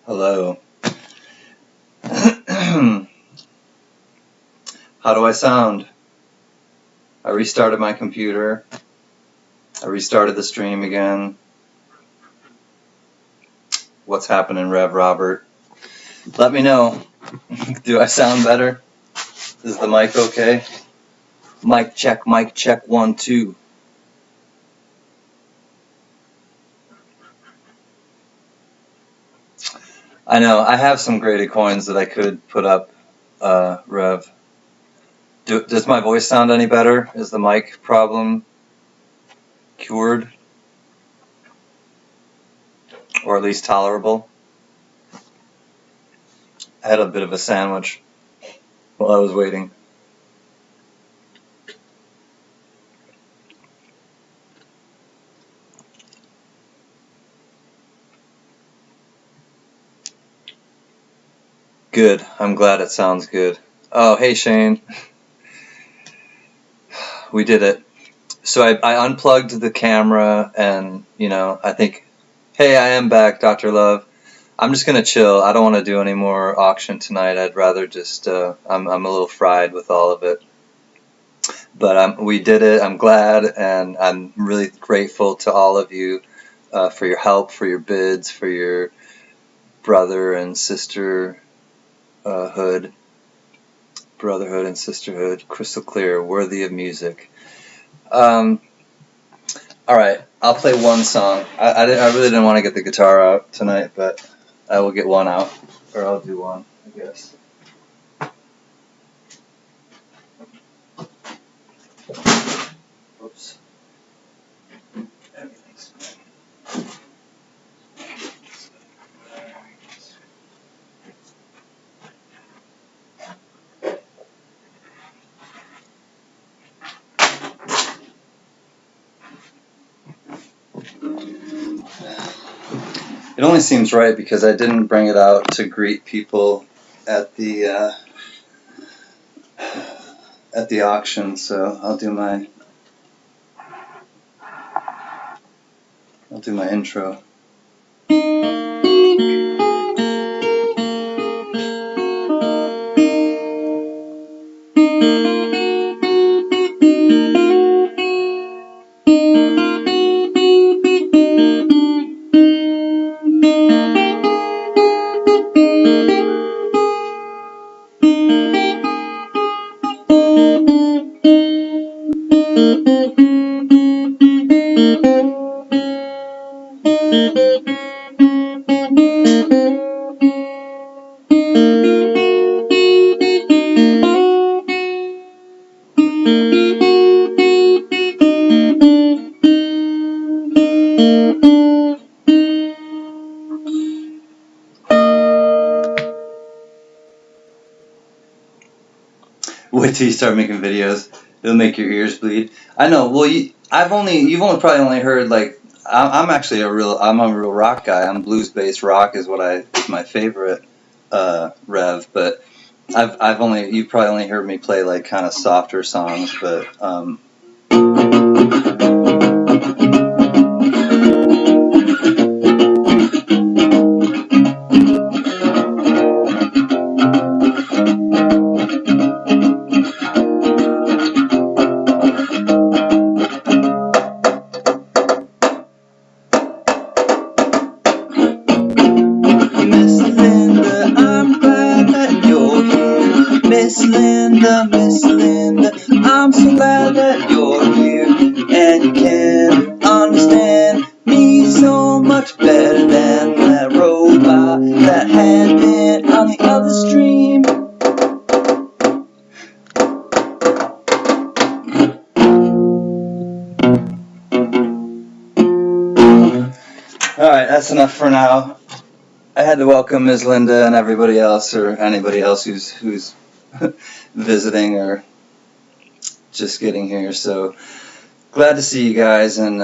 Hello. How do I sound? I restarted my computer. I restarted the stream again. What's happening, Rev Robert? Let me know. Do I sound better? Is the mic okay? Mic check, 1, 2. I know, I have some graded coins that I could put up, Rev. Does my voice sound any better? Is the mic problem cured? Or at least tolerable? I had a bit of a sandwich while I was waiting. Good. I'm glad it sounds good. Oh, hey Shane. We did it. So I unplugged the camera and, I think, hey, I am back, Dr. Love. I'm just going to chill. I don't want to do any more auction tonight. I'd rather just, I'm a little fried with all of it. But we did it. I'm glad, and I'm really grateful to all of you for your help, for your bids, for your brother and sister brotherhood and sisterhood, crystal clear, worthy of music. All right, I'll play one song. I really didn't want to get the guitar out tonight, but I will get one out, or I'll do one, I guess. Oops. Everything's fine. It only seems right because I didn't bring it out to greet people at the auction, so I'll do my intro. Wait till you start making videos. It'll make your ears bleed. I know. Well, you've probably heard like I'm actually a real rock guy. I'm blues based rock is my favorite rev. But you've probably only heard me play like kind of softer songs. But Miss Linda, I'm so glad that you're here, and you can understand me so much better than that robot that had been on the other stream. Alright, that's enough for now. I had to welcome Ms. Linda and everybody else, or anybody else who's visiting or just getting here. So glad to see you guys, and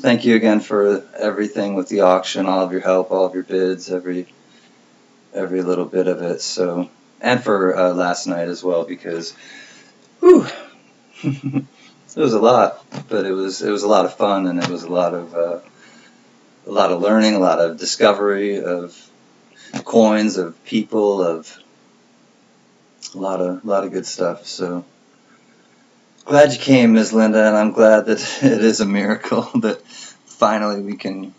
thank you again for everything with the auction, all of your help, all of your bids, every little bit of it. So, and for last night as well, because whew, it was a lot, but it was a lot of fun, and it was a lot of learning, a lot of discovery of coins, of people, of a lot of good stuff. So glad you came, Ms. Linda, and I'm glad that it is a miracle that finally we can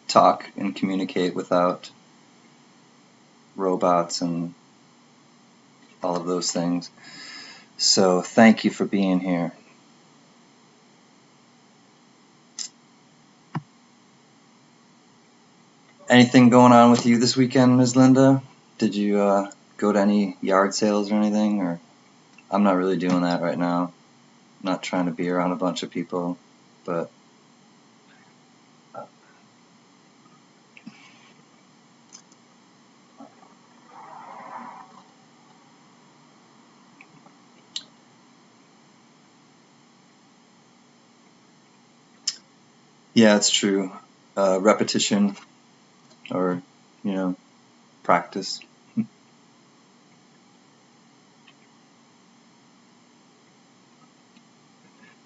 talk and communicate without robots and all of those things. So thank you for being here. Anything going on with you this weekend, Ms. Linda? Did you go to any yard sales or anything? Or I'm not really doing that right now. I'm not trying to be around a bunch of people, but yeah, it's true. Repetition, or practice.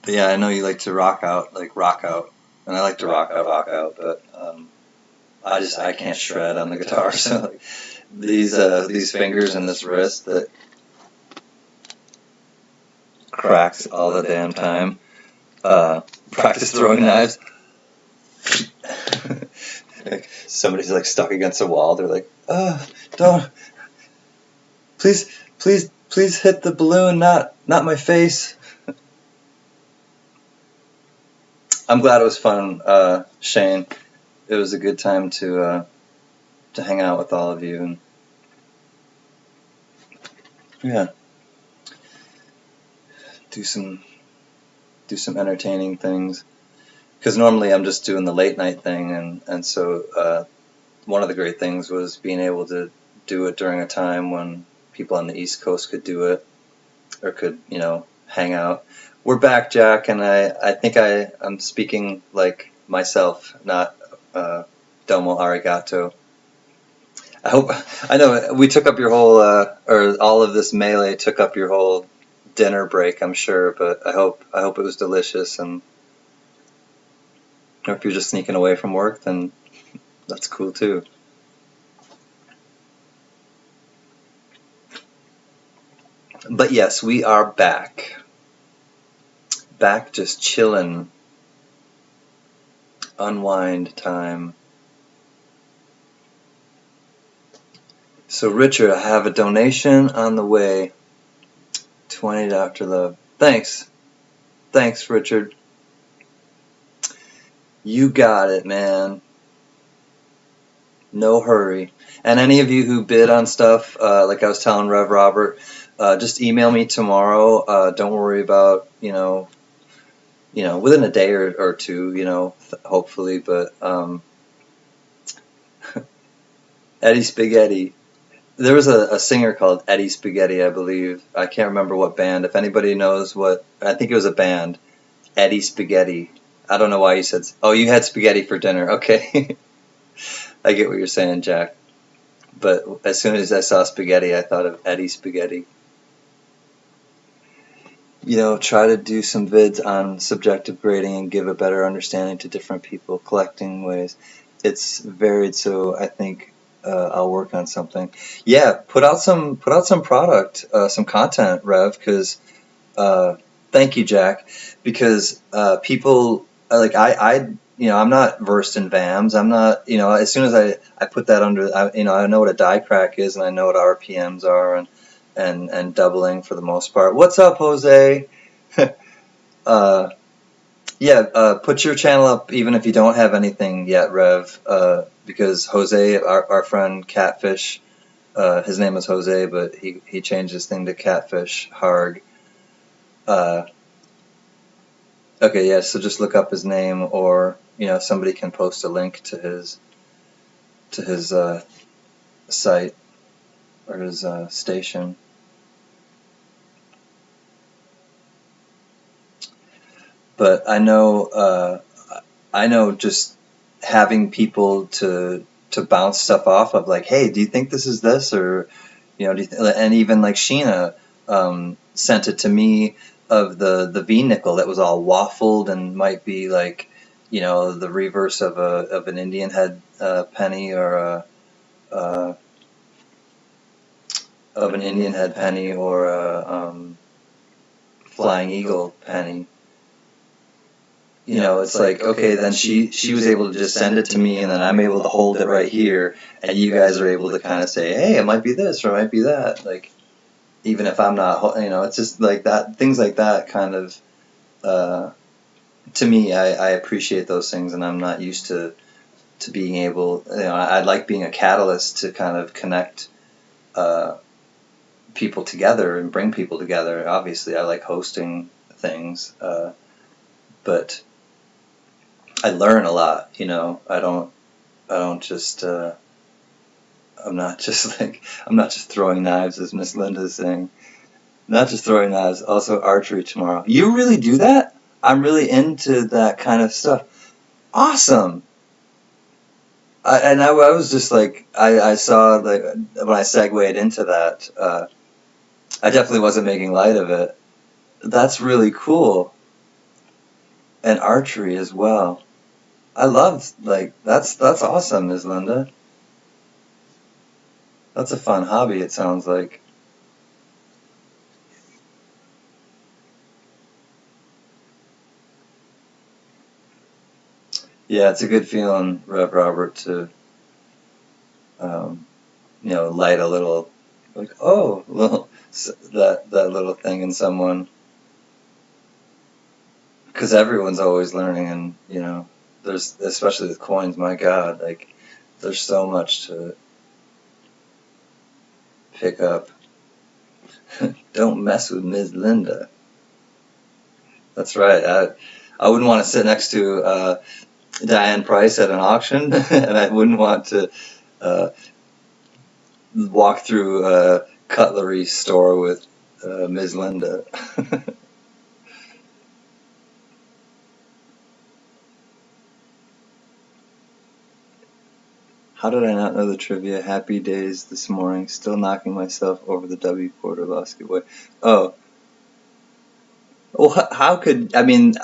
But yeah, I know you like to rock out, and I like to rock out, but I can't shred on the guitar. So these fingers and this wrist that cracks all the damn time. Practice throwing knives. Like somebody's like stuck against a wall. They're like, don't, please hit the balloon, not my face. I'm glad it was fun, Shane. It was a good time to hang out with all of you, and yeah, do some entertaining things. Because normally I'm just doing the late night thing, and so one of the great things was being able to do it during a time when people on the East Coast could do it, or could hang out. We're back, Jack, and I think I'm speaking like myself, not domo arigato. I know we took up your whole, or all of this melee took up your whole dinner break, I'm sure, but I hope it was delicious, and or if you're just sneaking away from work, then that's cool too. But yes, we are back. Back just chilling. Unwind time. So Richard, I have a donation on the way. 20 Dr. Love. Thanks, Richard. You got it, man. No hurry. And any of you who bid on stuff, like I was telling Rev Robert, just email me tomorrow. Don't worry about, within a day or two, hopefully. But Eddie Spaghetti. There was a singer called Eddie Spaghetti, I believe. I can't remember what band. If anybody knows what, I think it was a band. Eddie Spaghetti. I don't know why you said, oh, you had spaghetti for dinner. Okay. I get what you're saying, Jack. But as soon as I saw spaghetti, I thought of Eddie Spaghetti. Try to do some vids on subjective grading and give a better understanding to different people, collecting ways. It's varied, so I think I'll work on something. Yeah, put out some product, some content, Rev, because thank you, Jack, because people like I'm not versed in VAMs. I'm not, as soon as I put that under, I know what a die crack is, and I know what RPMs are, and doubling for the most part. What's up, Jose? Put your channel up even if you don't have anything yet, Rev, because Jose, our friend Catfish, his name is Jose, but he changed his thing to Catfish Harg. Okay, yeah, so just look up his name, or somebody can post a link to his site or his station. But I know just having people to bounce stuff off of, like, hey, do you think this is this, or and even like Sheena sent it to me of the V nickel that was all waffled and might be like the reverse of an Indian head penny, or uh, of an Indian head penny or a flying eagle penny. It's like, okay, then she was able to just send it to me, and then I'm able to hold it right here, and you guys are able to kind of say, hey, it might be this or it might be that. Like, even if I'm not, it's just like that. Things like that kind of, to me, I appreciate those things, and I'm not used to being able. I like being a catalyst to kind of connect people together and bring people together. Obviously, I like hosting things, but I learn a lot. I don't just. I'm not just I'm not just throwing knives, as Miss Linda's saying. Not just throwing knives, also archery tomorrow. You really do that? I'm really into that kind of stuff. Awesome. I was just like, I saw, like, when I segued into that, I definitely wasn't making light of it. That's really cool. And archery as well. I love, like, that's awesome, Ms. Linda. That's a fun hobby, it sounds like. Yeah, it's a good feeling, Rev Robert, to, um, light a little, like, oh, that little thing in someone. Because everyone's always learning, and, there's, especially with Koins, my God, like, there's so much to pick up. Don't mess with Ms. Linda. That's right. I wouldn't want to sit next to Diane Price at an auction, and I wouldn't want to uh, walk through a cutlery store with Ms. Linda. How did I not know the trivia? Happy days this morning. Still knocking myself over the W quarter basket way. Oh. Well, how could, I mean,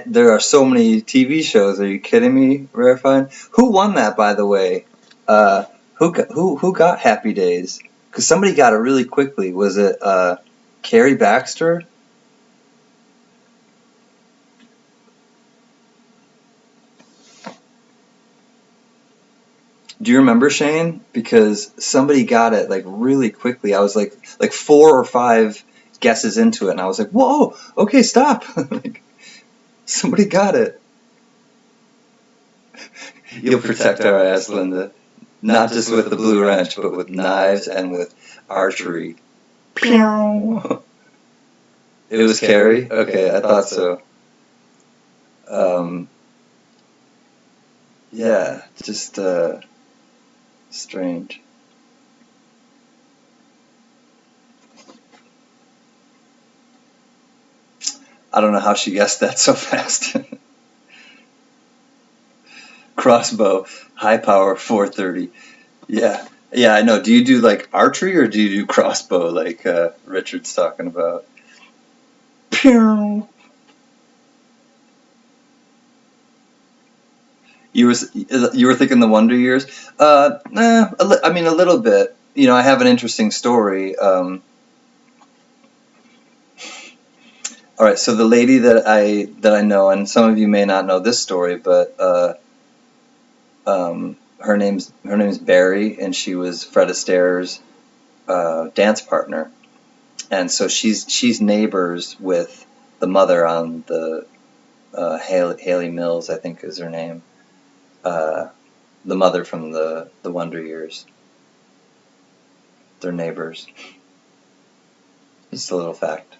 there are so many TV shows. Are you kidding me, Rarefine? Who won that, by the way? Uh, who got Happy Days? Because somebody got it really quickly. Was it Carrie Baxter? Do you remember, Shane? Because somebody got it like really quickly. I was like 4 or 5 guesses into it, and I was like, "Whoa, okay, stop!" Like, somebody got it. You'll protect our ass, Linda. Not just with the blue wrench, but with knives and with archery. Pew! It was Carrie? Okay, I thought so. Um, yeah, just strange. I don't know how she guessed that so fast. Crossbow, high power, 430. Yeah, yeah, I know. Do you do like archery or do you do crossbow like Richard's talking about? Pew! You were thinking the Wonder Years? I mean a little bit. I have an interesting story. All right, so the lady that I know, and some of you may not know this story, but her name's Barry, and she was Fred Astaire's dance partner, and so she's neighbors with the mother on the Haley Mills, I think is her name, the mother from the Wonder Years. They're neighbors. Just a little fact.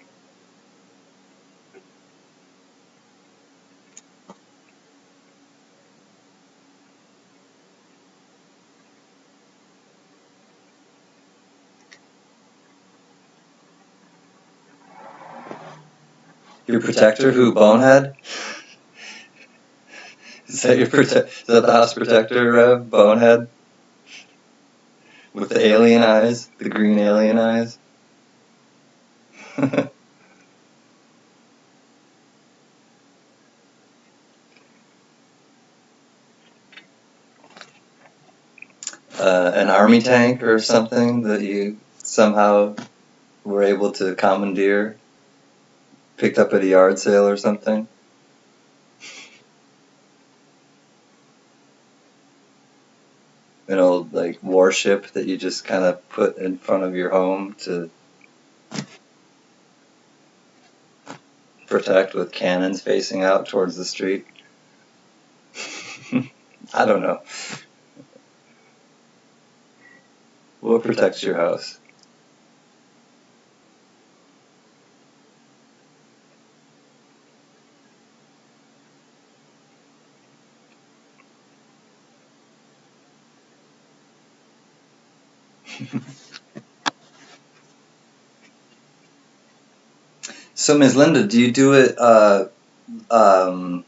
Your protector, who, Bonehead? Is that is that the house protector, Rev? Bonehead? With the alien eyes? The green alien eyes? an army tank or something that you somehow were able to commandeer, picked up at a yard sale or something? An old like warship that you just kind of put in front of your home to protect with cannons facing out towards the street? I don't know. What protects your house? So, Ms. Linda, do you do it um,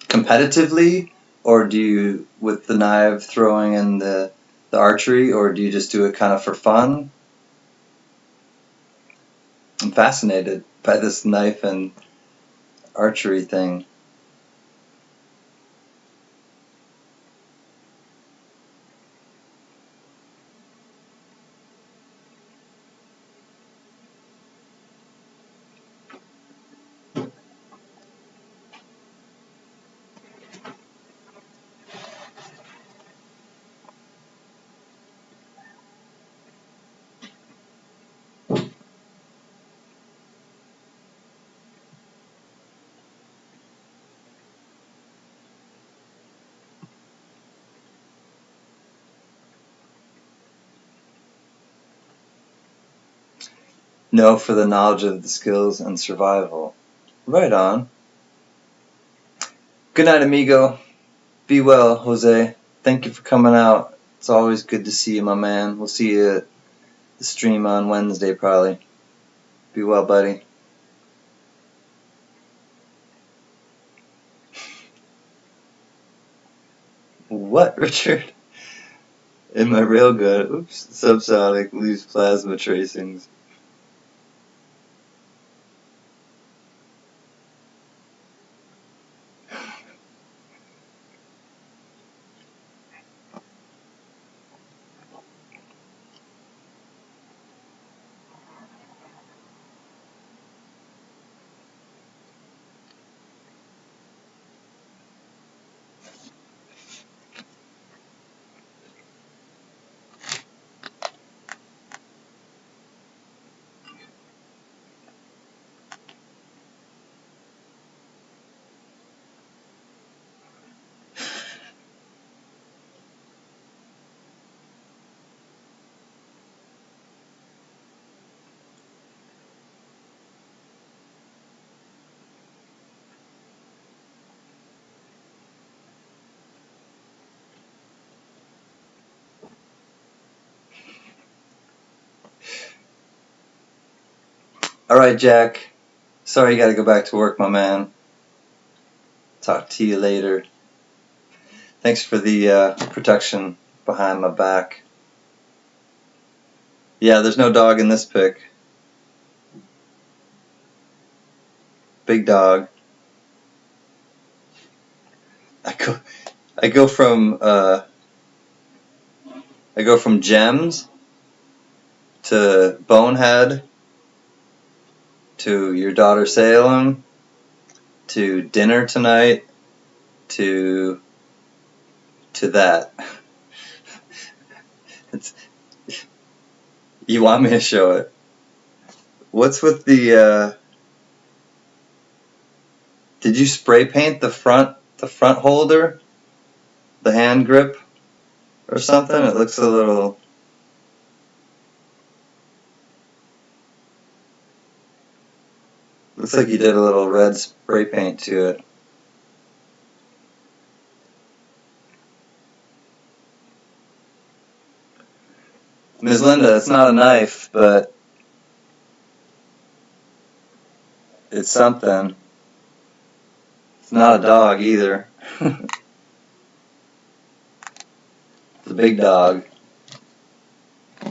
competitively, or do you with the knife throwing and the archery, or do you just do it kind of for fun? I'm fascinated by this knife and archery thing. No, for the knowledge of the skills and survival. Right on. Good night, amigo. Be well, Jose. Thank you for coming out. It's always good to see you, my man. We'll see you at the stream on Wednesday, probably. Be well, buddy. What, Richard? In my railgun. Oops. Subsonic leaves plasma tracings. All right, Jack. Sorry you gotta go back to work, my man. Talk to you later. Thanks for the protection behind my back. Yeah, there's no dog in this pic. Big dog. I go, I go from, uh, I go from Gems to Bonehead to your daughter Salem to dinner tonight to that. It's, you want me to show it? What's with the? Did you spray paint the front holder, the hand grip, or something? It looks a little. Looks like you did a little red spray paint to it. Ms. Linda, it's not a knife, but it's something. It's not a dog either. It's a big dog.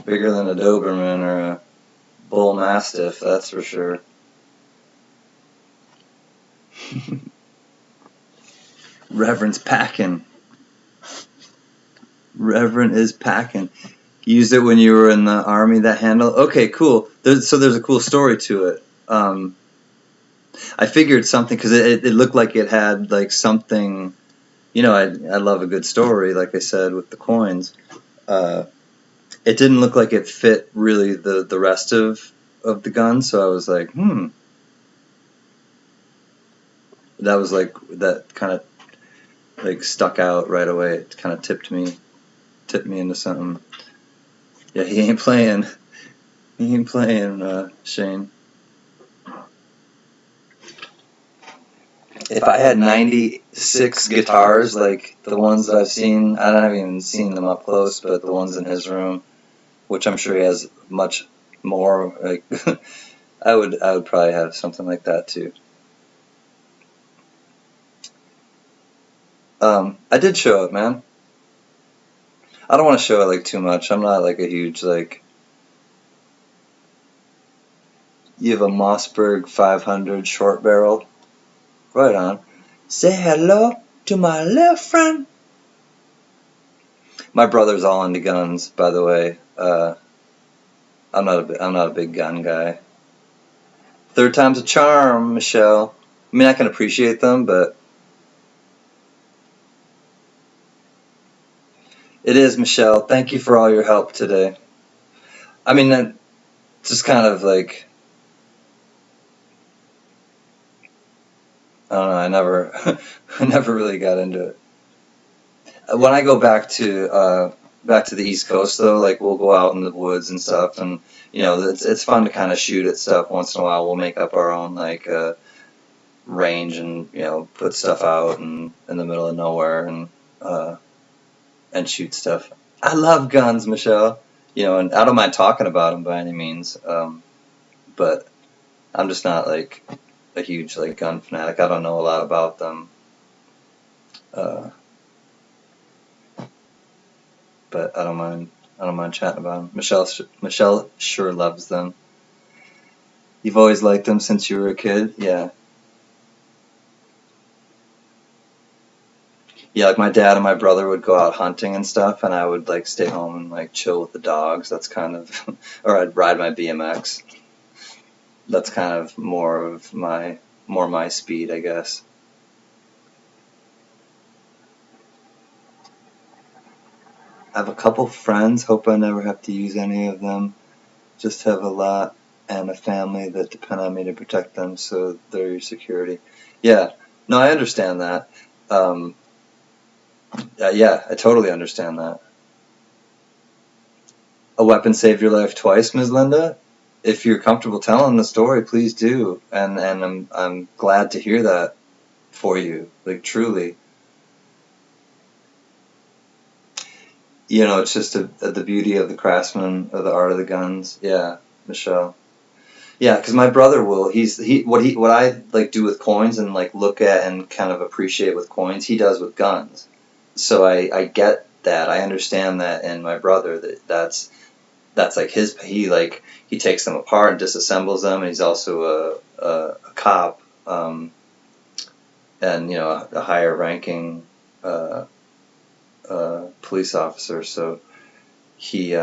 Bigger than a Doberman or a Bull Mastiff, that's for sure. Reverend's packing. Reverend is packing. Used it when you were in the army, that handle? Okay, cool. So there's a cool story to it. I figured something, because it looked like it had like something, I love a good story, like I said, with the Koins. It didn't look like it fit really the rest of the gun, so I was like, that was like, that kind of like stuck out right away. It kind of tipped me into something. Yeah, he ain't playing, Shane. If I had 96 guitars like the ones that I've seen, I haven't even seen them up close, but the ones in his room, which I'm sure he has much more, like, I would probably have something like that too. I did show it, man. I don't want to show it like too much. I'm not like a huge, like, you have a Mossberg 500 short barrel. Right on. Say hello to my little friend. My brother's all into guns, by the way. I'm not a big gun guy. Third time's a charm, Michelle. I mean, I can appreciate them, but it is, Michelle. Thank you for all your help today. I mean, that just kind of like, I don't know. I never really got into it. When I go back to the East Coast, though, like, we'll go out in the woods and stuff, and it's fun to kind of shoot at stuff once in a while. We'll make up our own like range, and put stuff out in the middle of nowhere, and shoot stuff. I love guns, Michelle. And I don't mind talking about them by any means, but I'm just not like a huge like gun fanatic. I don't know a lot about them. But I don't mind chatting about them. Michelle sure loves them. You've always liked them since you were a kid? Yeah. Yeah, like my dad and my brother would go out hunting and stuff, and I would like stay home and like chill with the dogs. That's kind of, or I'd ride my BMX. That's kind of more my speed, I guess. I have a couple friends, hope I never have to use any of them. Just have a lot and a family that depend on me to protect them, so they're your security. Yeah, no, I understand that. Yeah, I totally understand that. A weapon saved your life twice, Ms. Linda? If you're comfortable telling the story, please do. And I'm glad to hear that for you. Like, truly. It's just the beauty of the craftsman, of the art of the guns. Yeah, Michelle. Yeah, because my brother will. What I like do with coins and like look at and kind of appreciate with coins, he does with guns. So I get that. I understand that in my brother, that's like he takes them apart and disassembles them, and he's also a cop, and a higher ranking police officer. So he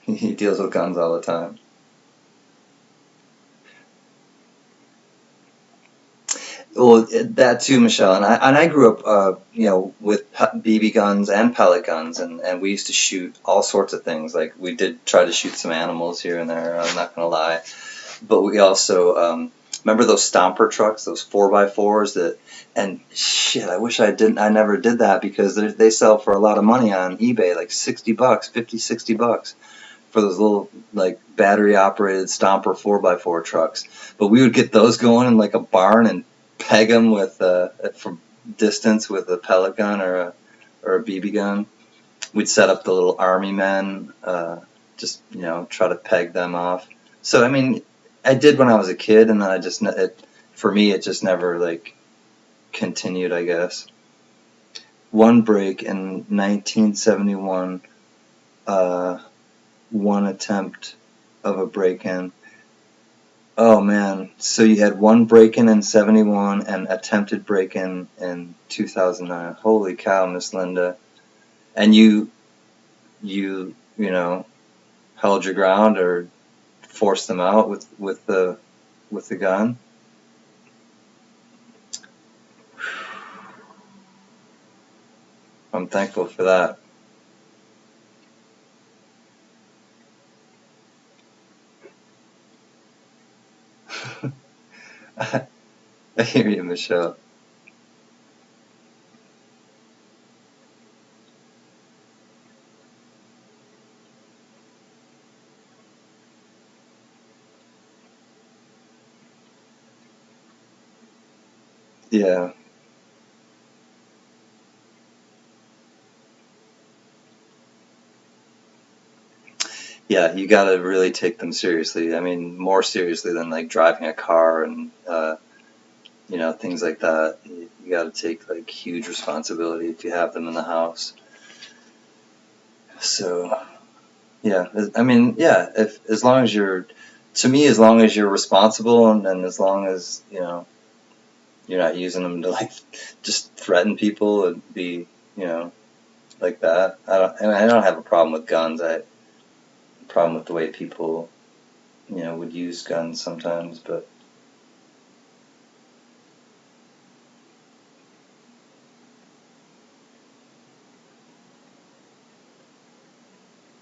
he deals with guns all the time. Well, that too, Michelle, and I grew up, with BB guns and pellet guns, and we used to shoot all sorts of things. Like, we did try to shoot some animals here and there. I'm not gonna lie, but we also remember those stomper trucks, those 4x4s that. And shit, I wish I didn't. I never did that, because they sell for a lot of money on eBay, like $60, $50, $60 for those little like battery operated stomper 4x4 trucks. But we would get those going in like a barn and peg them with from distance with a pellet gun or a BB gun. We'd set up the little army men, just try to peg them off. So I mean, I did when I was a kid, and then for me it just never like continued, I guess. One break in 1971, one attempt of a break-in. Oh man, so you had one break-in in 71 and attempted break-in in 2009. Holy cow, Miss Linda. And you know, held your ground or forced them out with the gun. I'm thankful for that. I hear you, Michelle. Yeah. Yeah, you got to really take them seriously. I mean, more seriously than like driving a car and things like that. You got to take like huge responsibility if you have them in the house. So yeah, I mean, yeah, if as long as you're, to me, as long as you're responsible and as long as you're not using them to like just threaten people and be like that. I don't have a problem with guns. I have a problem with the way people would use guns sometimes, but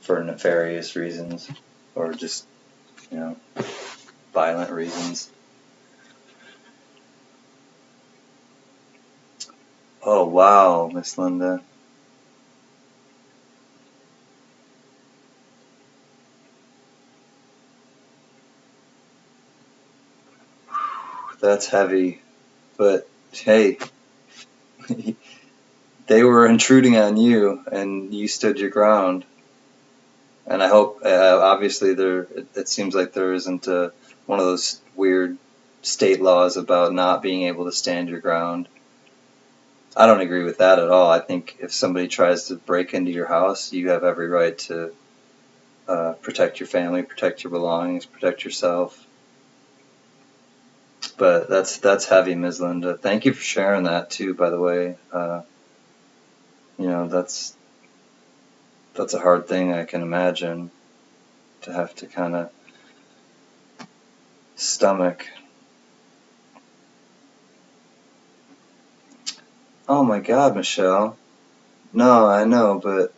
for nefarious reasons or just you know violent reasons. Oh wow, Miss Linda, that's heavy. But hey, they were intruding on you, and you stood your ground. And I hope, obviously, it seems like there isn't one of those weird state laws about not being able to stand your ground. I don't agree with that at all. I think if somebody tries to break into your house, you have every right to protect your family, protect your belongings, protect yourself. But that's heavy, Ms. Linda. Thank you for sharing that too. By the way, that's a hard thing. I can imagine to have to kind of stomach. Oh my God, Michelle. No, I know, but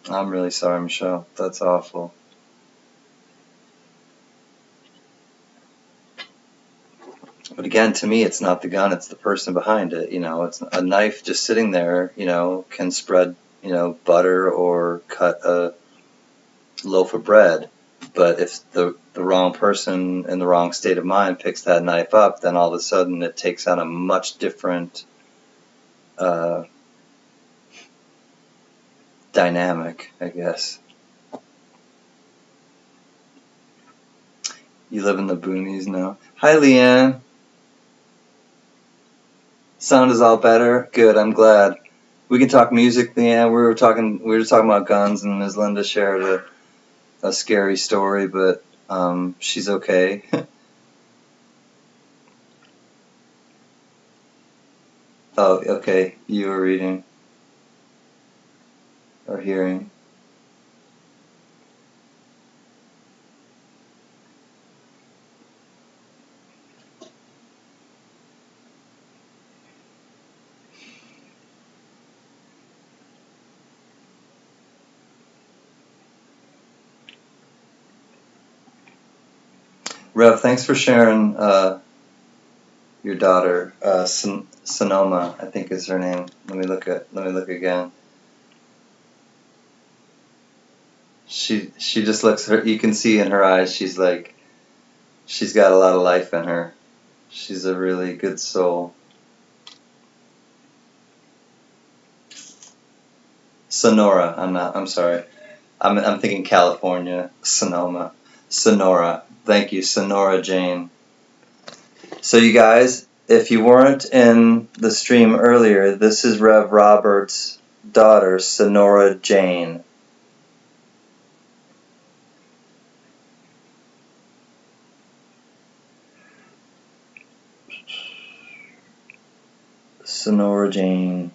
I'm really sorry, Michelle. That's awful. But again, to me, it's not the gun; it's the person behind it. It's a knife just sitting there. Can spread butter or cut a loaf of bread. But if the wrong person in the wrong state of mind picks that knife up, then all of a sudden it takes on a much different uh, dynamic, I guess. You live in the boonies now. Hi, Leanne. Sound is all better. Good. I'm glad. We can talk music, Leanne. We were talking about guns, and Ms. Linda shared a scary story, but she's okay. Oh, okay. You were reading or hearing. Rev, thanks for sharing your daughter, Sonoma, I think is her name. Let me look again. She just looks her. You can see in her eyes. She's got a lot of life in her. She's a really good soul. Sonora. I'm sorry. I'm thinking California. Sonoma. Sonora. Thank you, Sonora Jane. So you guys, if you weren't in the stream earlier, this is Rev Robert's daughter, Sonora Jane. Sonora Jane.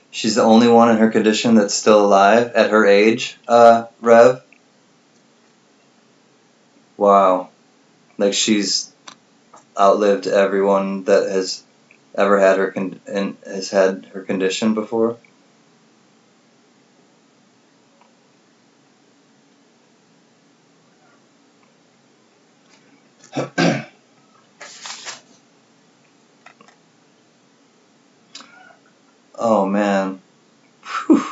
She's the only one in her condition that's still alive at her age, Rev. Wow. Like she's outlived everyone that has ever had her and has had her condition before. Oh man. Whew.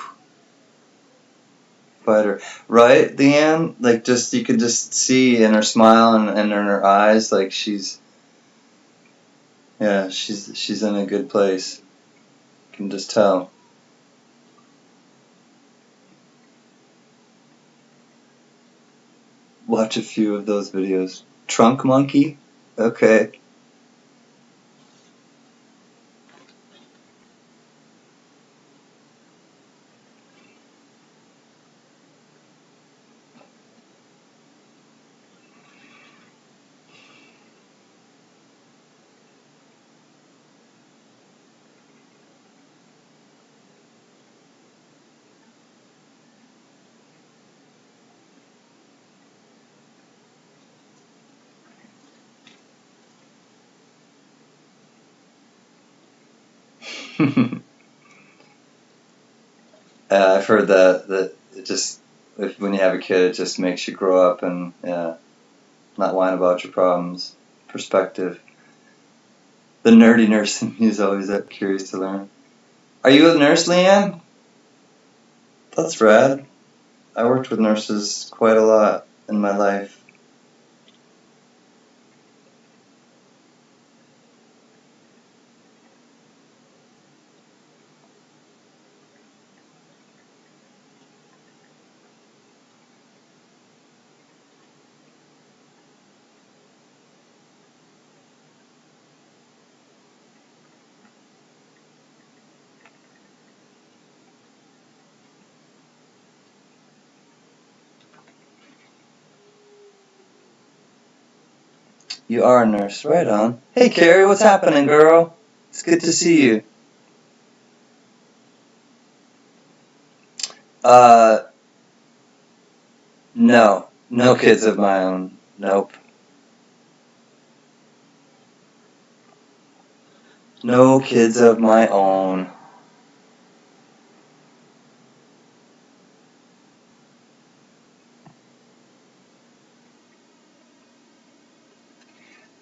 Fighter. Right, Leanne? Like just you could just see in her smile and in her eyes, like she's in a good place. You can just tell. Watch a few of those videos. Trunk monkey? Okay. I've heard that it just when you have a kid, it just makes you grow up and not whine about your problems. Perspective. The nerdy nurse in me is always curious to learn. Are you a nurse, Leanne? That's rad. I worked with nurses quite a lot in my life. You are a nurse, right on. Hey Carrie, what's happening, girl? It's good to see you. Uh, no. No kids of my own. Nope. No kids of my own.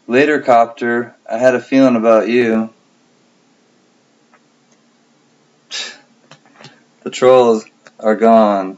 Later, Copter. I had a feeling about you. The trolls are gone.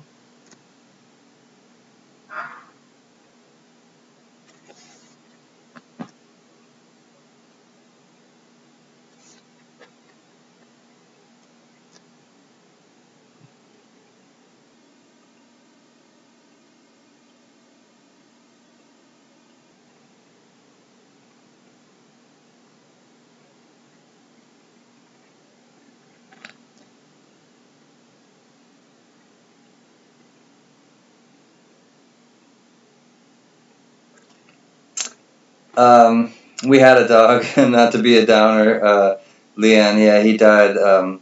We had a dog, not to be a downer. Leanne, yeah, he died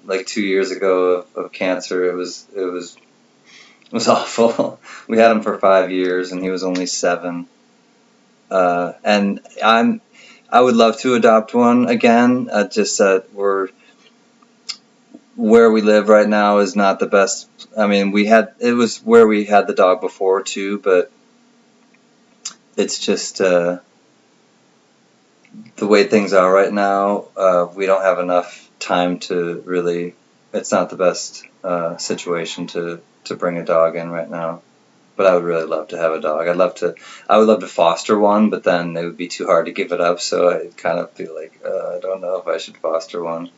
like 2 years ago of cancer. It was awful. We had him for 5 years, and he was only 7. And I would love to adopt one again. Just that where we live right now is not the best. I mean, it was where we had the dog before too, but it's just the way things are right now. We don't have enough time to really. It's not the best situation to bring a dog in right now. But I would really love to have a dog. I would love to foster one, but then it would be too hard to give it up. So I kind of feel like I don't know if I should foster one.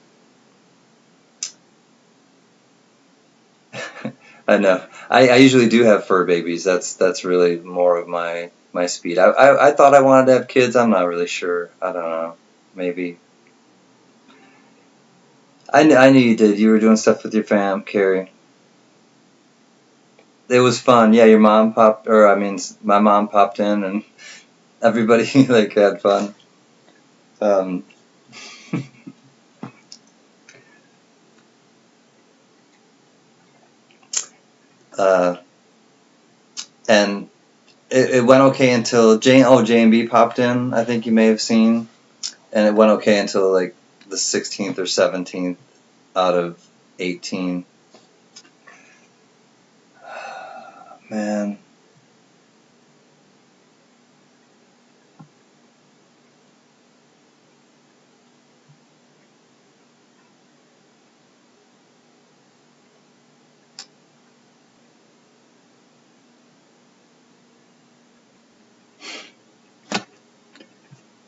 I know. I usually do have fur babies. That's really more of my speed. I thought I wanted to have kids. I'm not really sure. I don't know. Maybe. I knew you did. You were doing stuff with your fam, Carrie. It was fun. Yeah, your mom popped, or I mean, my mom popped in, and everybody like had fun. Um, uh, and it went okay until J&B popped in. I think you may have seen, and it went okay until like the 16th or 17th out of 18. Man.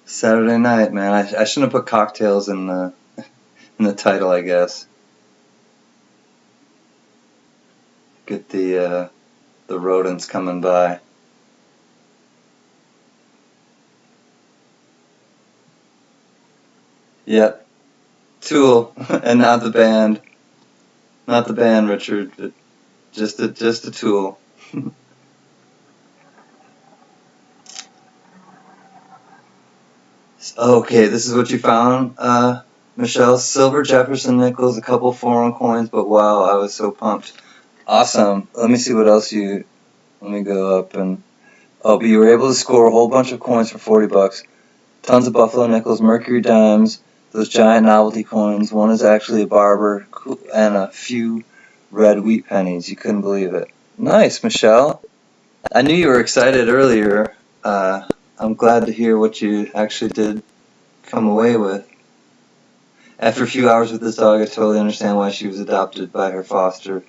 Saturday night, man. I shouldn't have put cocktails in the title, I guess. Get the rodents coming by. Yep. Tool, and not the band. Not the band, Richard. Just a tool. Okay, this is what you found, Michelle. Silver, Jefferson nickels, a couple foreign coins, but wow, I was so pumped. Awesome. Let me see what else you. Let me go up and. Oh, but you were able to score a whole bunch of coins for $40. Tons of buffalo nickels, mercury dimes, those giant novelty coins. One is actually a barber, and a few red wheat pennies. You couldn't believe it. Nice, Michelle. I knew you were excited earlier. I'm glad to hear what you actually did come away with. After a few hours with this dog, I totally understand why she was adopted by her foster.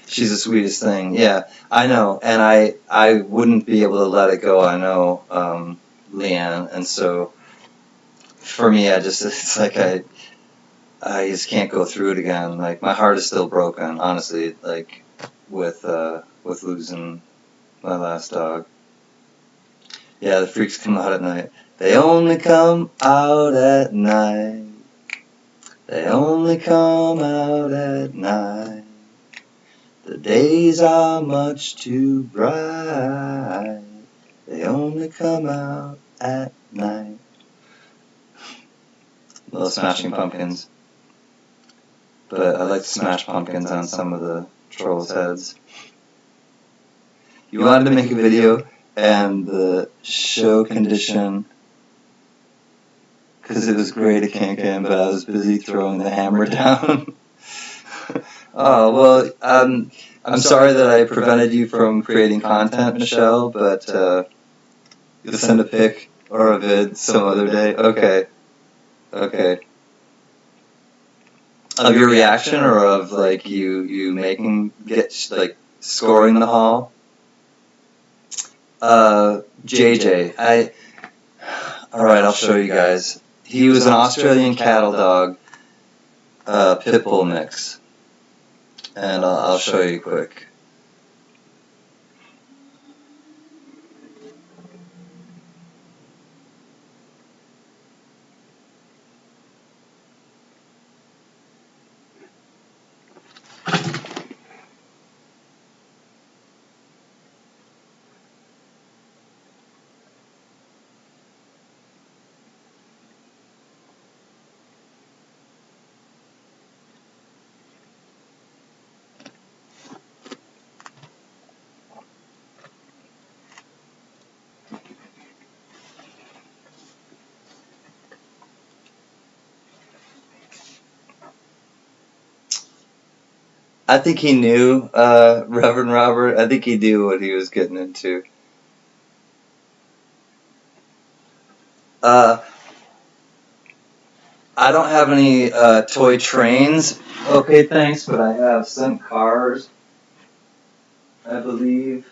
She's the sweetest thing. Yeah, I know, and I wouldn't be able to let it go. I know, Leanne, and so for me, it's like I just can't go through it again. Like my heart is still broken, honestly. Like with losing my last dog. Yeah, the freaks come out at night. They only come out at night. They only come out at night. The days are much too bright. They only come out at night. Little Smashing Pumpkins. But I like to smash pumpkins on some of the trolls' heads. You wanted to make a video, and the show condition, because it was great at CanCan, but I was busy throwing the hammer down. Oh, well, I'm sorry that I prevented you from creating content, Michelle, but you'll send a pic or a vid some other day? Okay. Okay. Of your reaction, or of like you like scoring the haul? JJ, alright, I'll show you guys. He was an Australian cattle dog, pit bull mix, and I'll show you quick. I think he knew, Reverend Robert. I think he knew what he was getting into. Uh, I don't have any toy trains. Okay, thanks, but I have some cars, I believe.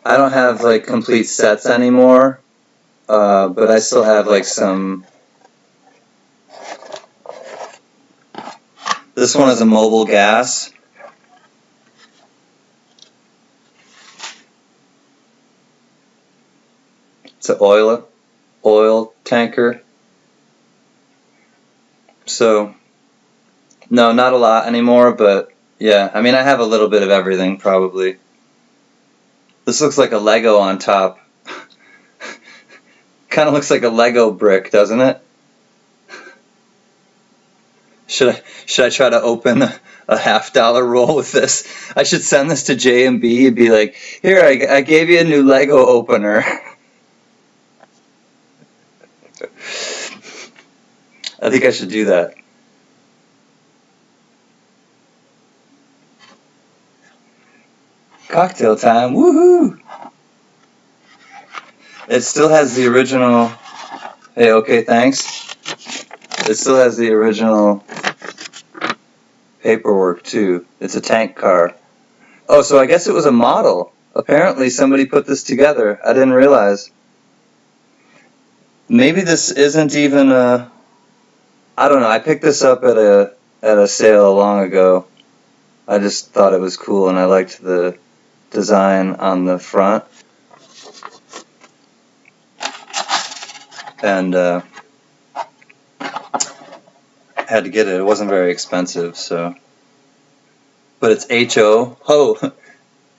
I don't have like complete sets anymore, but I still have like some. This one is a mobile gas. It's an oil tanker. So, no, not a lot anymore, but yeah, I mean, I have a little bit of everything, probably. This looks like a Lego on top. Kind of looks like a Lego brick, doesn't it? Should I try to open a $50 roll with this? I should send this to J&B and be like, here, I gave you a new Lego opener. I think I should do that. Cocktail time, woohoo! It still has the original, hey, okay, thanks. It still has the original paperwork too. It's a tank car. Oh, so I guess it was a model. Apparently somebody put this together. I didn't realize. Maybe this isn't even a, I don't know. I picked this up at a sale long ago. I just thought it was cool and I liked the design on the front. And had to get it. It wasn't very expensive, so. But it's HO. Oh,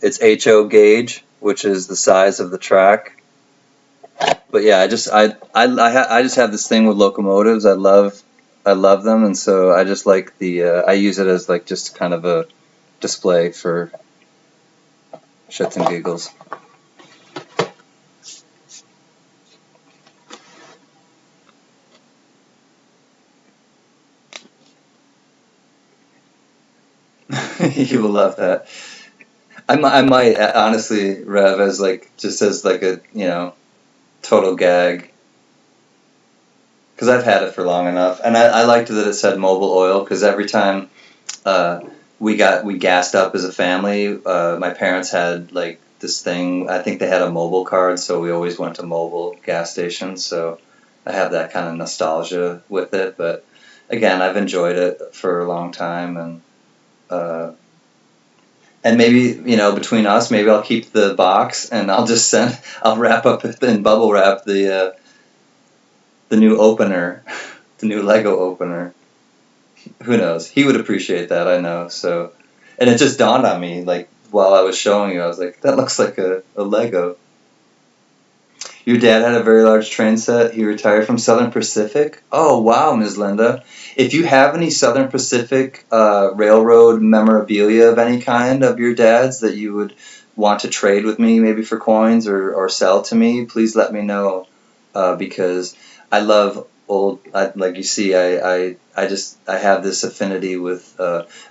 it's HO gauge, which is the size of the track. But yeah, I just have this thing with locomotives. I love them, and so I just like the. I use it as like just kind of a display for shits and giggles. You will love that. I might honestly, Rev, as like just as like a total gag, because I've had it for long enough, and I liked that it said Mobil Oil, because every time we gassed up as a family, my parents had like this thing. I think they had a Mobil card, so we always went to Mobil gas stations. So I have that kind of nostalgia with it. But again, I've enjoyed it for a long time, and maybe, between us, maybe I'll keep the box and I'll wrap up in bubble wrap the new opener, the new Lego opener. Who knows? He would appreciate that, I know. So, and it just dawned on me, like, while I was showing you, I was like, that looks like a Lego. Your dad had a very large train set. He retired from Southern Pacific. Oh, wow, Ms. Linda. If you have any Southern Pacific railroad memorabilia of any kind of your dad's that you would want to trade with me, maybe for coins or sell to me, please let me know, because I love old. Like you see, I have this affinity with.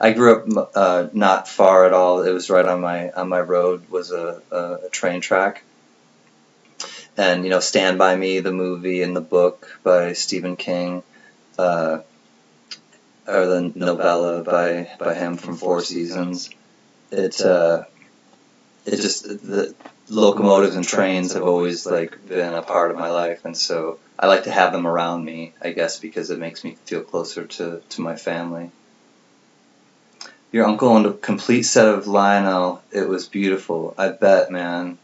I grew up not far at all. It was right on my road was a train track. And Stand By Me, the movie and the book by Stephen King, or the novella by him from Four Seasons. It just the locomotives and trains have always like been a part of my life, and so I like to have them around me, I guess, because it makes me feel closer to my family. Your uncle owned a complete set of Lionel. It was beautiful. I bet, man.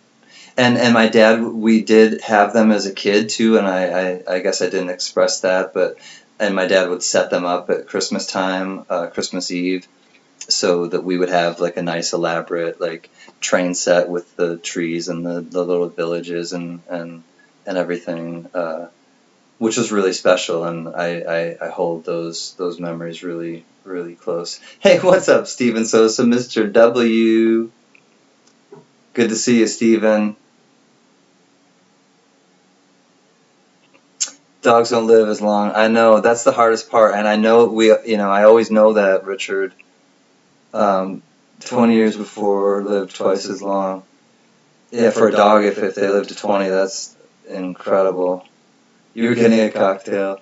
And my dad, we did have them as a kid too, and I guess I didn't express that, and my dad would set them up at Christmas time, Christmas Eve, so that we would have like a nice elaborate like train set with the trees and the little villages and everything, which was really special, and I hold those memories really, really close. Hey, what's up, Steven Sosa, Mr. W? Good to see you, Steven. Dogs don't live as long. I know, that's the hardest part, and I know I always know that, Richard. 20 years before lived twice as long. Yeah, for a dog, if they live to 20, that's incredible. You were getting a cocktail.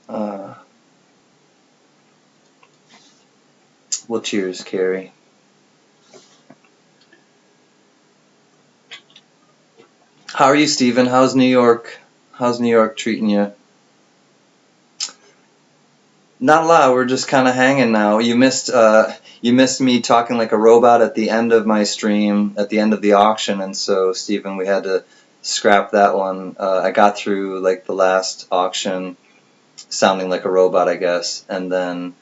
Well, cheers, Carrie. How are you, Stephen? How's New York? How's New York treating you? Not a lot. We're just kind of hanging now. You missed me talking like a robot at the end of my stream, at the end of the auction, and so Stephen, we had to scrapped that one. I got through like the last auction sounding like a robot, I guess, and then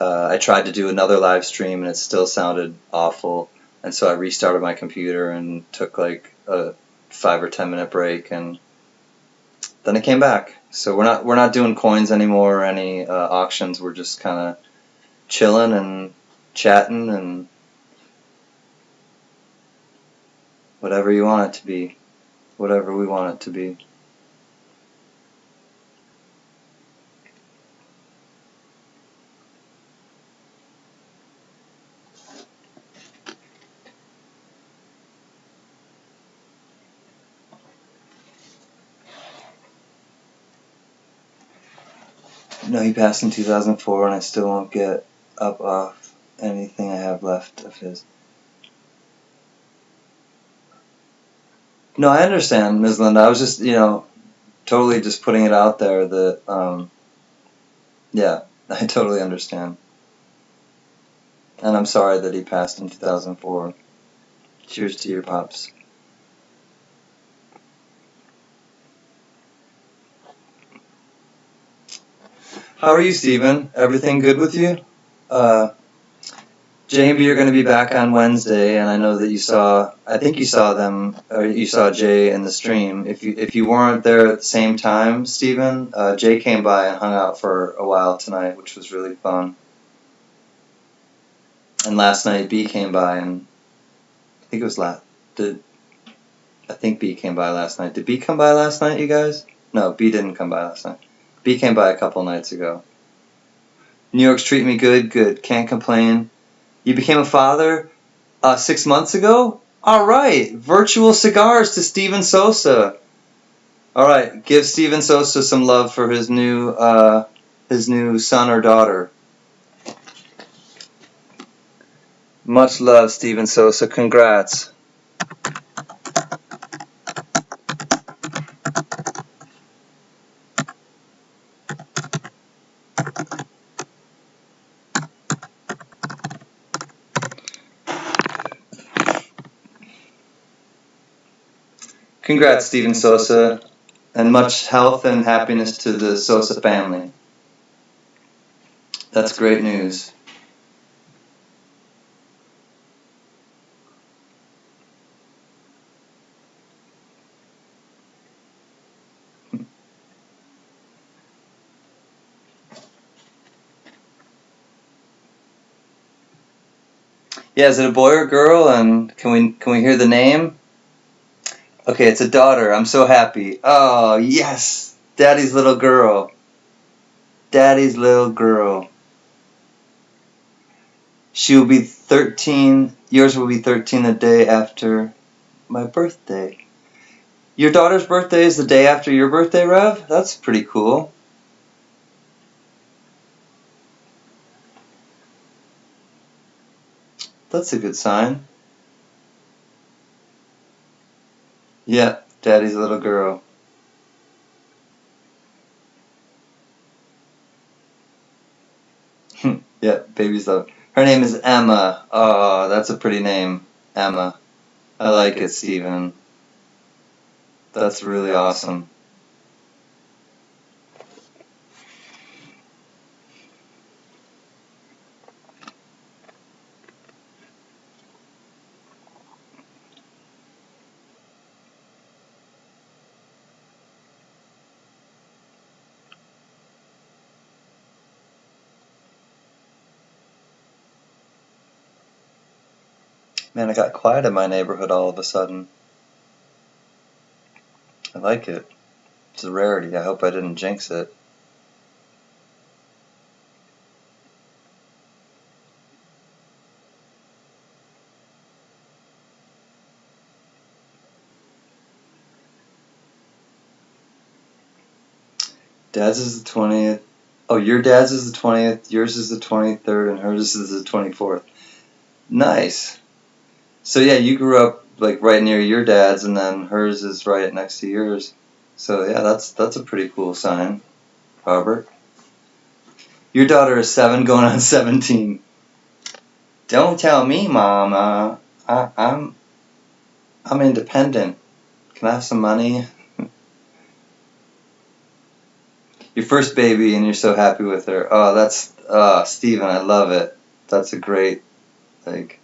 I tried to do another live stream and it still sounded awful, and so I restarted my computer and took like a 5 or 10 minute break, and then it came back. So we're not doing coins anymore or any auctions. We're just kind of chilling and chatting and whatever you want it to be, whatever we want it to be. No, he passed in 2004, and I still won't get up off anything I have left of his. No, I understand, Ms. Linda. I was just, totally just putting it out there that, yeah, I totally understand. And I'm sorry that he passed in 2004. Cheers to your pops. How are you, Steven? Everything good with you? Jay and B are going to be back on Wednesday, and I know that I think you saw them, or you saw Jay in the stream. If you weren't there at the same time, Steven, Jay came by and hung out for a while tonight, which was really fun. And last night, B came by, and I think it was I think B came by last night. Did B come by last night, you guys? No, B didn't come by last night. B came by a couple nights ago. New York's treating me good, good. Can't complain. You became a father 6 months ago? All right. Virtual cigars to Steven Sosa. All right. Give Steven Sosa some love for his new son or daughter. Much love, Steven Sosa. Congrats. Congrats, Steven Sosa, and much health and happiness to the Sosa family. That's great news. Yeah, is it a boy or girl? And can we hear the name? Okay, it's a daughter. I'm so happy. Oh, yes! Daddy's little girl. Daddy's little girl. She will be 13. Yours will be 13 the day after my birthday. Your daughter's birthday is the day after your birthday, Rev? That's pretty cool. That's a good sign. Yeah, Daddy's little girl. Yeah, baby's love. Her name is Emma. Oh, that's a pretty name, Emma. I like it, Steven. That's really awesome. Man, it got quiet in my neighborhood all of a sudden. I like it. It's a rarity. I hope I didn't jinx it. Dad's is the 20th. Oh, your dad's is the 20th, yours is the 23rd, and hers is the 24th. Nice. So yeah, you grew up like right near your dad's, and then hers is right next to yours. So yeah, that's a pretty cool sign, Robert. Your daughter is 7 going on 17. Don't tell me, Mama. I'm independent. Can I have some money? Your first baby and you're so happy with her. Oh, that's, Steven, I love it. That's a great, like,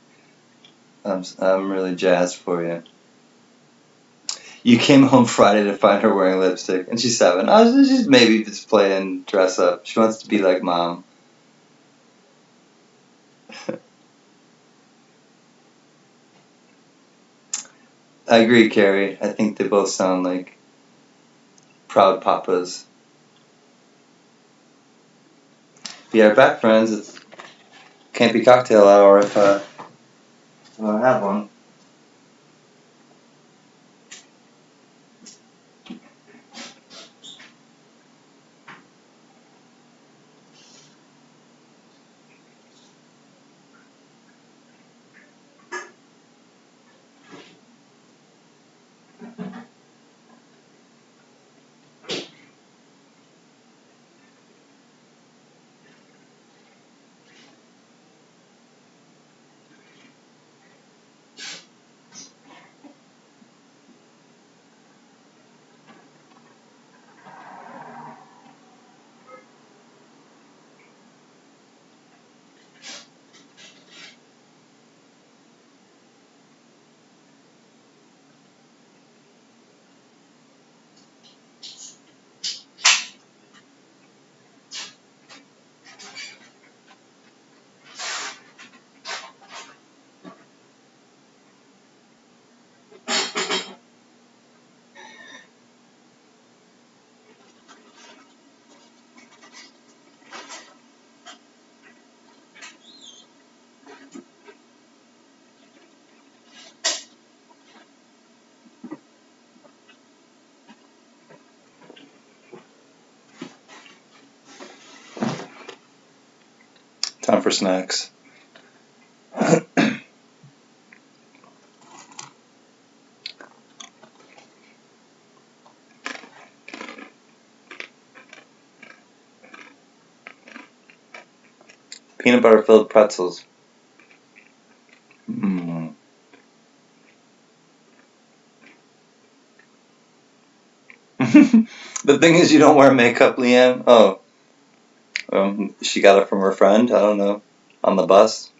I'm really jazzed for you. You came home Friday to find her wearing lipstick, and she's 7. Oh, she's maybe just playing dress up. She wants to be like mom. I agree, Carrie. I think they both sound like proud papas. Be right back, friends. It can't be cocktail hour if I don't have one. Time for snacks. Peanut butter filled pretzels. Mm. The thing is, you don't wear makeup, Leanne. Oh, she got it from her friend. I don't know. On the bus.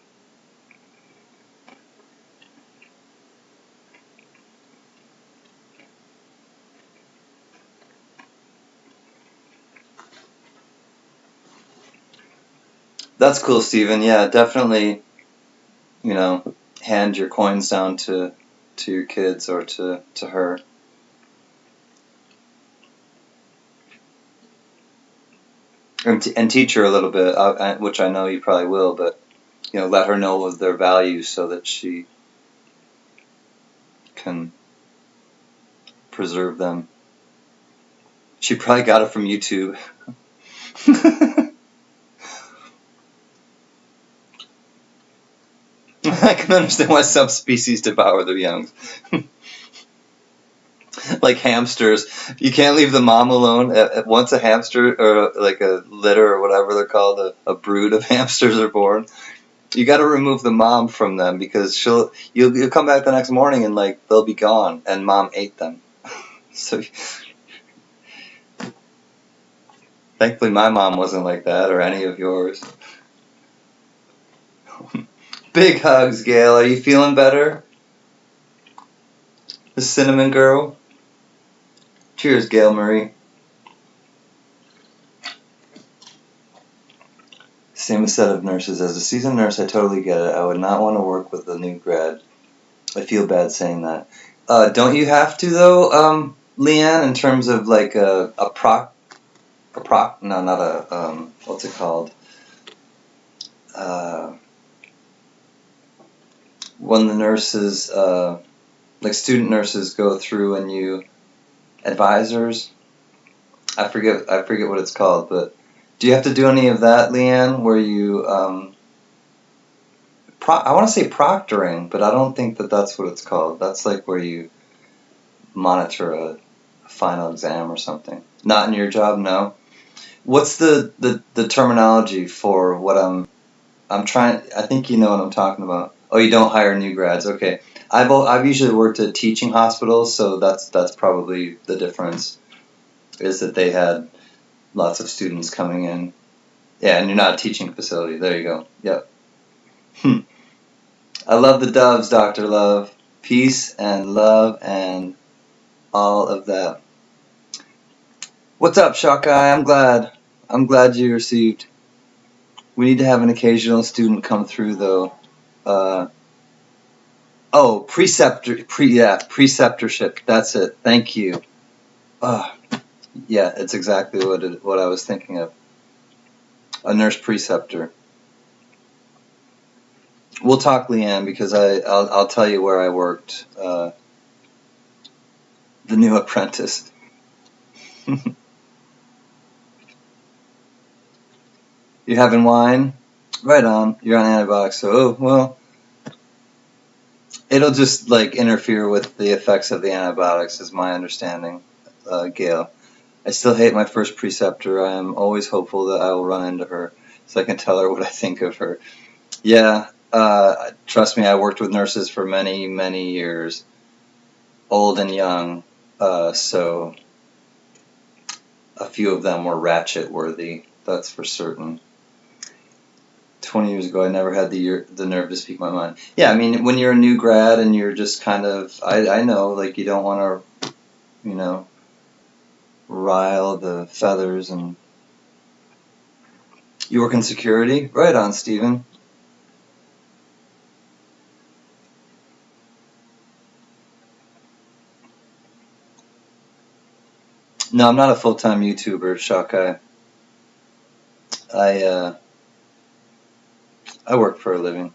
That's cool, Steven. Yeah, definitely. You know, hand your coins down to your kids or to her. And teach her a little bit, which I know you probably will, but let her know of their values so that she can preserve them. She probably got it from YouTube. I can understand why some species devour their young. Like hamsters. You can't leave the mom alone. Once a hamster, or like a litter or whatever they're called, a brood of hamsters are born, you got to remove the mom from them because you'll come back the next morning and like they'll be gone and mom ate them. So thankfully my mom wasn't like that or any of yours. Big hugs, Gail. Are you feeling better? The cinnamon girl. Cheers, Gail Marie. Same set of nurses. As a seasoned nurse, I totally get it. I would not want to work with a new grad. I feel bad saying that. Don't you have to though, Leanne? In terms of like no, not a what's it called? When the nurses, like student nurses, go through and you advisors. I forget what it's called, but do you have to do any of that, Leanne? Where you I want to say proctoring, but I don't think that that's what it's called. That's like where you monitor a final exam or something. Not in your job, no. What's the terminology for what I'm trying? I think you know what I'm talking about. Oh, you don't hire new grads. Okay. I've usually worked at teaching hospitals, so that's probably the difference. Is that they had lots of students coming in. Yeah, and you're not a teaching facility. There you go. Yep. I love the doves, Dr. Love. Peace and love and all of that. What's up, Shock Guy? I'm glad. I'm glad you received. We need to have an occasional student come through, though. Uh, preceptorship. That's it. Thank you. Yeah, it's exactly what I was thinking of. A nurse preceptor. We'll talk, Leanne, because I'll tell you where I worked. The new apprentice. You're having wine? Right on. You're on antibiotics, so well, it'll just like interfere with the effects of the antibiotics, is my understanding, Gail. I still hate my first preceptor. I am always hopeful that I will run into her so I can tell her what I think of her. Yeah, trust me, I worked with nurses for many, many years, old and young, so a few of them were ratchet worthy, that's for certain. 20 years ago, I never had the nerve to speak my mind. Yeah, I mean, when you're a new grad and you're just kind of, I know, like, you don't want to, rile the feathers. And you work in security? Right on, Steven. No, I'm not a full-time YouTuber, Shockeye. I work for a living.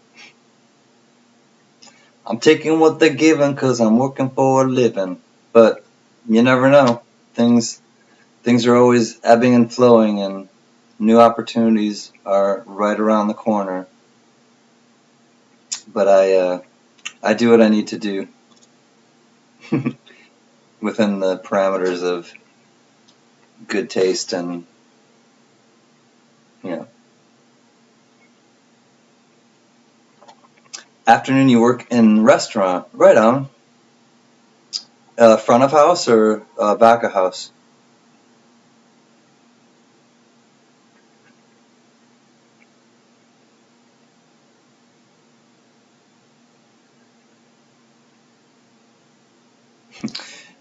I'm taking what they're giving because I'm working for a living. But you never know. Things are always ebbing and flowing, and new opportunities are right around the corner. But I do what I need to do within the parameters of good taste and, you know. Afternoon, you work in restaurant. Right on. Front of house or back of house?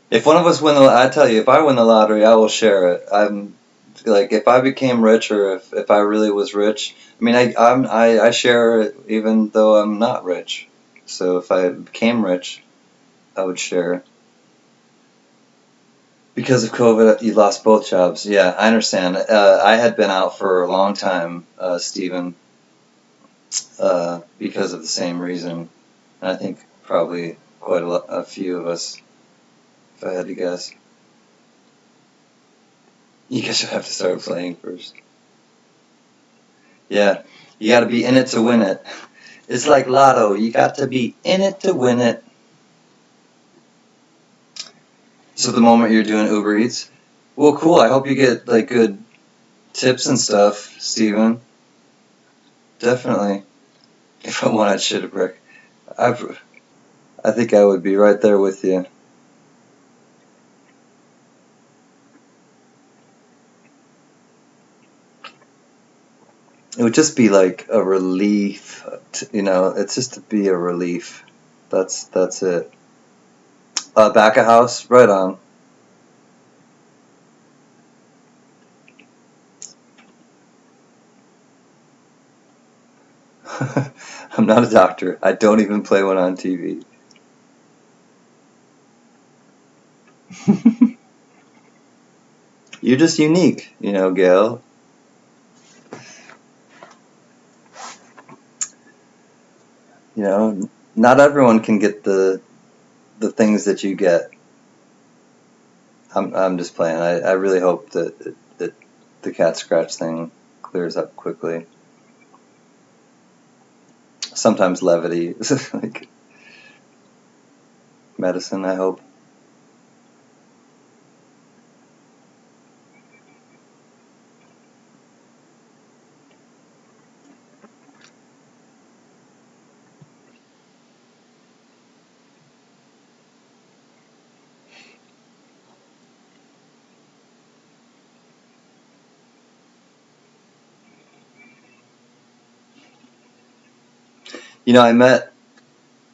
If one of us win I tell you, if I win the lottery, I will share it. I'm like, if I became rich, or if I really was rich, I mean, I share it even though I'm not rich. So if I became rich, I would share. Because of COVID, you lost both jobs. Yeah, I understand. I had been out for a long time, Stephen, because of the same reason. And I think probably quite a few of us, if I had to guess. You guys would have to start playing first. Yeah, you got to be in it to win it. It's like Lotto. You got to be in it to win it. So the moment you're doing Uber Eats, well, cool. I hope you get like good tips and stuff, Steven. Definitely. If I wanted shit a brick, I think I would be right there with you. It would just be like a relief, it's just to be a relief. That's it. Back of house, right on. I'm not a doctor. I don't even play one on TV. You're just unique, Gail. Not everyone can get the things that you get. I'm just playing. I really hope that the cat scratch thing clears up quickly. Sometimes levity is like medicine, I hope. I met,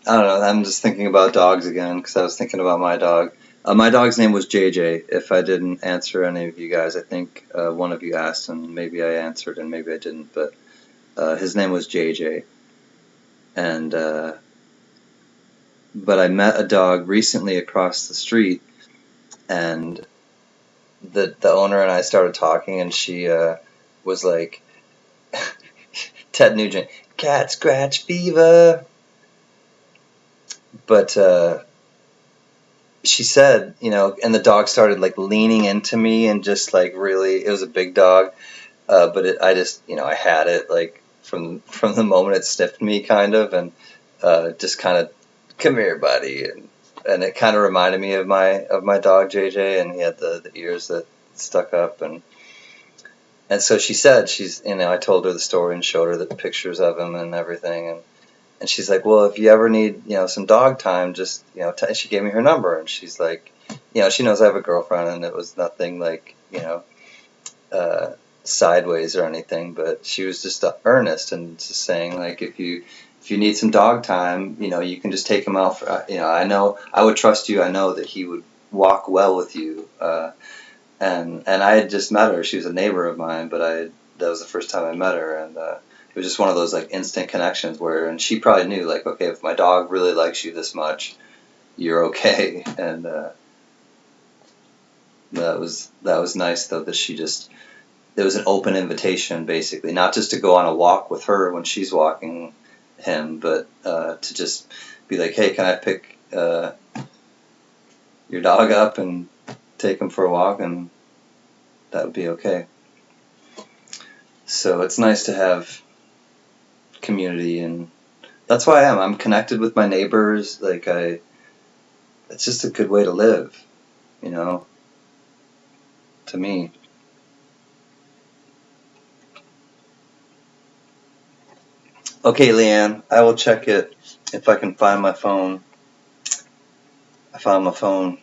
I don't know, I'm just thinking about dogs again because I was thinking about my dog. My dog's name was JJ. If I didn't answer any of you guys, I think one of you asked, and maybe I answered and maybe I didn't, but his name was JJ. And but I met a dog recently across the street, and the owner and I started talking, and she was like, Ted Nugent, cat scratch fever. But she said, and the dog started like leaning into me and just like really, it was a big dog, but I just, I had it like from the moment it sniffed me, kind of, and just kind of, come here, buddy, and it kind of reminded me of my dog JJ, and he had the ears that stuck up, and so she said, I told her the story and showed her the pictures of him and everything, and she's like, well, if you ever need, some dog time, just, she gave me her number, and she's like, she knows I have a girlfriend, and it was nothing like, sideways or anything, but she was just earnest and just saying, like, if you need some dog time, you can just take him out for, I know, I would trust you, I know that he would walk well with you, and I had just met her, she was a neighbor of mine, but that was the first time I met her, and it was just one of those like instant connections and she probably knew, like, okay, if my dog really likes you this much, you're okay, and that was nice though, that it was an open invitation, basically, not just to go on a walk with her when she's walking him, but to just be like, hey, can I pick your dog up and take him for a walk, and that would be okay. So it's nice to have community, and that's why I'm connected with my neighbors. Like, it's just a good way to live, to me. Okay, Leanne, I will check it if I can find my phone. I found my phone.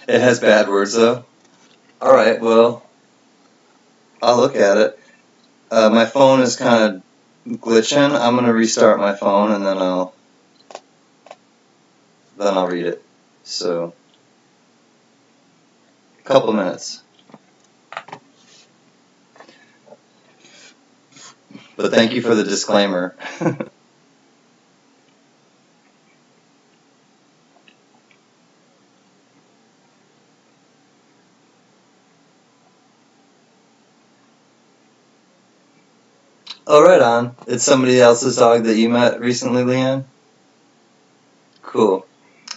It has bad words, though. All right, well, I'll look at it. My phone is kind of glitching. I'm gonna restart my phone, and then I'll read it. So, a couple minutes. But thank you for the disclaimer. Oh, right on. It's somebody else's dog that you met recently, Leanne? Cool.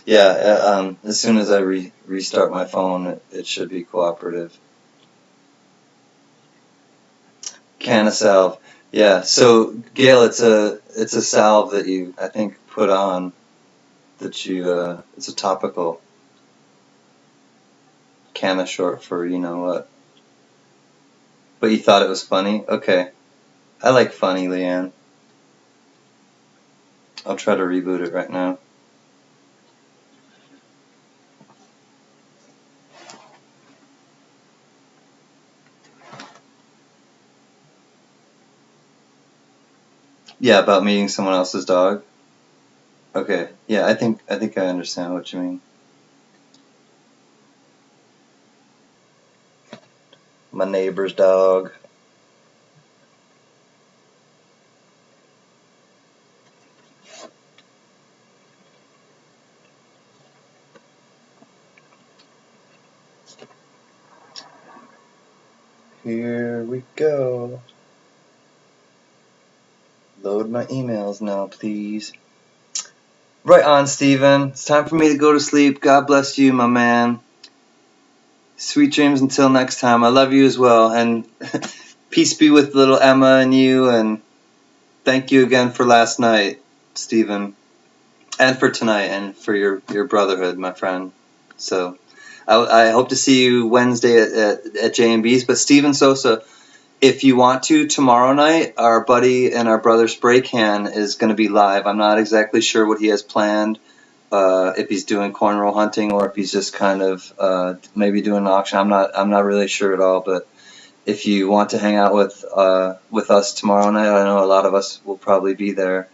Yeah, as soon as I restart my phone, it should be cooperative. Canna salve. Yeah, so Gail, it's a salve that you, I think, put on, it's a topical. Canna short for you know what. But you thought it was funny? Okay. I like funny, Leanne. I'll try to reboot it right now. Yeah, about meeting someone else's dog. Okay. Yeah, I think I understand what you mean. My neighbor's dog. Here we go. Load my emails now, please. Right on, Steven. It's time for me to go to sleep. God bless you, my man. Sweet dreams until next time. I love you as well. And peace be with little Emma and you, and thank you again for last night, Stephen, and for tonight, and for your brotherhood, my friend. So I hope to see you Wednesday at J&B's. But Stephen Sosa, if you want to, tomorrow night, our buddy and our brother Spray Can is going to be live. I'm not exactly sure what he has planned, if he's doing cornrow hunting or if he's just kind of maybe doing an auction. I'm not really sure at all. But if you want to hang out with us tomorrow night, I know a lot of us will probably be there.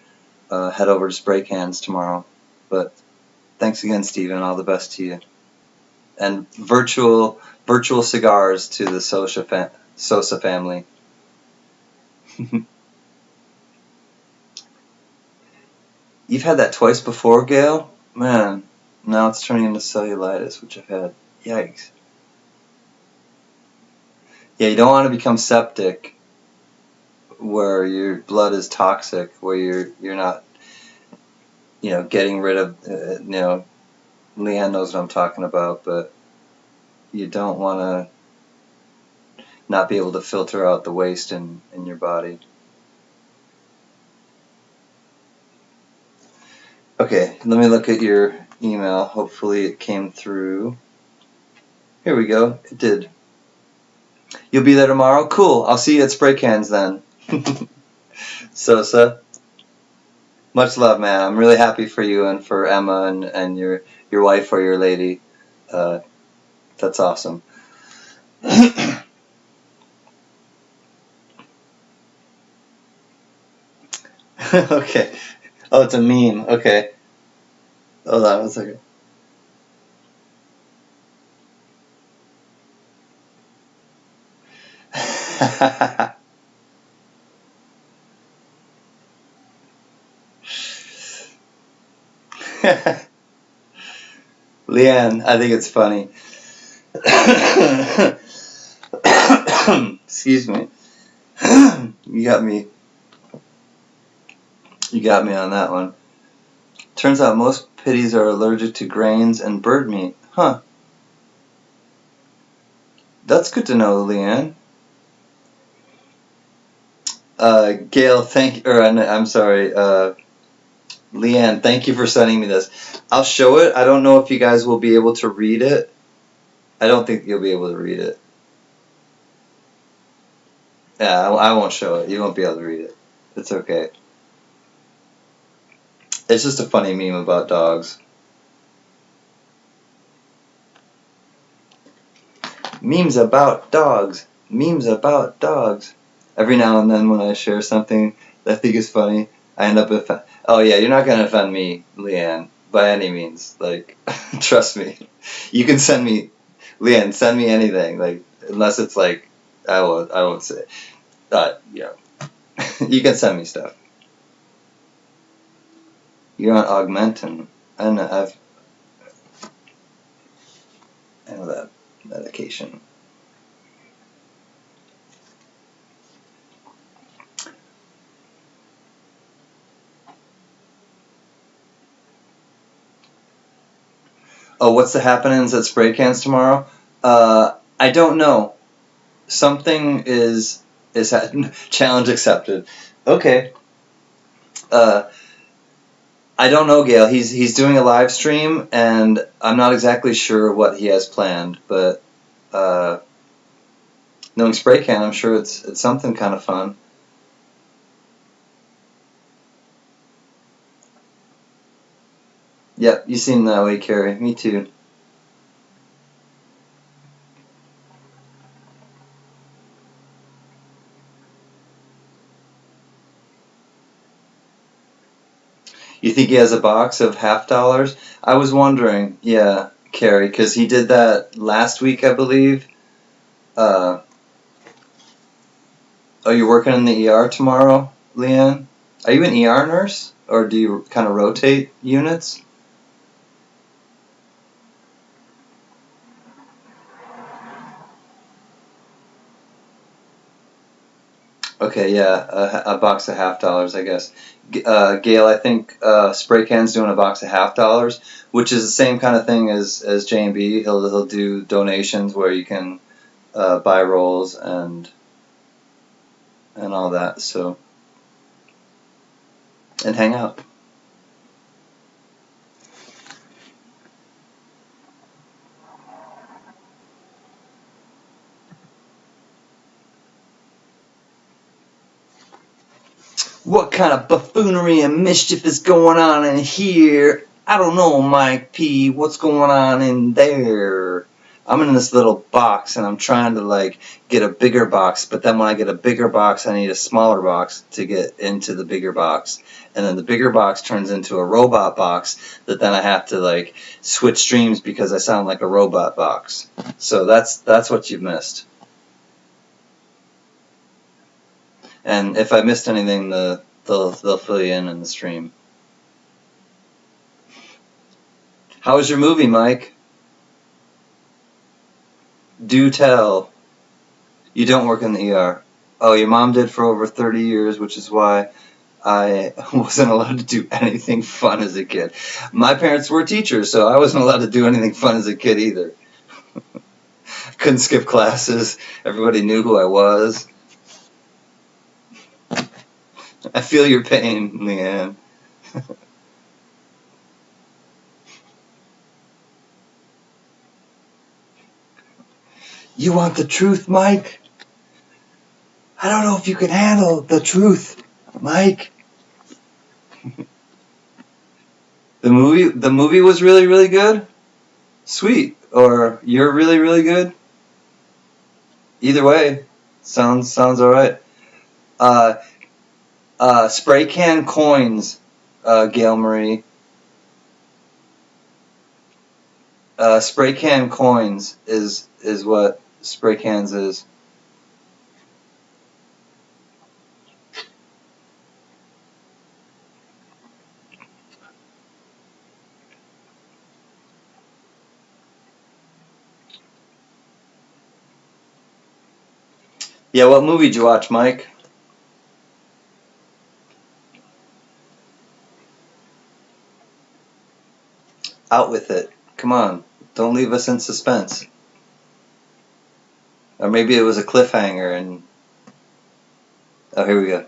Head over to Spray Cans tomorrow. But thanks again, Stephen. All the best to you. And virtual cigars to the Sosa family. You've had that twice before, Gail? Man, now it's turning into cellulitis, which I've had. Yikes. Yeah, you don't want to become septic where your blood is toxic, where you're not, getting rid of, Leanne knows what I'm talking about, but you don't want to not be able to filter out the waste in your body. Okay, let me look at your email. Hopefully it came through. Here we go. It did. You'll be there tomorrow? Cool. I'll see you at Spray Cans then. Sosa, much love, man. I'm really happy for you and for Emma and your wife or your lady. That's awesome. Okay. Oh, it's a meme. Okay. Hold on one second. Leanne, I think it's funny. Excuse me. You got me on that one. Turns out most pitties are allergic to grains and bird meat. Huh. That's good to know, Leanne. Gail, I'm sorry, Leanne, thank you for sending me this. I'll show it. I don't know if you guys will be able to read it. I don't think you'll be able to read it. Yeah, I won't show it. You won't be able to read it. It's okay. It's just a funny meme about dogs. Memes about dogs. Memes about dogs. Every now and then when I share something that I think is funny, I end up with... Oh yeah, you're not going to offend me, Leanne, by any means. Like, trust me. You can send me... Leanne, send me anything. Like, unless it's like... I won't say... You can send me stuff. You're on Augmentin. I know that medication. Oh, what's the happenings at Spray Cans tomorrow? I don't know. Something is challenge accepted. Okay. I don't know, Gail. He's doing a live stream, and I'm not exactly sure what he has planned. But knowing Spray Can, I'm sure it's something kind of fun. Yep, you seem that way, Carrie. Me too. You think he has a box of $50? I was wondering, yeah, Carrie, because he did that last week, I believe. Oh, you're working in the ER tomorrow, Leanne? Are you an ER nurse, or do you kind of rotate units? Okay, yeah, a box of $50, I guess. Gail, I think Spray Can's doing a box of $50, which is the same kind of thing as J&B. He'll do donations where you can buy rolls and and all that. So, and hang out. What kind of buffoonery and mischief is going on in here? I don't know, Mike P. What's going on in there? I'm in this little box and I'm trying to like get a bigger box, but then when I get a bigger box, I need a smaller box to get into the bigger box. And then the bigger box turns into a robot box that then I have to like switch streams because I sound like a robot box. So that's what you've missed. And if I missed anything, they'll fill you in the stream. How was your movie, Mike? Do tell. You don't work in the ER. Oh, your mom did for over 30 years, which is why I wasn't allowed to do anything fun as a kid. My parents were teachers, so I wasn't allowed to do anything fun as a kid either. Couldn't skip classes. Everybody knew who I was. I feel your pain, Leanne. You want the truth, Mike? I don't know if you can handle the truth, Mike. The movie was really, really good? Sweet. Or you're really, really good? Either way, sounds alright. Spray can Koins, Gail Marie. Spray can Koins is what spray cans is. Yeah, what movie did you watch, Mike? Out with it. Come on. Don't leave us in suspense. Or maybe it was a cliffhanger and... Oh, here we go.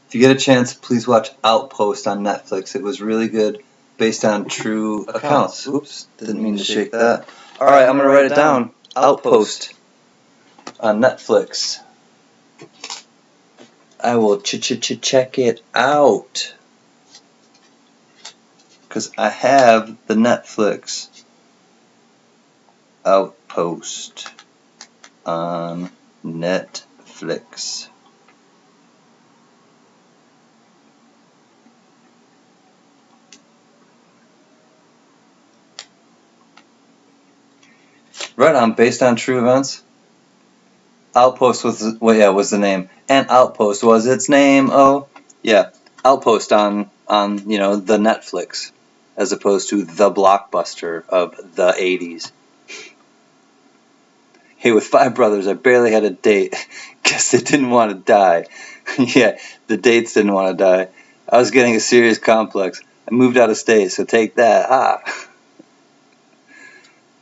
If you get a chance, please watch Outpost on Netflix. It was really good, based on true accounts. Oops, didn't mean to shake that. Alright, I'm going to write it down. Outpost on Netflix. I will check it out. Because I have the Netflix. Outpost on Netflix. Right on, based on true events. Outpost was the name, and Outpost was its name. Oh, yeah, Outpost on the Netflix, as opposed to the blockbuster of the '80s. Hey, with 5 brothers, I barely had a date. Guess they didn't want to die. Yeah, the dates didn't want to die. I was getting a serious complex. I moved out of state, so take that. Ha!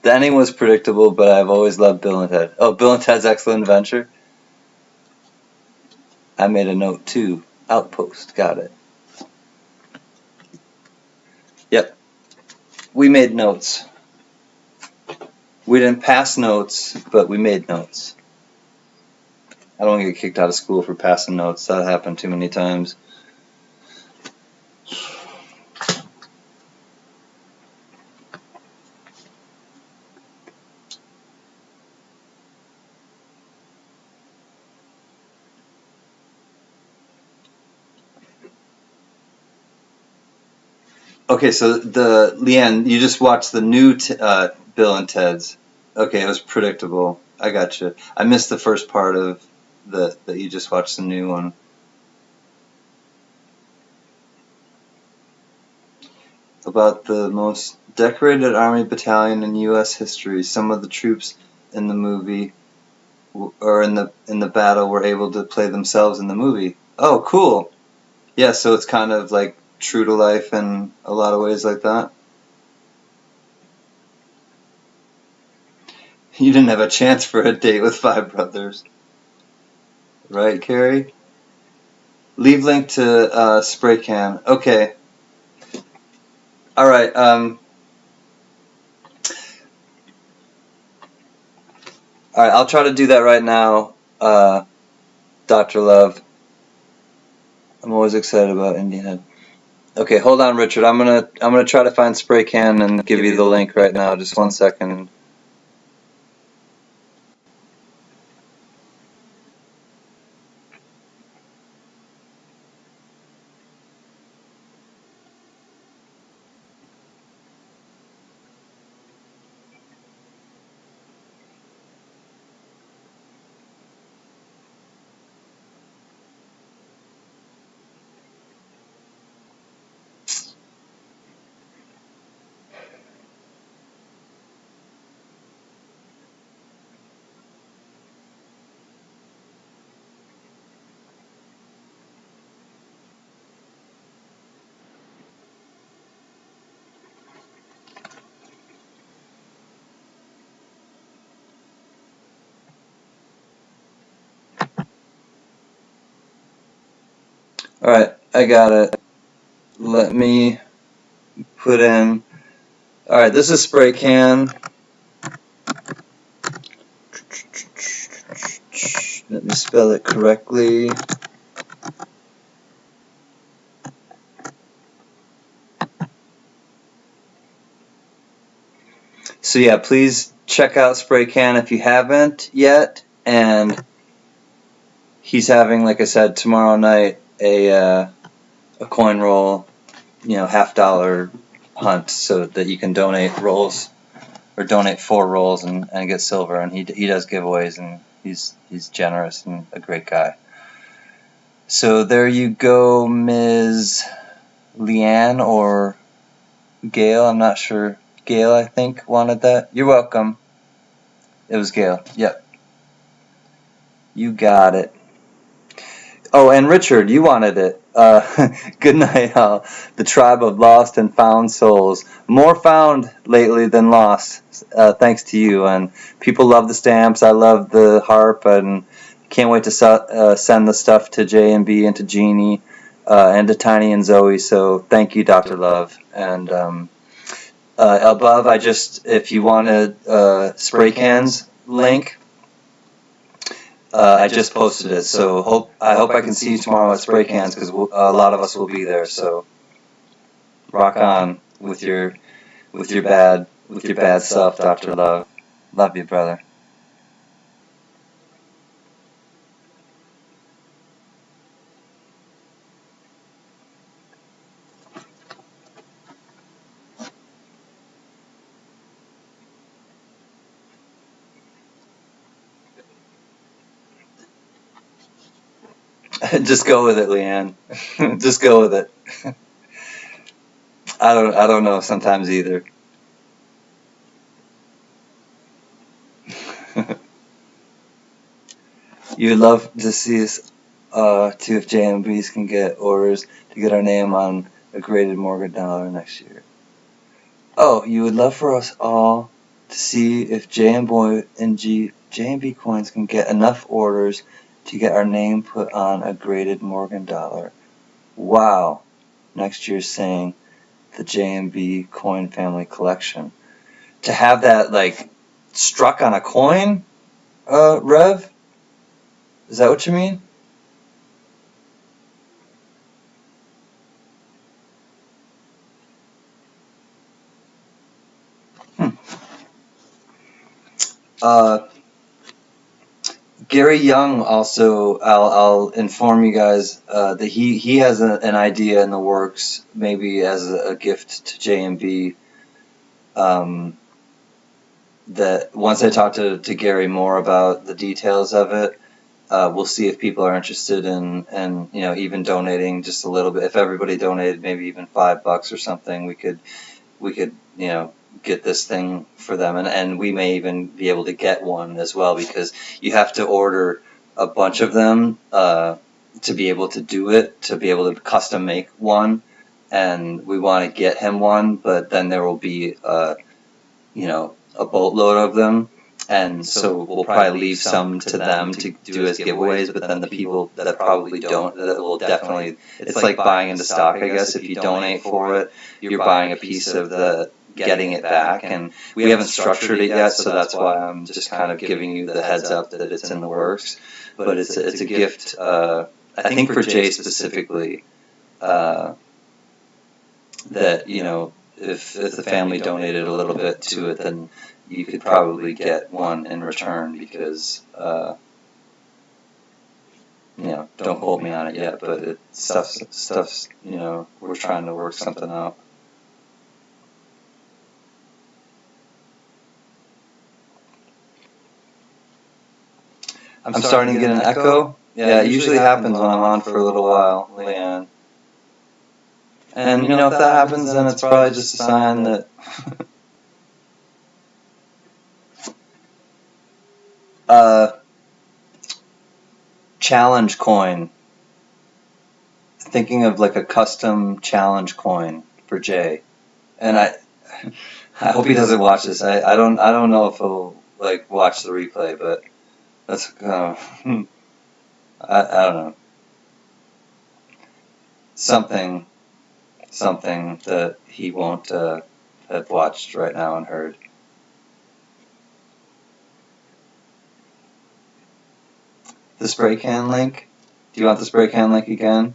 The ending was predictable, but I've always loved Bill and Ted. Oh, Bill and Ted's Excellent Adventure? I made a note too. Outpost, got it. Yep. We made notes. We didn't pass notes, but we made notes. I don't get kicked out of school for passing notes. That happened too many times. Okay, so Leanne, you just watched the new Bill and Ted's. Okay, it was predictable. I got you. I missed the first part of that you just watched the new one. About the most decorated army battalion in U.S. history. Some of the troops in the movie or in the battle were able to play themselves in the movie. Oh, cool. Yeah, so it's kind of like true to life in a lot of ways like that. You didn't have a chance for a date with 5 brothers. Right, Carrie? Leave link to spray can. Okay. All right. All right. I'll try to do that right now, Dr. Love. I'm always excited about Indian Head. Okay, hold on, Richard. I'm gonna try to find spray can and give you the link right now. Just 1 second. All right, I got it. Let me put in. All right, this is spray can. Let me spell it correctly. So yeah, please check out spray can if you haven't yet. And he's having, like I said, tomorrow night a coin roll, $50 hunt, so that you can donate rolls or donate 4 rolls and get silver. And he does giveaways, and he's generous and a great guy. So there you go, Ms. Leanne or Gail. I'm not sure. Gail, I think, wanted that. You're welcome. It was Gail. Yep. You got it. Oh, and Richard, you wanted it. Good night, all. The tribe of lost and found souls. More found lately than lost, thanks to you. And people love the stamps. I love the harp, and can't wait to send the stuff to J and B and to Jeannie and to Tiny and Zoe. So thank you, Dr. Love. And above, if you wanted spray cans link, I just posted it, so I hope I can see you tomorrow at Spray Cans, because a lot of us will be there. So rock on with your bad self, Dr. Love. Love you, brother. Just go with it, Leanne. Just go with it. I don't know sometimes either. You'd love to see us too, if JMBs can get orders to get our name on a graded Morgan dollar next year. Oh, you would love for us all to see if J&B Coins can get enough orders to get our name put on a graded Morgan dollar. Wow. Next year's saying the J&B Coin Family Collection. To have that, like, struck on a coin, Rev? Is that what you mean? Gary Young also, I'll inform you guys that he has an idea in the works, maybe as a gift to JMB. That once I talk to Gary more about the details of it, we'll see if people are interested in even donating just a little bit. If everybody donated maybe even $5 or something, we could get this thing for them, and we may even be able to get one as well, because you have to order a bunch of them to be able to do it, to be able to custom make one. And we want to get him one, but then there will be a boatload of them, and so we'll probably leave some to them to do as giveaways, but then the people that probably don't, that will definitely, it's like buying into stock, I guess. If you donate for it, you're buying a piece of the getting it back, and we haven't structured it yet, so that's why I'm just kind of giving you the heads up that it's in the works. But it's a gift, I think for Jay specifically, that, you know, if the family donated a little bit to it, then you could probably get one in return, because you know, don't quote me on it yet, but stuff's, you know, we're trying to work something out. I'm starting to get an echo. Yeah, it usually happens when I'm on for a little while, Leanne. And, you know, if that happens, then it's probably just a sign that challenge coin. Thinking of like a custom challenge coin for Jay. And I hope he doesn't watch this. I don't know if he'll like watch the replay, but that's I don't know. Something that he won't have watched right now and heard. The spray can link? Do you want the spray can link again?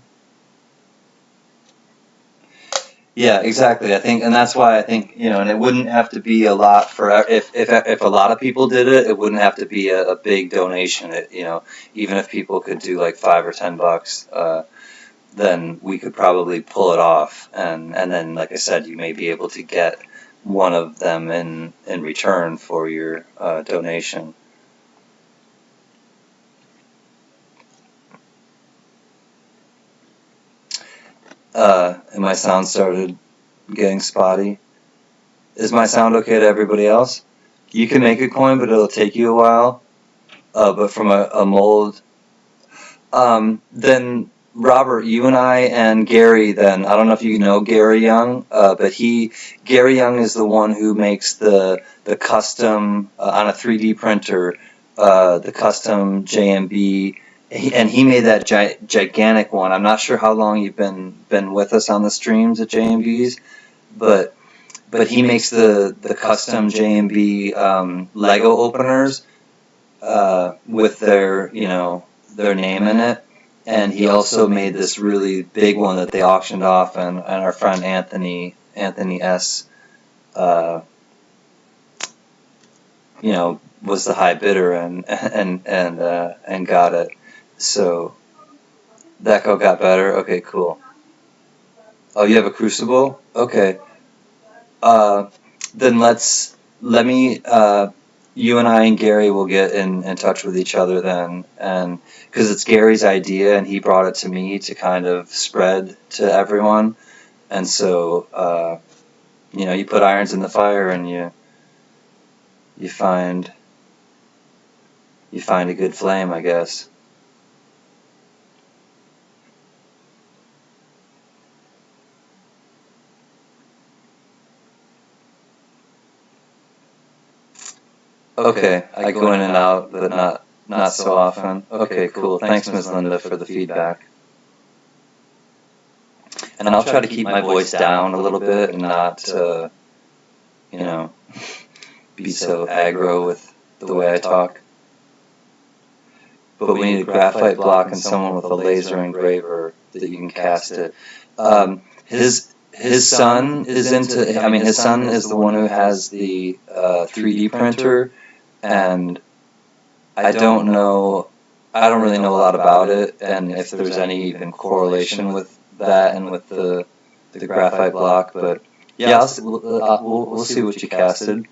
Yeah, exactly. I think, and that's why I think, you know, and it wouldn't have to be a lot for, if a lot of people did it, it wouldn't have to be a big donation. It, you know, even if people could do like $5 or $10, then we could probably pull it off, and then, like I said, you may be able to get one of them in return for your donation. And my sound started getting spotty. Is my sound okay to everybody else? You can make a coin, but it'll take you a while. But from a mold, then Robert, you and I and Gary, then I don't know if you know Gary Young, but Gary Young is the one who makes the custom on a 3D printer, the custom JMB, and he made that gigantic one. I'm not sure how long you've been with us on the streams at JMBs, but he makes the custom JMB Lego openers with their, you know, their name in it. And he also made this really big one that they auctioned off, and our friend Anthony S, you know, was the high bidder and got it. So that got better. Okay, cool. Oh, you have a crucible? Okay. Then let me. You and I and Gary will get in touch with each other then, and because it's Gary's idea and he brought it to me to kind of spread to everyone, and so you know, you put irons in the fire and you find a good flame, I guess. Okay, I go in and out, but not so often. Okay, cool. Thanks, Ms. Linda, for the feedback. And I'll try to keep my voice down a little bit and not, you know, be so aggro with the way I talk. But we need a graphite block and someone with a laser engraver that you can cast it. His son is into. I mean, his son is the one who has the 3D printer, and I don't know. I don't really know a lot about it, and if there's any even correlation with that and with the graphite block. But yeah, we'll see what you casted.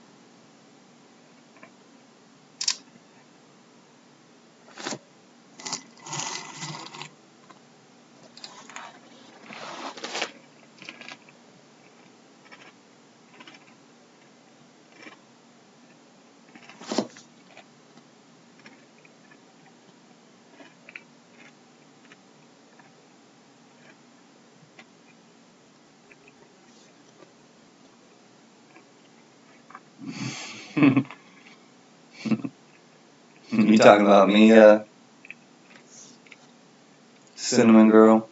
You talking about me, cinnamon girl?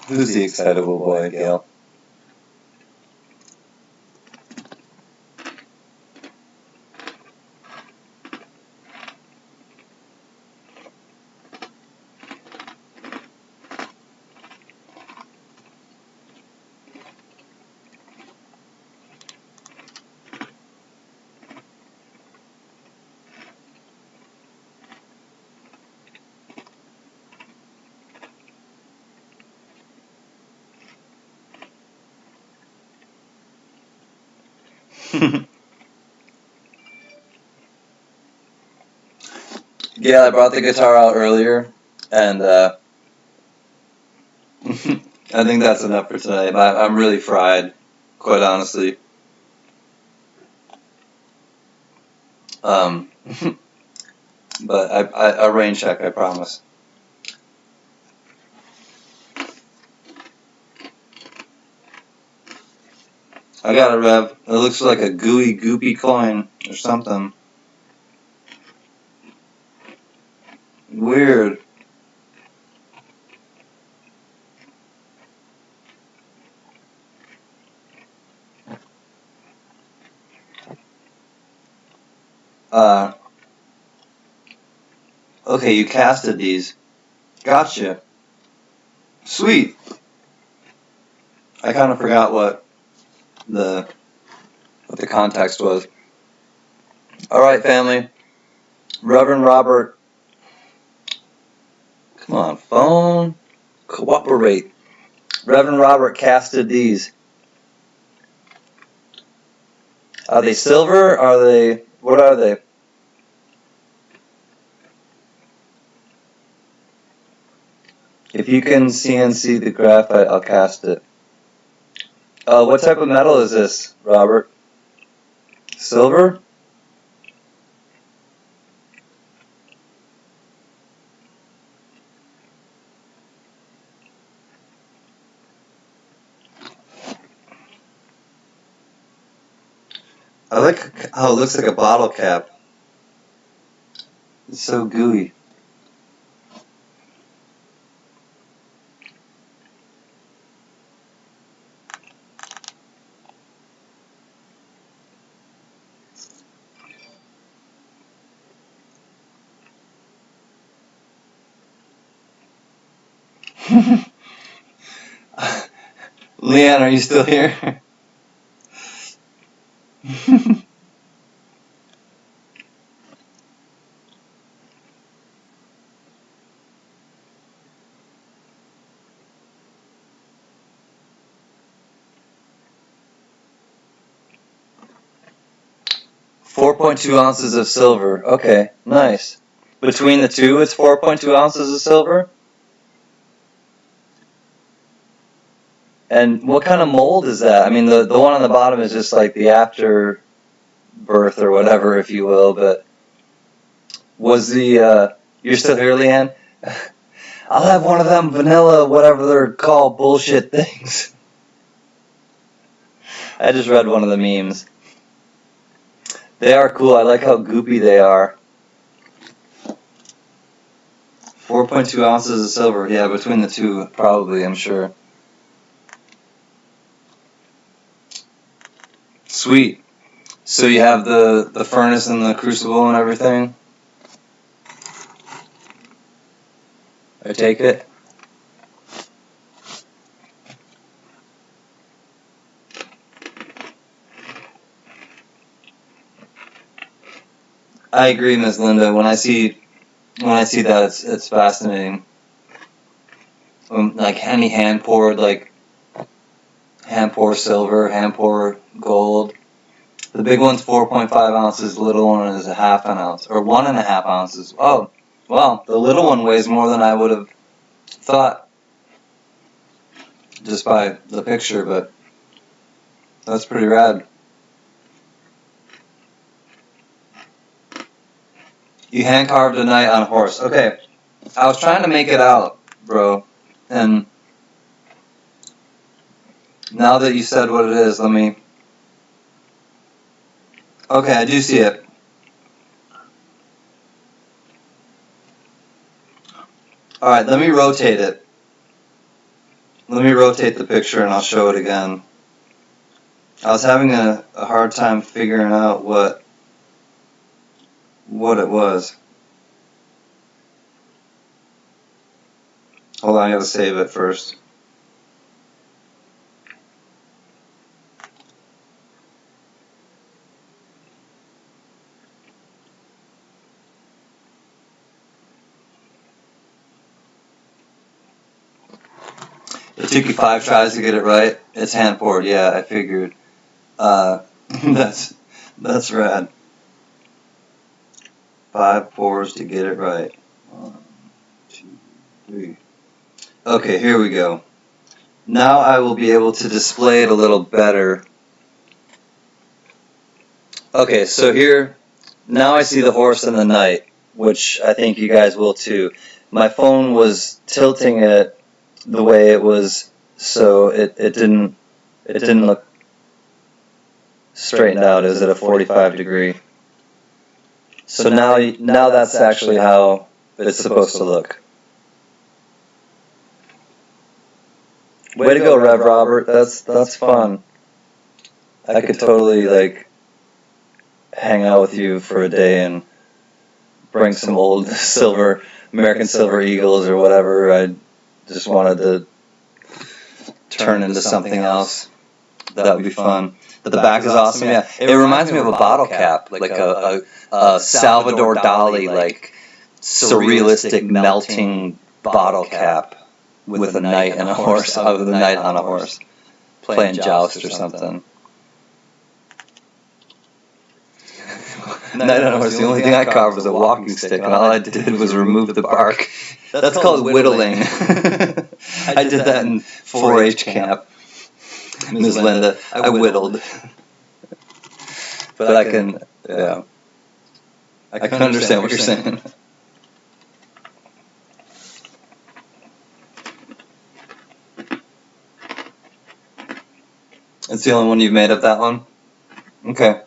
Who's the excitable boy, Gail? Yeah, I brought the guitar out earlier, and I think that's enough for tonight. I'm really fried, quite honestly. Um, but a rain check, I promise. I got a rev. It looks like a gooey, goopy coin or something. Weird. Uh, okay, you casted these. Gotcha. Sweet. I kind of forgot what the context was. All right, family. Reverend Robert, come on, phone, cooperate. Reverend Robert casted these. Are they silver? Are they? What are they? If you can CNC the graphite, I'll cast it. What type of metal is this, Robert? Silver? I like how it looks like a bottle cap. It's so gooey. Leanne, are you still here? 4.2 ounces of silver. Okay, nice. Between the two, it's 4.2 ounces of silver? And what kind of mold is that? I mean, the one on the bottom is just like the afterbirth or whatever, if you will, but was the, you're still here, Leanne? I'll have one of them vanilla, whatever they're called, bullshit things. I just read one of the memes. They are cool. I like how goopy they are. 4.2 ounces of silver. Yeah, between the two, probably, I'm sure. Sweet. So you have the furnace and the crucible and everything? I take it? I agree, Ms. Linda. When I see that, it's fascinating. Like any hand poured, like hand pour silver, hand pour gold. The big one's 4.5 ounces. The little one is a half an ounce or 1.5 ounces. Oh, well, the little one weighs more than I would have thought just by the picture, but that's pretty rad. You hand carved a knight on a horse. Okay, I was trying to make it out, bro. And now that you said what it is, let me... Okay, I do see it. Alright, let me rotate it. Let me rotate the picture and I'll show it again. I was having a hard time figuring out what it was. Hold on, I gotta save it first. It took you 5 tries to get it right. It's hand poured, yeah, I figured. That's rad. 5 pours to get it right. 1, 2, 3. Okay, here we go. Now I will be able to display it a little better. Okay, so here, now I see the horse and the knight, which I think you guys will too. My phone was tilting it the way it was, so it didn't look straightened out. It was at a 45 degree. So now that's actually how it's supposed to look. Way to go, Rev Robert. That's fun. I could totally like hang out with you for a day and bring some old American Silver Eagles or whatever. I just wanted to turn into something else. That would be fun. But the back is awesome. Yeah, it reminds me of a bottle cap, like a Salvador Dali, like surrealistic melting bottle cap with a knight and a horse, with a knight on a horse, playing joust or something. Knight on a horse. The only thing I carved was a walking stick, and all I did was remove the bark. That's called whittling. I did that in 4-H camp. Ms. Linda, I whittled. But I can, yeah. I can understand what you're saying. It's the only one you've made of that one? Okay.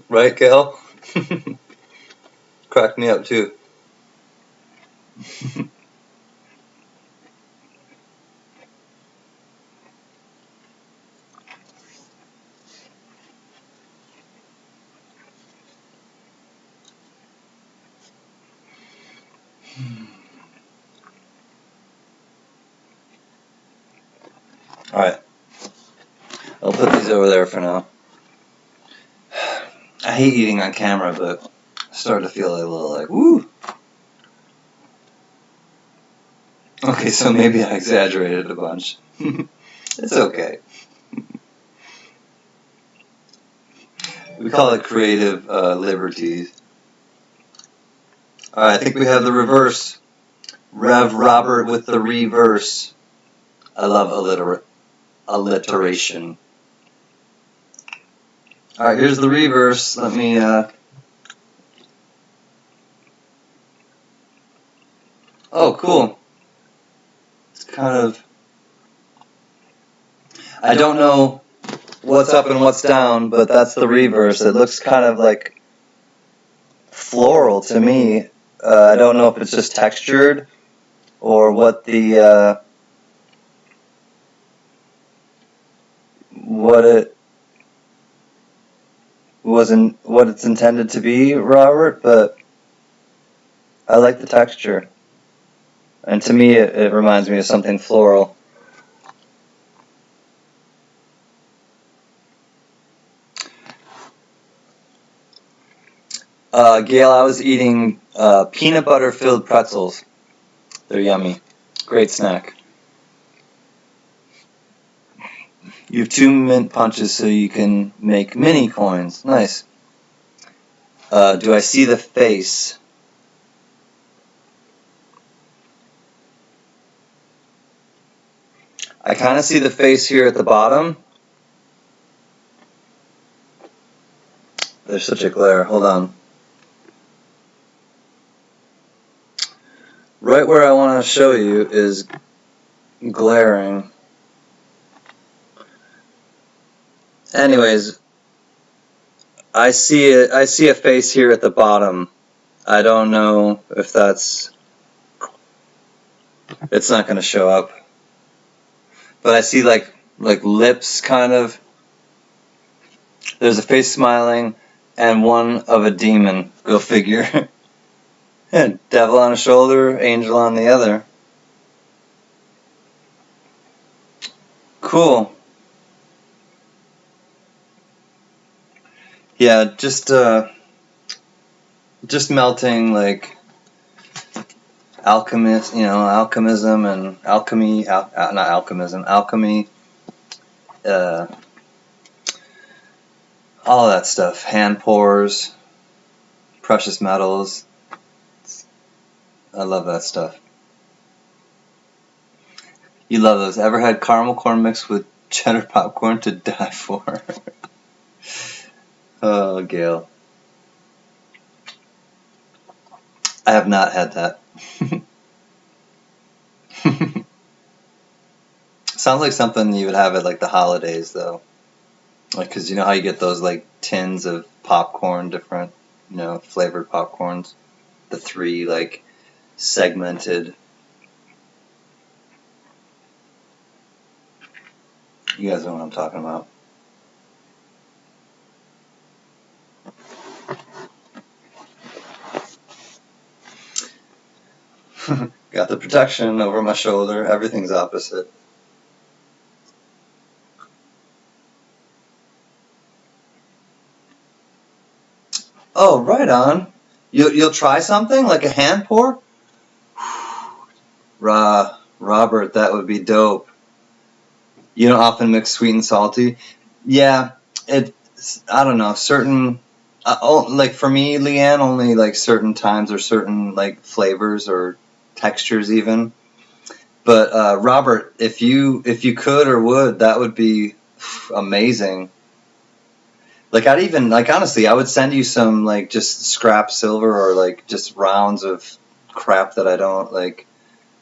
Right, Kel? Cracked me up too. Alright. I'll put these over there for now. I hate eating on camera, but I started to feel a little like, woo! Okay, so maybe I exaggerated a bunch. It's okay. We call it creative liberties. Alright, I think we have the reverse. Rev Robert with the reverse. I love alliteration. Alright, here's the reverse. Let me, oh, cool. It's kind of... I don't know what's up and what's down, but that's the reverse. It looks kind of like floral to me. I don't know if it's just textured or what the, what it's intended to be, Robert, but I like the texture. And to me, it reminds me of something floral. Gail, I was eating peanut butter filled pretzels. They're yummy. Great snack. You have 2 mint punches so you can make mini coins. Nice. Do I see the face? I kind of see the face here at the bottom. There's such a glare. Hold on. Right where I want to show you is glaring. Anyways, I see it. I see a face here at the bottom. I don't know if that's. It's not going to show up. But I see like lips kind of. There's a face smiling and one of a demon. Go figure. Devil on a shoulder, angel on the other. Cool. Yeah, just melting like alchemist, alchemism and alchemy, not alchemism, alchemy, all that stuff. Hand pours, precious metals. I love that stuff. You love those. Ever had caramel corn mixed with cheddar popcorn? To die for. Oh, Gail. I have not had that. Sounds like something you would have at like the holidays, though. Like, cause you know how you get those like tins of popcorn, different, flavored popcorns. The 3 like segmented. You guys know what I'm talking about. Got the protection over my shoulder. Everything's opposite. Oh, right on. You'll try something like a hand pour? Robert, that would be dope. You don't often mix sweet and salty? Yeah, I don't know, certain, like for me, Leanne, only like certain times or certain like flavors or textures even. But Robert, if you could or would, that would be amazing. Like I'd even like honestly, I would send you some like just scrap silver or like just rounds of crap that I don't like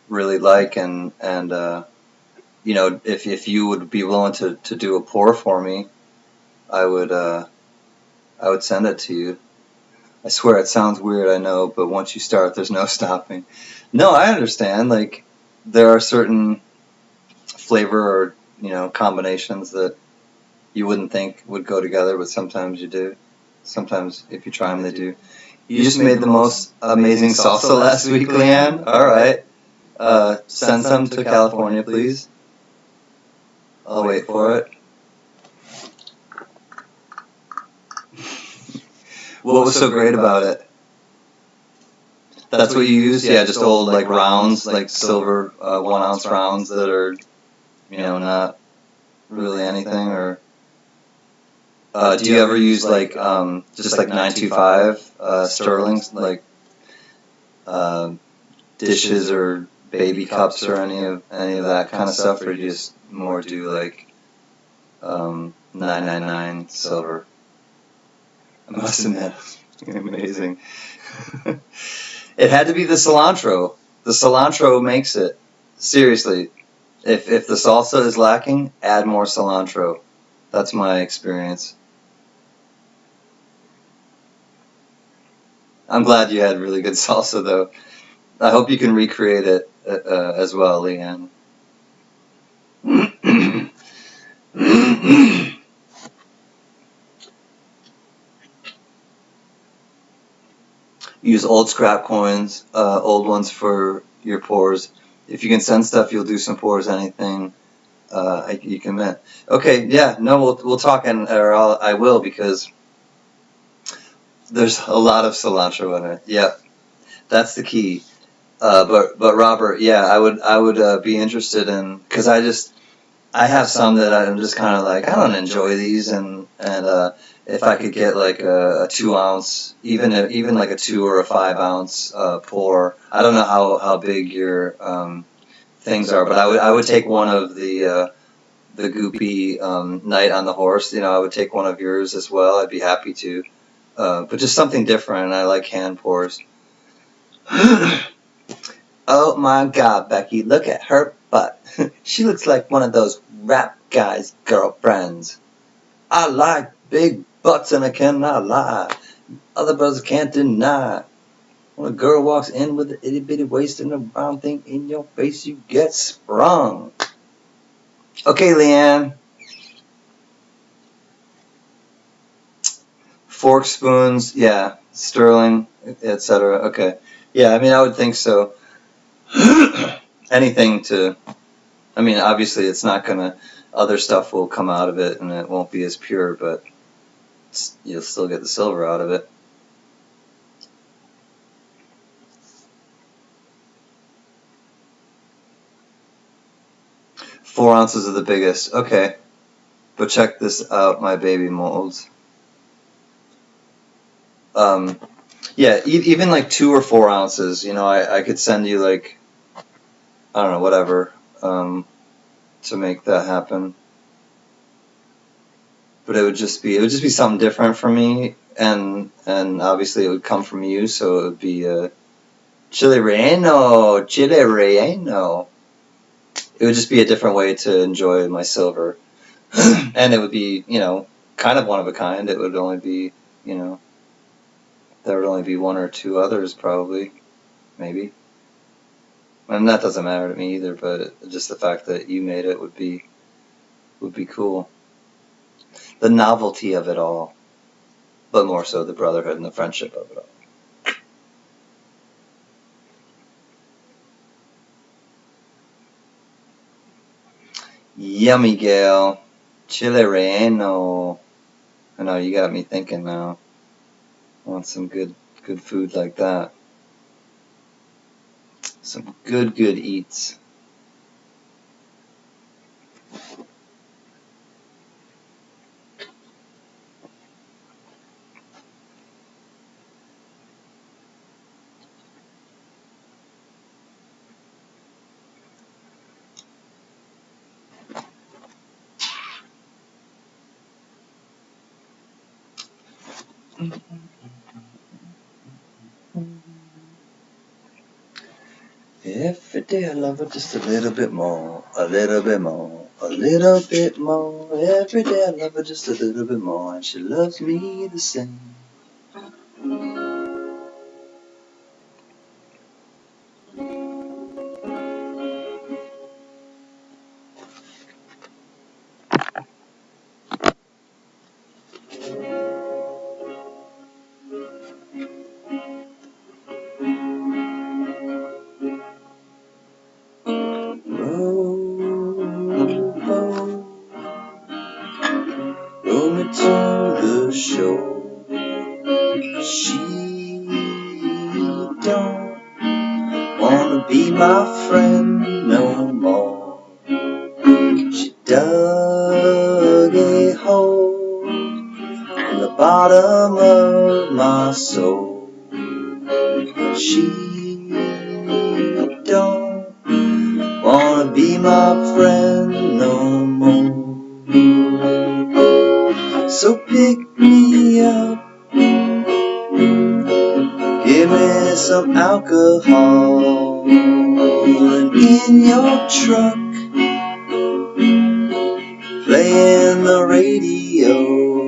really like and if you would be willing to do a pour for me, I would send it to you. I swear it sounds weird, I know, but once you start, there's no stopping. No, I understand. Like there are certain flavor or combinations that you wouldn't think would go together, but sometimes you do. Sometimes if you try them, they do. You just made the most amazing salsa last week, Leanne. All right. Send some to California, please. I'll wait for it. What was so great about it? That's what you used? Yeah, just old like rounds, like silver 1 ounce rounds that are, not really anything. Or do you ever use like just like 925 sterling, like dishes or baby cups or any of that kind of stuff, or do you just more do like 999 silver? I must admit, amazing. It had to be the cilantro. The cilantro makes it. Seriously, if the salsa is lacking, add more cilantro. That's my experience. I'm glad you had really good salsa, though. I hope you can recreate it as well, Leanne. Use old scrap coins, old ones for your pours. If you can send stuff, you'll do some pours. Anything you can. Okay, yeah, no, we'll talk, I will because there's a lot of cilantro in it. Yeah, that's the key. But Robert, yeah, I would be interested in, because I have some that I'm just kind of like, I don't enjoy these, and if I could get like a 2 ounce, even like a 2 or a 5 ounce pour. I don't know how big your things are, but I would take one of the goopy Night on the Horse. I would take one of yours as well. I'd be happy to. but just something different. I like hand pours. Oh my God, Becky, look at her butt. She looks like one of those rap guys' girlfriends. I like big butts and I cannot lie. Other brothers can't deny. When a girl walks in with an itty bitty waist and a round thing in your face, you get sprung. Okay, Leanne. Fork, spoons, yeah. Sterling, etc. Okay. Yeah, I mean, I would think so. Anything to, I mean, obviously it's not gonna, other stuff will come out of it and it won't be as pure, but you'll still get the silver out of it. Four ounces of the biggest. Okay. But check this out, my baby molds. Yeah, even like 2 or 4 ounces, you know, I could send you like, I don't know, whatever, to make that happen. But it would just be something different for me, and obviously it would come from you, so it would be chile relleno. It would just be a different way to enjoy my silver, and it would be, you know, kind of one of a kind. It would only be, you know, there would only be 1 or 2 others probably, maybe. And that doesn't matter to me either, but just the fact that you made it would be cool. The novelty of it all, but more so the brotherhood and the friendship of it all. Yummy, Gail. Chile relleno. I know, you got me thinking now. I want some good food like that. Some good eats. Every day I love her just a little bit more, a little bit more, a little bit more. Every day I love her just a little bit more, and she loves me the same. Roll me to the shore. She don't wanna be my friend no more. She dug a hole in the bottom of my soul. She don't wanna be my friend no more. So pick me up, give me some alcohol, and in your truck, playing the radio,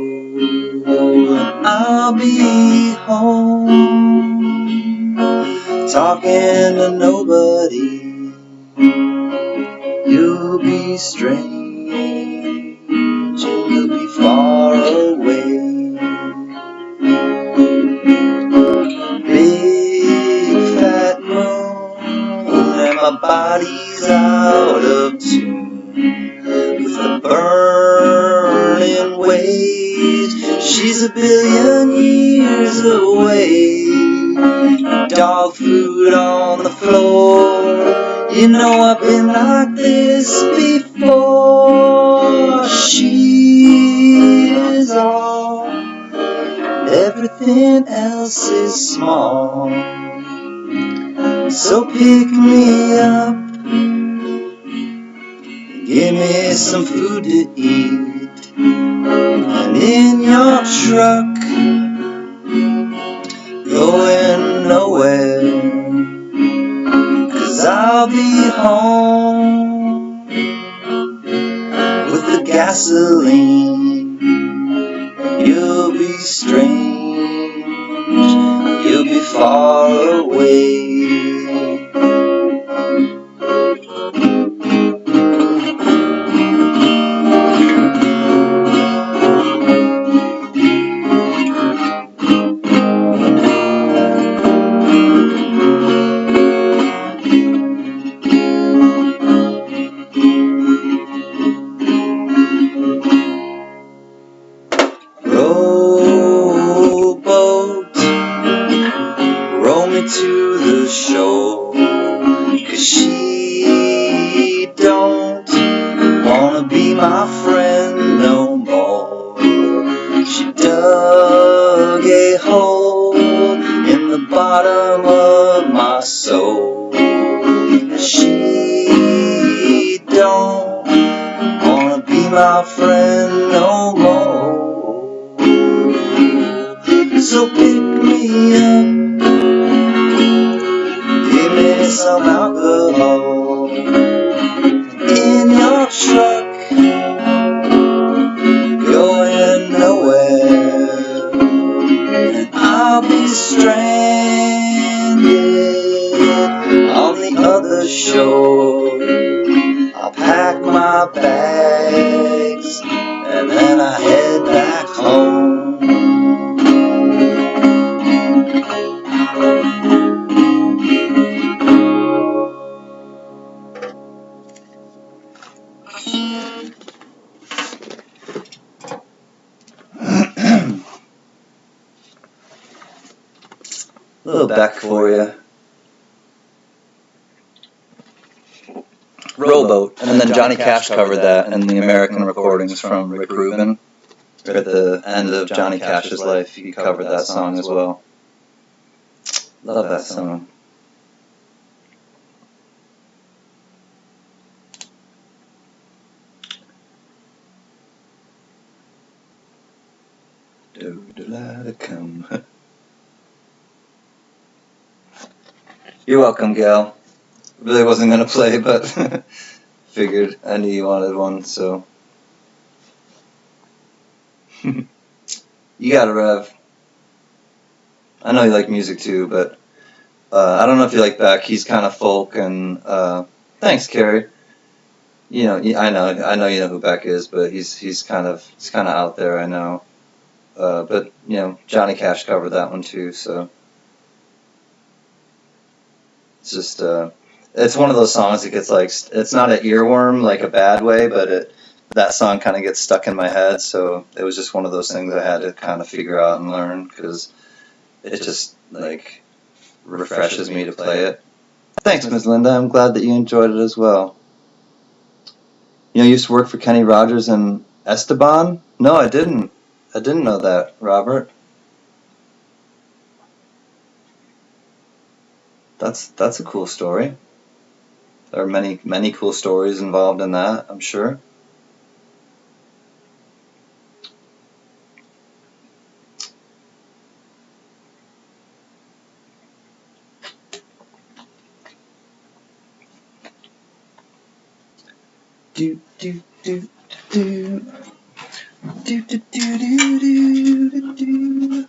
and I'll be home, talking to nobody. You'll be strange, and you'll be far away. Big fat moon, and my body's out of tune with the burning waves. She's a billion years away. Dog food on the floor. You know I've been like this before. She is all, and everything else is small. So pick me up, give me some food to eat, and in your truck, going nowhere, 'cause I'll be home with the gasoline. You'll be strange, you'll be far away. Rowboat, roll me to the shore, 'cause she don't wanna be my friend no more. She dug a hole in the bottom of my soul. She don't wanna be my friend no more. So pick me up, give me some alcohol in your truck, going nowhere, and I'll be stranded on the other shore. I'll pack my bags and then I head back home. Little Beck for you. Rowboat, and then Johnny Cash covered that in the American recordings from Rick Rubin. At the end of Johnny Cash's life, he covered that song as well. Love that song. Come. You're welcome, Gal. Really wasn't gonna play, but figured I knew you wanted one, so. You got it, Rev. I know you like music too, but I don't know if you like Beck. He's kind of folk, and thanks, Carrie. You know, I know you know who Beck is, but he's kind of out there. I know, but you know, Johnny Cash covered that one too, so it's just it's one of those songs that gets like, it's not an earworm like a bad way, but that song kind of gets stuck in my head, so it was just one of those things I had to kind of figure out and learn, because it just like refreshes me to play it. Thanks, Ms. Linda. I'm glad that you enjoyed it as well. You know, you used to work for Kenny Rogers and Esteban? No, I didn't. I didn't know that, Robert. That's a cool story. There are many cool stories involved in that, I'm sure. Do do do do do do do do do do.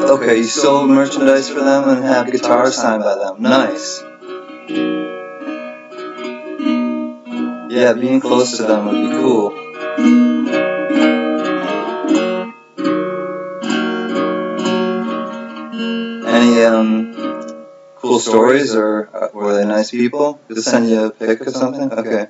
Okay, you sold merchandise for them and have guitars signed by them. Nice. Yeah, being close to them would be cool. Any cool stories, or were they nice people? Did they send you a pic or something? Okay.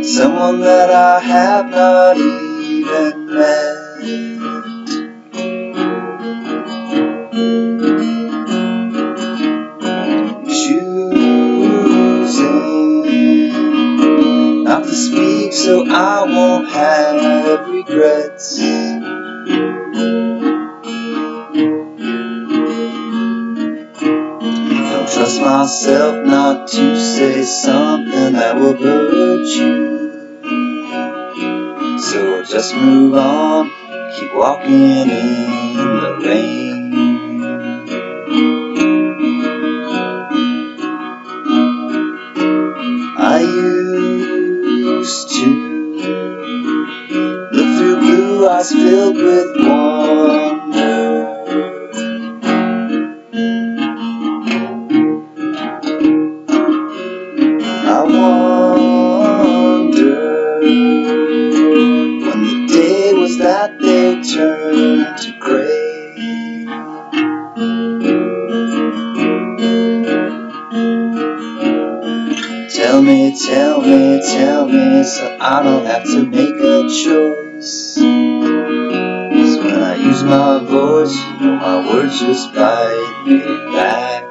Someone that I have not even met. Choosing not to speak so I won't have regrets. Don't trust myself not to say something that will hurt you. So just move on, keep walking in the rain. I used to look through blue eyes filled with wonder. I wonder when the day was that they turned to gray. Tell me, tell me, tell me, so I don't have to make a choice. 'Cause when I use my voice, you know my words just bite me back.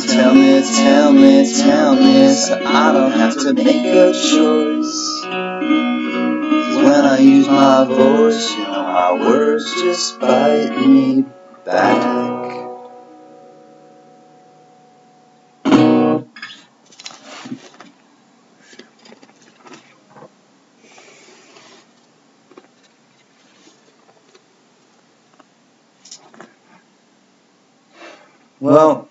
Tell me, so I don't have to make a choice. 'Cause when I use my voice, you know my words just bite me back. Well,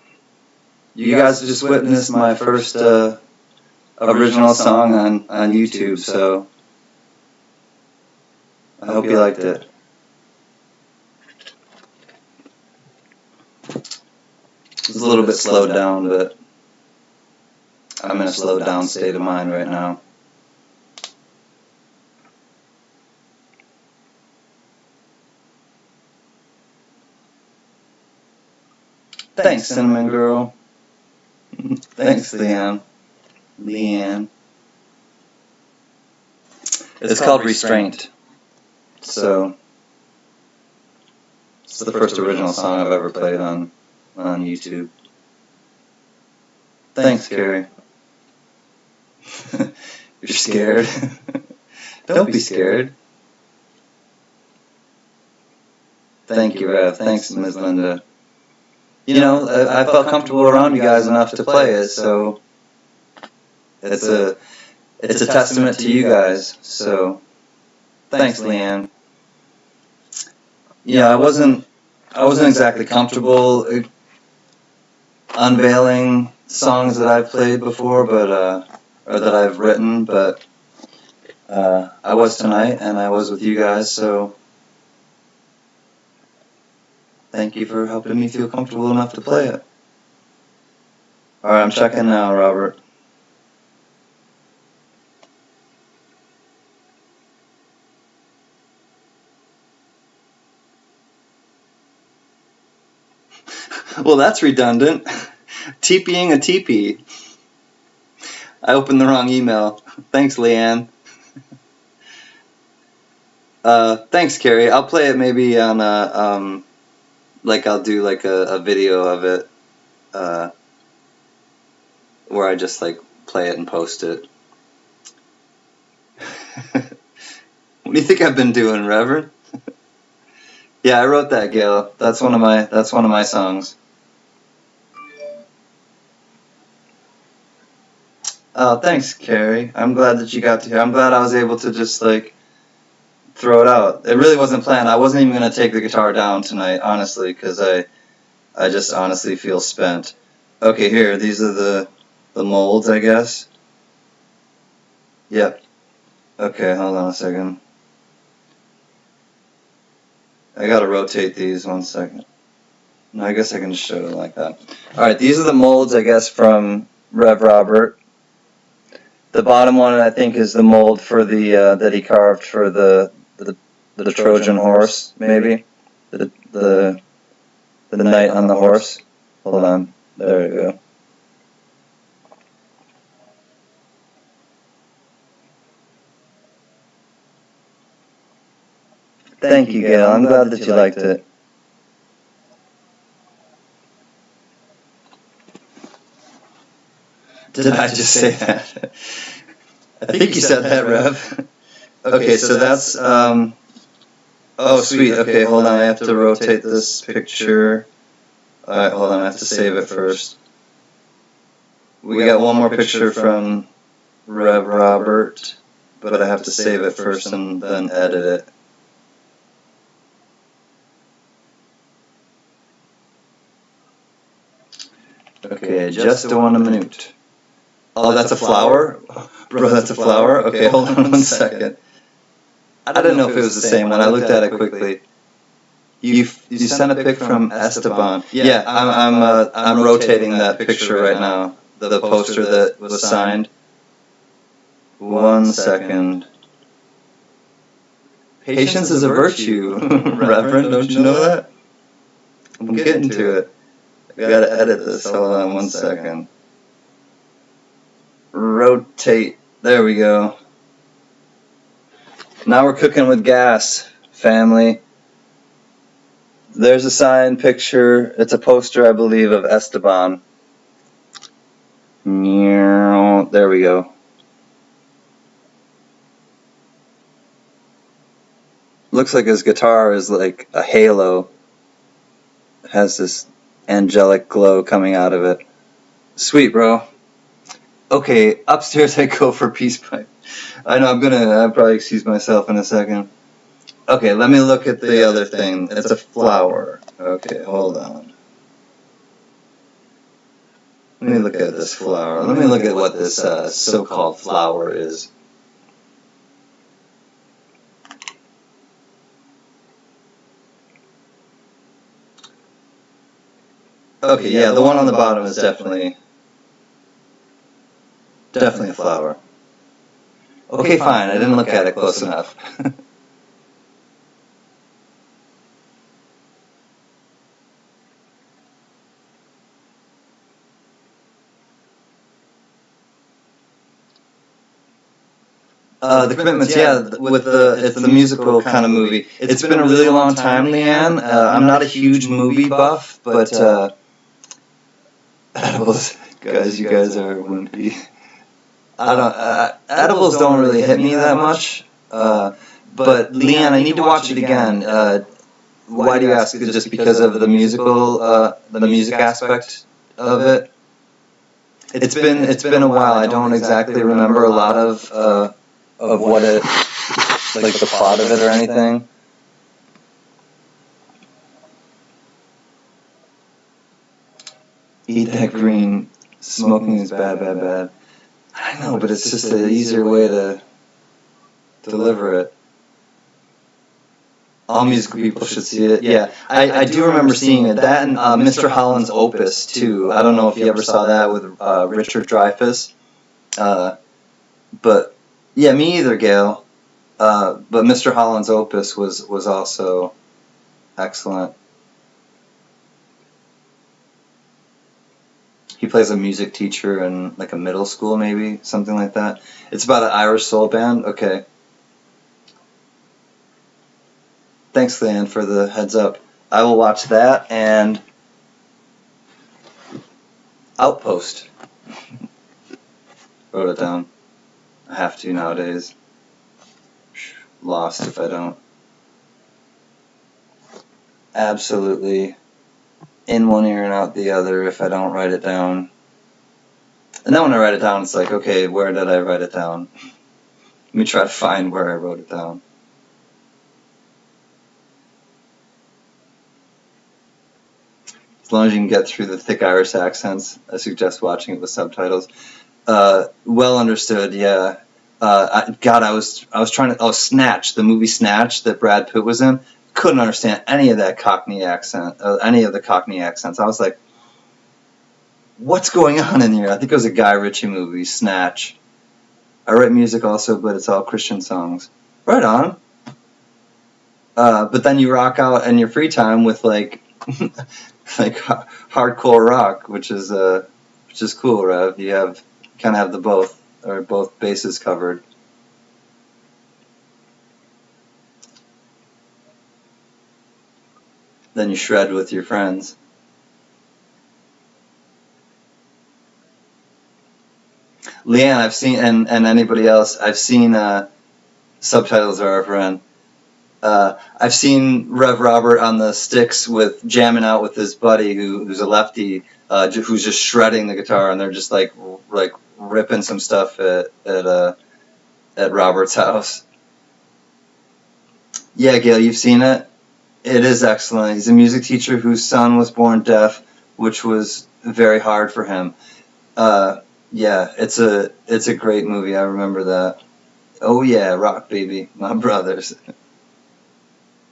you guys just witnessed my first original song on YouTube, so I hope you liked it. It's a little bit slowed down, but I'm in a slowed down state of mind right now. Thanks, Cinnamon Girl. Thanks, Leanne. It's called Restraint. So it's the first original song I've ever played on YouTube. Thanks, Carrie. You're scared? Don't be scared. Thank you, Rev. Thanks, Ms. Linda. You know, I felt comfortable around you guys enough to play it, so it's a testament to you guys. So thanks, Leanne. Yeah, I wasn't exactly comfortable unveiling songs that I've played before, but or that I've written, but I was tonight, and I was with you guys, so thank you for helping me feel comfortable enough to play it. Alright, I'm checking now, Robert. Well, that's redundant. TPing a TP. I opened the wrong email. Thanks, Leanne. Thanks, Carrie. I'll play it maybe on a, like I'll do like a video of it, where I just like play it and post it. What do you think I've been doing, Reverend? Yeah, I wrote that, Gail. That's one of my songs. Oh, thanks, Carrie. I'm glad that you got to hear. I'm glad I was able to just like throw it out. It really wasn't planned. I wasn't even gonna take the guitar down tonight, honestly, because I just honestly feel spent. Okay, here. These are the molds, I guess. Yep. Okay, hold on a second. I gotta rotate these 1 second. No, I guess I can just show it like that. Alright, these are the molds, I guess, from Rev Robert. The bottom one, I think, is the mold for the that he carved for the Trojan horse, maybe? The knight on the horse. Hold on. There we go. Thank you, Gail. I'm glad that you liked it. Did I just say that? I think you said that, Rev. Okay, so that's, oh, sweet. Okay, hold on. I have to rotate this picture. Alright, hold on. I have to save it first. We got one more picture from Rev Robert, but I have to save it first and then edit it. Okay, just a 1 minute. Oh, that's a flower? Bro, that's a flower? Okay, hold on 1 second. I didn't know if it was the same one. I looked at it quickly. You sent a pic from Esteban. Yeah, I'm rotating that picture right now. The poster that was signed. 1 second. Patience is a virtue, Reverend. Don't you know that? I'm getting to it. I gotta edit this. Hold on 1 second. Rotate. There we go. Now we're cooking with gas, family. There's a signed picture. It's a poster, I believe, of Esteban. There we go. Looks like his guitar is like a halo. It has this angelic glow coming out of it. Sweet, bro. Okay, upstairs I go for peace pipe. I know I'll probably excuse myself in a second. Okay, let me look at the other thing. It's a flower. Okay, hold on. Let me look at this flower. Let me look at what this so-called flower is. Okay, yeah, the one on the bottom is definitely a flower. Okay, fine. I didn't look at it close enough. The commitments, yeah, it's the musical kind of movie. It's been a really long time, Leanne. I'm not a huge movie buff, but edibles, guys, you guys are wimpy. I don't. Edibles don't really hit me that much. But Leanne, I need to watch it again. Why do you ask? Just because of the music aspect of it? It's been a while. I don't exactly remember a lot of what it, like the plot of it or anything. Eat that green. Smoking is bad, bad, bad. I know, but it's just an easier way to deliver it. All musical people should see it. Yeah, I do remember seeing it. That and Mr. Holland's Opus, too. I don't know if you ever saw that with Richard Dreyfuss. But, yeah, me either, Gail. But Mr. Holland's Opus was also excellent. He plays a music teacher in like a middle school, maybe, something like that. It's about an Irish soul band. Okay. Thanks, Leanne, for the heads up. I will watch that and Outpost. Wrote it down. I have to nowadays. Lost if I don't. Absolutely in one ear and out the other if I don't write it down. And then when I write it down, it's like, okay, where did I write it down? Let me try to find where I wrote it down. As long as you can get through the thick Irish accents, I suggest watching it with subtitles. Well understood, yeah. I was trying to. Oh, Snatch, the movie Snatch that Brad Pitt was in. Couldn't understand any of that Cockney accent, any of the Cockney accents. I was like, what's going on in here? I think it was a Guy Ritchie movie, Snatch. I write music also, but it's all Christian songs. Right on. But then you rock out in your free time with like hardcore rock, which is cool, Rev. You kind of have both bases covered. Then you shred with your friends. Leanne, I've seen, and anybody else, I've seen subtitles are our friend. I've seen Rev Robert on the sticks with jamming out with his buddy who's a lefty, who's just shredding the guitar, and they're just like ripping some stuff at Robert's house. Yeah, Gail, you've seen it. It is excellent. He's a music teacher whose son was born deaf, which was very hard for him. Yeah, it's a great movie. I remember that. Oh yeah, Rock Baby, my brothers.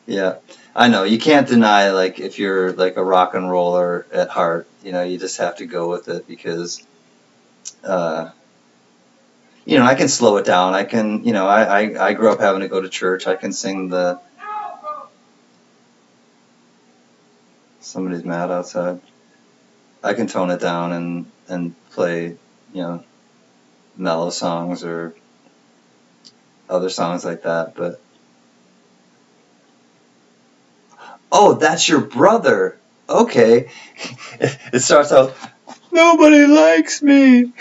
Yeah, I know. You can't deny, like, if you're like a rock and roller at heart, you just have to go with it because, I can slow it down. I can, I grew up having to go to church. I can sing somebody's mad outside. I can tone it down and play, mellow songs or other songs like that, but. Oh, that's your brother. Okay. It starts out, nobody likes me.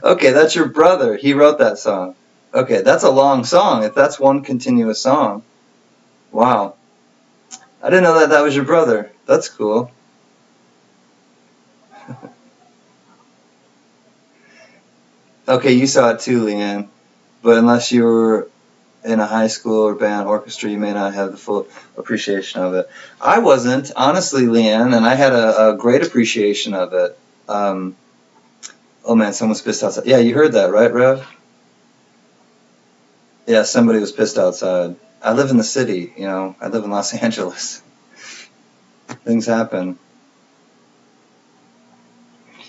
Okay, that's your brother. He wrote that song. Okay, that's a long song, if that's one continuous song. Wow. I didn't know that was your brother. That's cool. Okay, you saw it too, Leanne. But unless you were in a high school or band orchestra, you may not have the full appreciation of it. I wasn't, honestly, Leanne, and I had a great appreciation of it. Oh man, someone's pissed outside. Yeah, you heard that, right, Rev? Yeah, somebody was pissed outside. I live in the city, I live in Los Angeles. Things happen.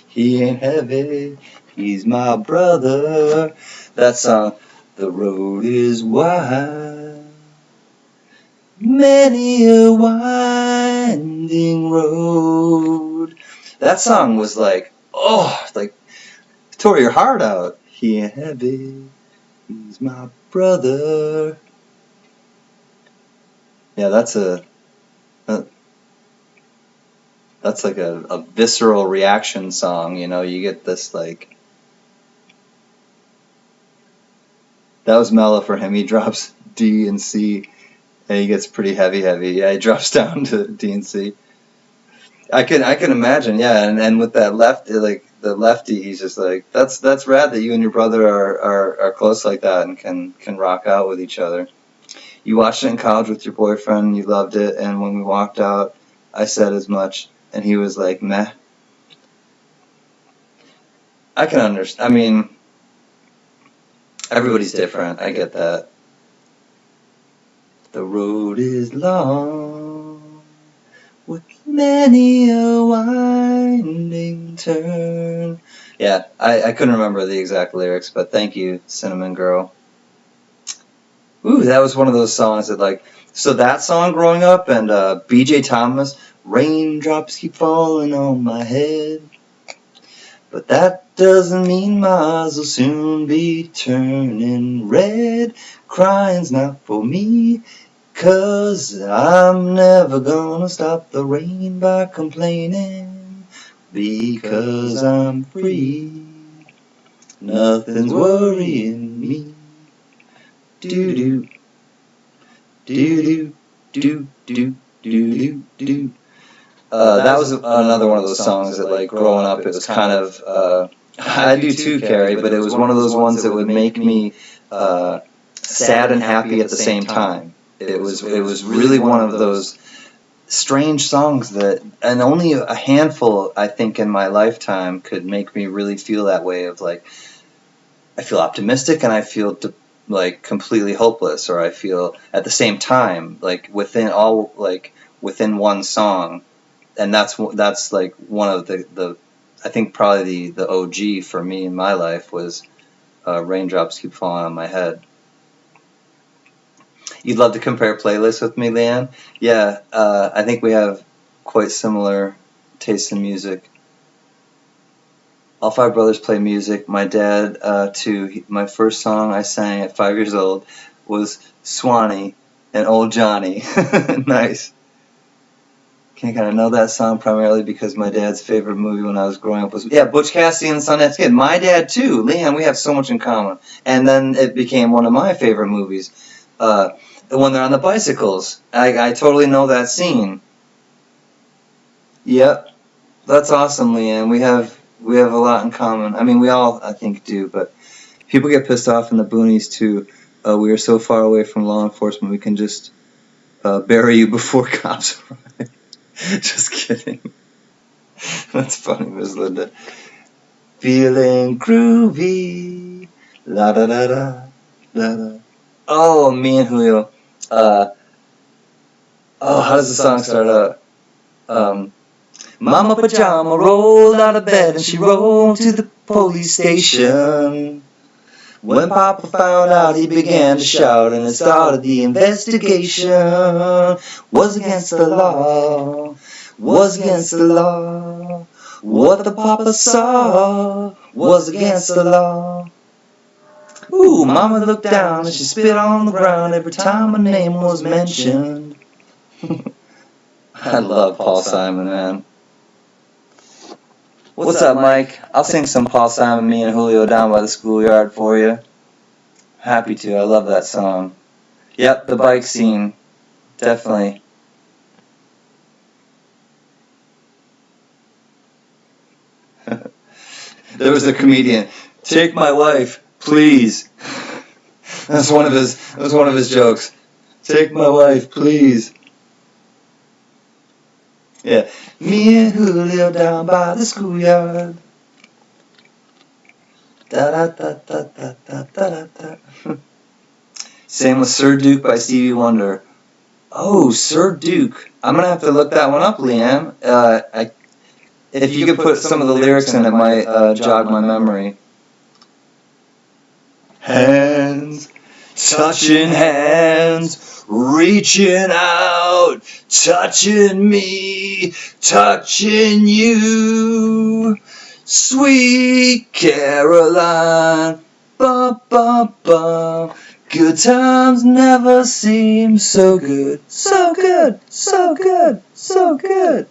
He ain't heavy, he's my brother. That song, the road is wide, many a winding road. That song was like, tore your heart out. He ain't heavy, he's my brother. Yeah, that's like a visceral reaction song, you get this like That was mellow for him. He drops D and C, and he gets pretty heavy. Yeah, he drops down to D and C. I can imagine, yeah, and with that the lefty, he's just like, that's rad that you and your brother are close like that and can rock out with each other. You watched it in college with your boyfriend, you loved it, and when we walked out, I said as much, and he was like, meh. I can understand. I mean, everybody's different. I get that. The road is long, with many a winding turn. Yeah, I couldn't remember the exact lyrics, but thank you, Cinnamon Girl. Ooh, that was one of those songs that, like, so that song growing up, and B.J. Thomas, raindrops keep falling on my head, but that doesn't mean my eyes will soon be turning red. Crying's not for me, 'cause I'm never gonna stop the rain by complaining, because I'm free. Nothing's worrying me. Do do do do do do. That was another one of those songs that, like, growing up, it was kind of I do too, Carrie, but it was one of those ones that would make me sad and happy at the same time. It was really one of those strange songs that, and only a handful, I think, in my lifetime could make me really feel that way of, like, I feel optimistic and I feel like completely hopeless, or I feel at the same time, like within one song. And that's like one of the I think probably the OG for me in my life was Raindrops Keep Falling on My Head. You'd love to compare playlists with me, Leanne? Yeah, I think we have quite similar tastes in music. All five brothers play music. My dad, too. My first song I sang at 5 years old was Swanee and Old Johnny. Nice. Can kind of know that song primarily because my dad's favorite movie when I was growing up was, yeah, Butch Cassidy and the Sundance Kid. My dad, too. Leanne, we have so much in common. And then it became one of my favorite movies. When they're on the bicycles. I totally know that scene. Yep. That's awesome, Leanne. We have a lot in common. I mean, we all, I think, do, but people get pissed off in the boonies, too. We are so far away from law enforcement, we can just bury you before cops arrive. Just kidding. That's funny, Miss Linda. Feeling groovy. La da da da da da. Oh, me and Julio. How does the song start out? Mama Pajama rolled out of bed and she rolled to the police station. When Papa found out, he began to shout, and it started the investigation. Was against the law, was against the law. What the Papa saw was against the law. Ooh, Mama looked down and she spit on the ground every time my name was mentioned. I love Paul Simon, man. What's up, Mike? I'll sing some Paul Simon, Me and Julio Down by the Schoolyard for you. Happy to. I love that song. Yep, the bike scene. Definitely. There was a comedian. Take my wife, please. That's one of his jokes. Take my wife, please. Yeah. Me and Julio down by the schoolyard. Da da da da da da da da. Same with Sir Duke by Stevie Wonder. Oh, Sir Duke. I'm gonna have to look that one up, Leanne. If you could put some of the lyrics in, it might jog my memory. Hands, touching hands, reaching out, touching me, touching you. Sweet Caroline, bum, bum, bum. Good times never seem so good, so good, so good, so good.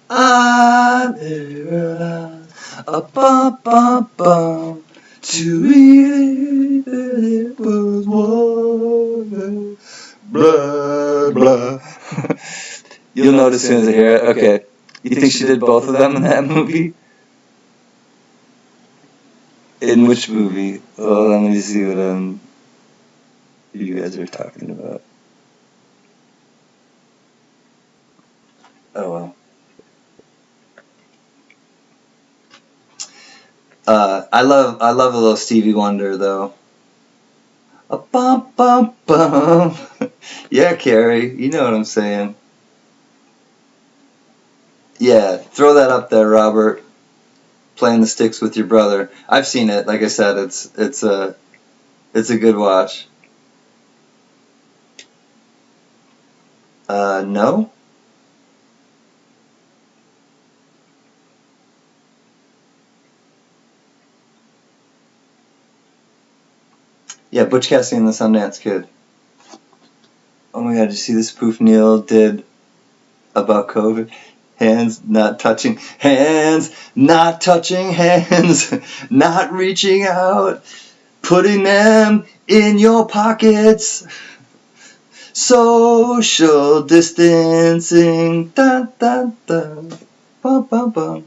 I never lie, a bum, bum, bum. To eat it was water. Blah, blah. You'll know it as soon as I hear it. Okay. You think she did both of them in that movie? In which movie? Oh, let me see what you guys are talking about. Oh well. I love a little Stevie Wonder though. A bum bum bum. Yeah, Carrie, you know what I'm saying. Yeah, throw that up there, Robert. Playing the sticks with your brother. I've seen it. Like I said, it's a good watch. No. Yeah, Butch Cassidy and the Sundance Kid. Oh my God! Did you see the spoof Neil did about COVID? Hands not touching hands, not touching hands, not reaching out, putting them in your pockets. Social distancing. Dun, dun, dun. Bum, bum, bum.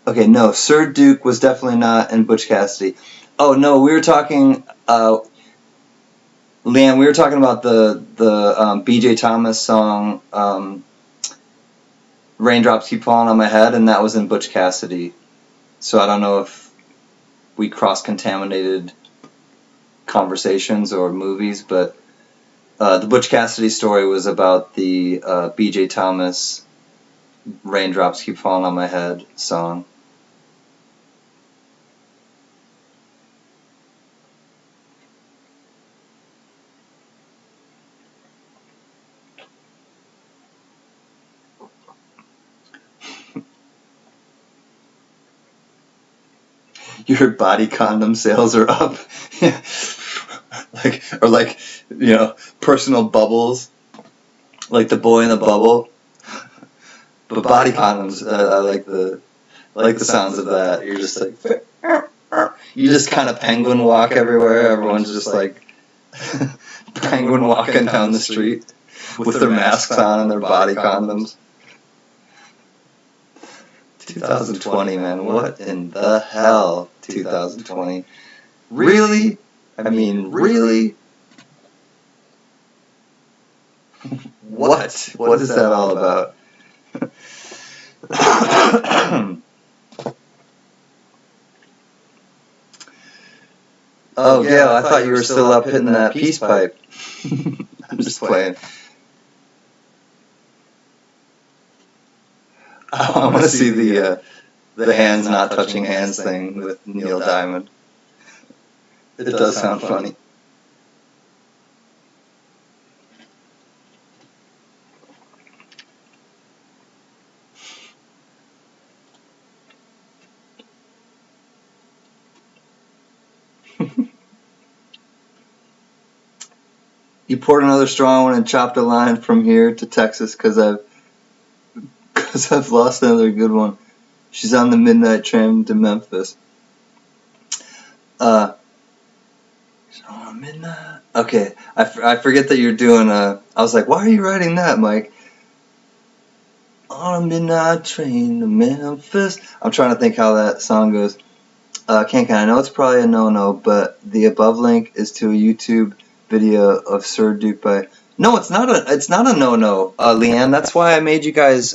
Okay, no, Sir Duke was definitely not in Butch Cassidy. Oh no, we were talking, Leanne. We were talking about the B.J. Thomas song, "Raindrops Keep Falling on My Head," and that was in Butch Cassidy. So I don't know if we cross-contaminated conversations or movies, but the Butch Cassidy story was about the B.J. Thomas "Raindrops Keep Falling on My Head" song. Your body condom sales are up. like personal bubbles, like the boy in the bubble. But body condoms, I like the sounds of that. You're just like you just kind of penguin walk everywhere. Everyone's just like penguin walking down the street with their masks on and their body condoms. 2020, man. What in the hell? 2020. Really? I mean, really? What? What is that all about? Oh, Gail, I thought you were still up hitting that peace pipe. I'm just playing. I want to see the hands not touching hands thing with Neil Diamond. It does sound funny. You poured another strong one and chopped a line from here to Texas because I've lost another good one. She's on the midnight train to Memphis. She's on midnight. Okay, I forget that you're doing I was like, why are you writing that, Mike? On a midnight train to Memphis. I'm trying to think how that song goes. CanCan, I know it's probably a no-no, but the above link is to a YouTube video of Sir Duke by... No, it's not a no-no, Leanne. That's why I made you guys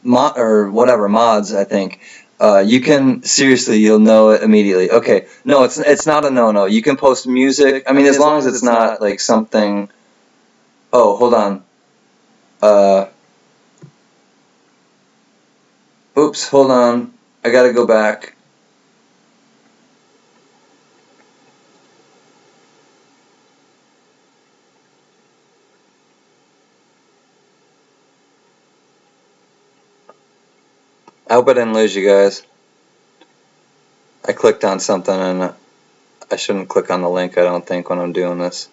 mods, I think. You can, seriously, you'll know it immediately. Okay, no, it's not a no-no. You can post music. I mean, as long as it's not like something... Oh, hold on. Oops, hold on. I gotta go back. I hope I didn't lose you guys. I clicked on something and I shouldn't click on the link, I don't think, when I'm doing this.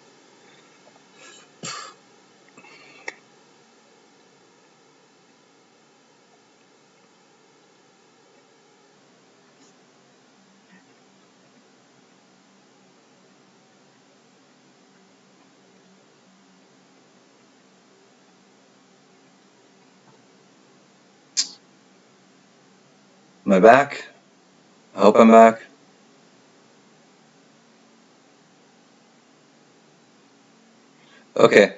Am I back? I hope I'm back. Okay.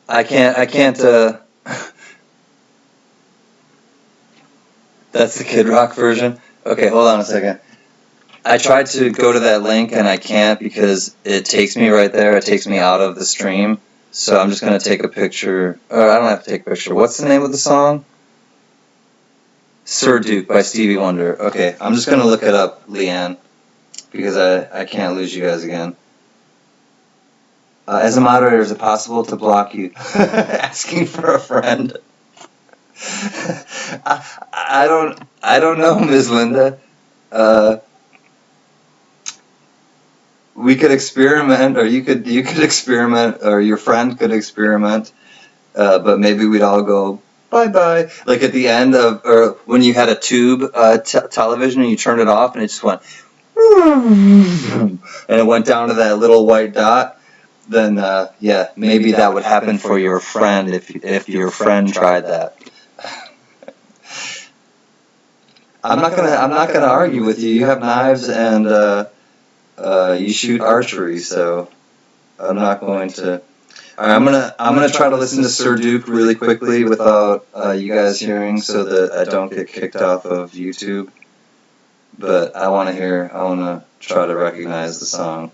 I can't, that's the Kid Rock version? Okay, hold on a second. I tried to go to that link and I can't because it takes me right there. It takes me out of the stream. So I'm just going to take a picture. Or I don't have to take a picture. What's the name of the song? Sir Duke by Stevie Wonder. Okay, I'm just going to look it up, Leanne, because I can't lose you guys again. As a moderator, is it possible to block you? Asking for a friend. I don't know, Ms. Linda. We could experiment, or you could experiment, or your friend could experiment, but maybe we'd all go bye-bye. Like at the end of, or when you had a tube television and you turned it off and it just went, and it went down to that little white dot. Then yeah, maybe that would happen for your friend if your friend tried that. I'm not gonna argue with you. You have knives and you shoot archery, so I'm not going to. All right, I'm gonna try to listen to Sir Duke really quickly without you guys hearing, so that I don't get kicked off of YouTube. But I want to try to recognize the song.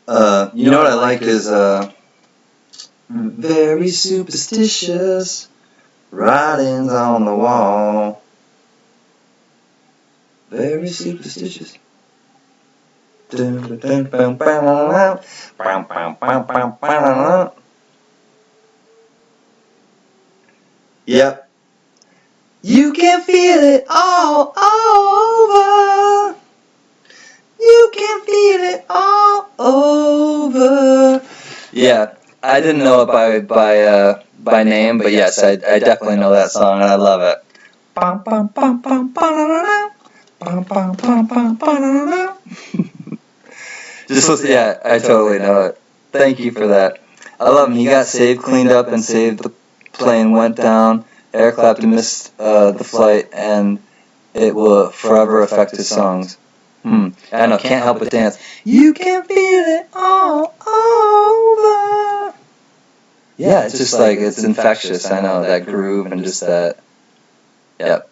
You know what I like is very superstitious writings on the wall. Very superstitious. Yep. You can feel it all over. You can feel it all over. Yeah, I didn't know it by name, but yes, I definitely know that song and I love it. Just listen, yeah, I totally know it. Thank you for that. I love him. He got saved, cleaned up, and saved. The plane went down. Eric Clapton missed the flight, and it will forever affect his songs. I know, can't help but dance. You can feel it all over. Yeah, it's just like, it's infectious. I know, that groove and just that. Yep.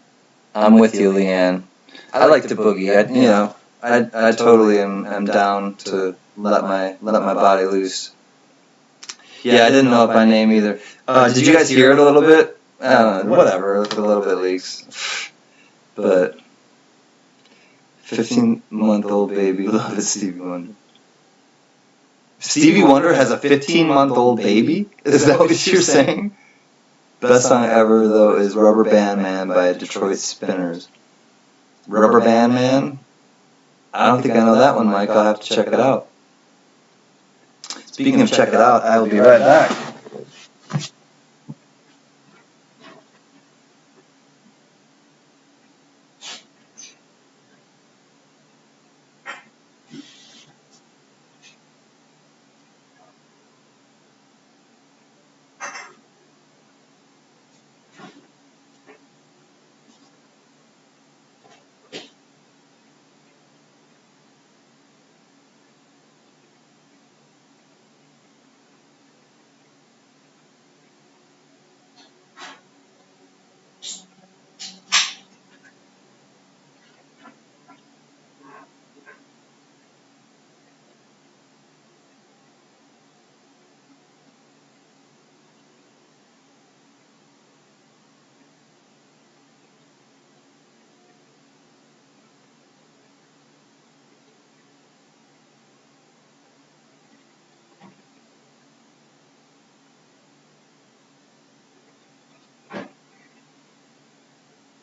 I'm with you, Leanne. I like to boogie. I totally am down to let my body loose. Yeah, I didn't know it by name either. Did you guys hear it a little bit? Whatever, if a little bit leaks. But 15-month-old baby loves Stevie Wonder. Stevie Wonder has a 15-month-old baby? Is that what you're saying? Best song ever, though, is Rubber Band Man by Detroit Spinners. Rubber Band Man? I don't think I know that one, Mike. I'll have to check it out. Speaking of check it out, I will be right back.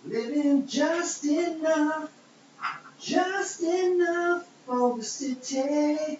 Living just enough for the city.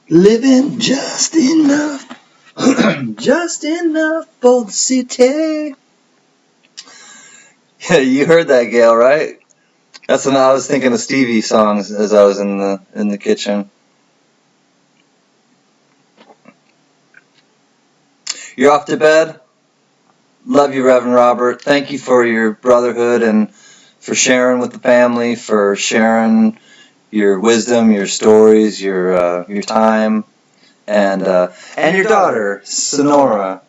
Living just enough. Just enough for the city. Yeah, you heard that, Gail, right? That's when I was thinking of Stevie songs as I was in the kitchen. You're off to bed? Love you, Reverend Robert. Thank you for your brotherhood and for sharing with the family, for sharing your wisdom, your stories, your time, and your daughter, Sonora.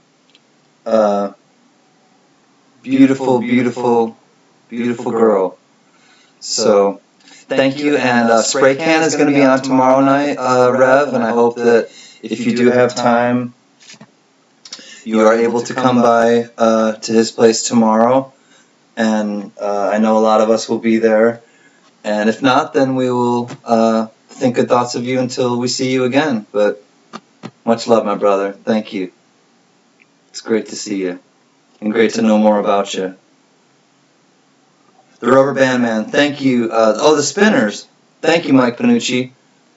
Beautiful, beautiful, beautiful girl. So, thank you. And Spray Can is going to be on tomorrow night, Rev, and I hope that if you do have time, you are able to come by to his place tomorrow. And I know a lot of us will be there. And if not, then we will think good thoughts of you until we see you again. But much love, my brother. Thank you. It's great to see you. And great to know more about you. The Rubber Band Man, thank you. The Spinners. Thank you, Mike Panucci.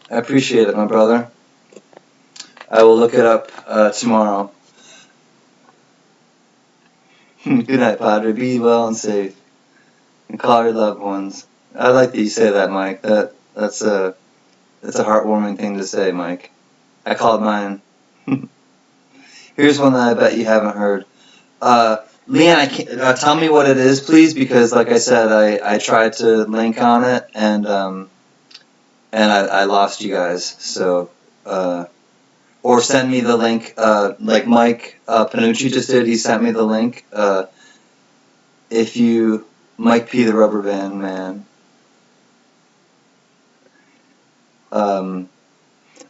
I appreciate it, my brother. I will look it up tomorrow. Good night, Padre. Be well and safe. And call your loved ones. I like that you say that, Mike. That's a heartwarming thing to say, Mike. I called mine. Here's one that I bet you haven't heard. Leanne, tell me what it is, please, because like I said, I tried to link on it and I lost you guys. So, or send me the link, like Mike Panucci just did. He sent me the link. If you Mike P. the Rubber Band Man,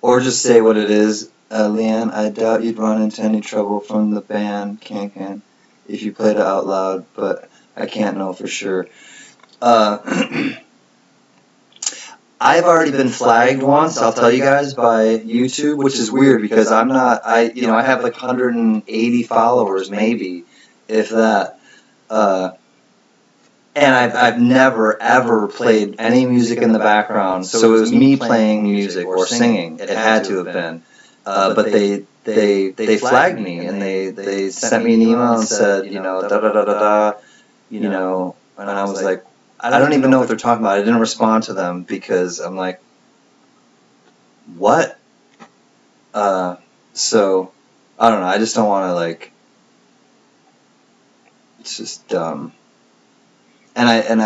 or just say what it is, Leanne. I doubt you'd run into any trouble from the band CanCan if you played it out loud, but I can't know for sure. I've already been flagged once, I'll tell you guys, by YouTube, which is weird because I'm not, I have like 180 followers, maybe, if that. And I've never, ever played any music in the background, so it was me playing music or singing. It had to have been. But they flagged me, and they sent me an email and said, da-da-da-da-da, and I was like, I don't even know what they're talking about. I didn't respond to them because I'm like, what? So, I don't know. I just don't want to, like, it's just dumb. And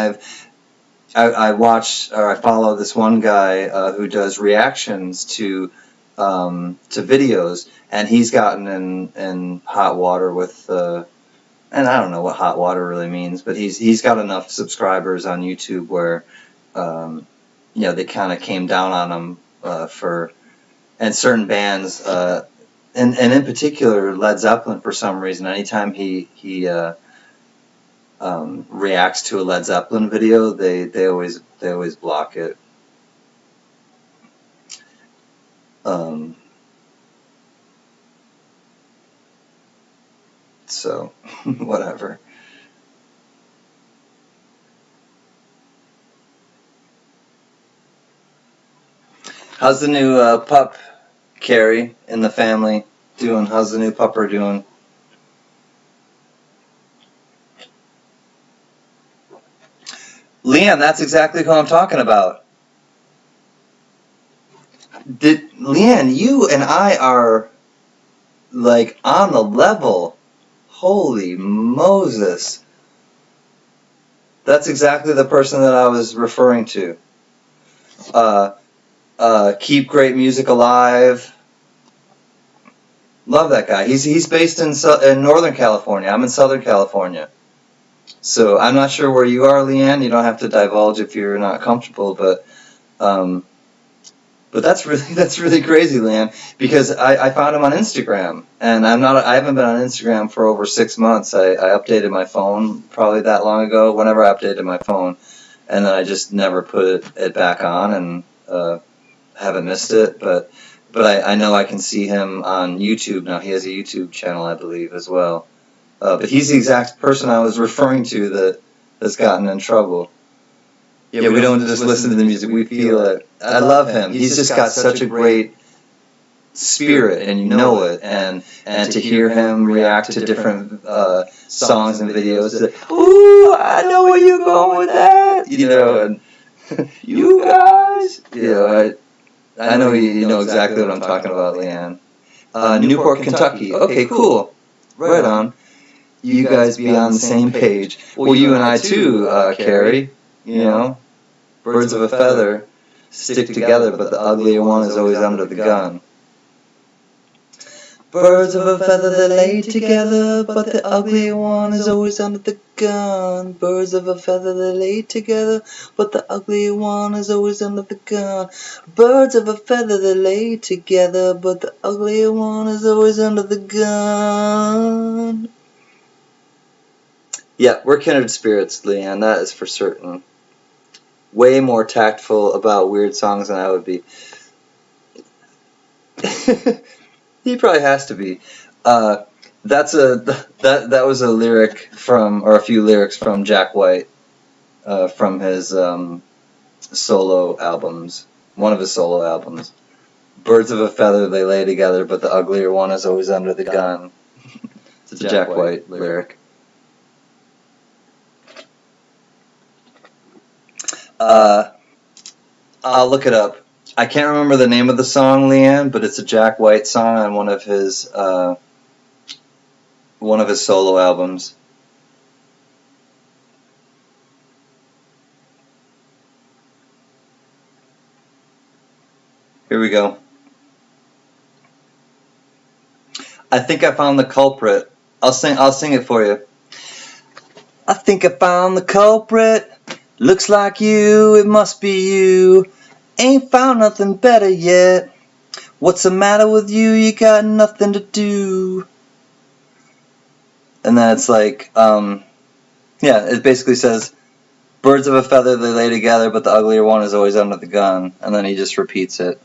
I watch, or I follow this one guy who does reactions to videos, and he's gotten in hot water with, and I don't know what hot water really means, but he's got enough subscribers on YouTube where, they kind of came down on him and certain bands, and in particular Led Zeppelin for some reason. Anytime he reacts to a Led Zeppelin video, they always block it. So whatever. How's the new pup, Carrie, in the family doing? How's the new pupper doing? Leanne, that's exactly who I'm talking about. Leanne, you and I are like on the level. Holy Moses. That's exactly the person that I was referring to. Keep great music alive. Love that guy. He's based in Northern California. I'm in Southern California. So I'm not sure where you are, Leanne. You don't have to divulge if you're not comfortable, but that's really crazy, Leanne, because I found him on Instagram, and I haven't been on Instagram for over 6 months. I updated my phone probably that long ago, whenever I updated my phone, and then I just never put it back on, and haven't missed it, but I know I can see him on YouTube now. He has a YouTube channel, I believe, as well. But he's the exact person I was referring to that's gotten in trouble. Yeah, we don't just listen to the music, we feel it. I love him. He's just got such a great spirit and you know it, and to hear him react to different songs and videos, it's like, ooh, I know where you're going with that, you know, and you guys, you know, I know you know exactly what I'm talking about, Leanne. Newport, Kentucky. Okay, cool. Right on. You guys be on the same page. Well, you and I too, Carrie. You know, birds of a feather stick together, but the uglier one is always under the gun. Birds of a feather that lay together, but the uglier one is always under the gun. Birds of a feather that lay together, but the uglier one is always under the gun. Birds of a feather that lay together, but the uglier one is always under the gun. Yeah, we're kindred spirits, Leanne, that is for certain. Way more tactful about weird songs than I would be. He probably has to be. That was a lyric from, or a few lyrics from Jack White, from his solo albums. One of his solo albums. Birds of a feather they lay together, but the uglier one is always under the gun. It's a Jack White lyric. I'll look it up. I can't remember the name of the song, Leanne, but it's a Jack White song on one of his solo albums. Here we go. I think I found the culprit. I'll sing it for you. I think I found the culprit. Looks like you, it must be you. Ain't found nothing better yet. What's the matter with you? You got nothing to do. And then it's like, it basically says, birds of a feather they lay together, but the uglier one is always under the gun. And then he just repeats it.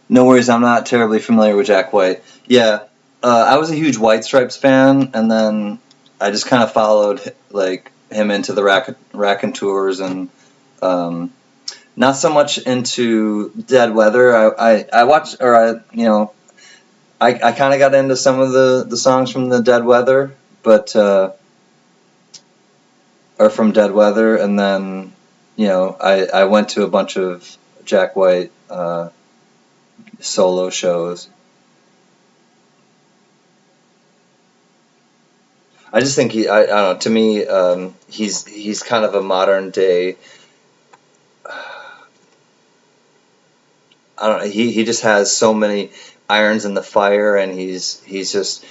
No worries, I'm not terribly familiar with Jack White. Yeah, I was a huge White Stripes fan, and then I just kind of followed like him into the raconteurs and not so much into Dead Weather. I watched, or I kind of got into some of the songs from the Dead Weather, but or from Dead Weather, and then I went to a bunch of Jack White solo shows. I just think I don't know. To me, he's kind of a modern day. I don't know. He just has so many irons in the fire, and he's just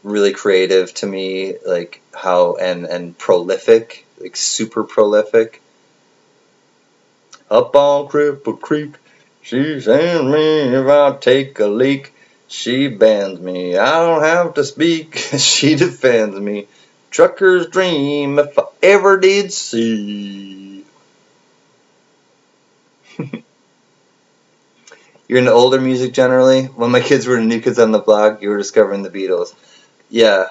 really creative to me. Like how and prolific, like super prolific. Up on Cripple Creek, she sends me if I take a leak. She bans me, I don't have to speak. She defends me. Trucker's dream if I ever did see. You're into older music generally? When my kids were into New Kids on the Block, you were discovering the Beatles. Yeah.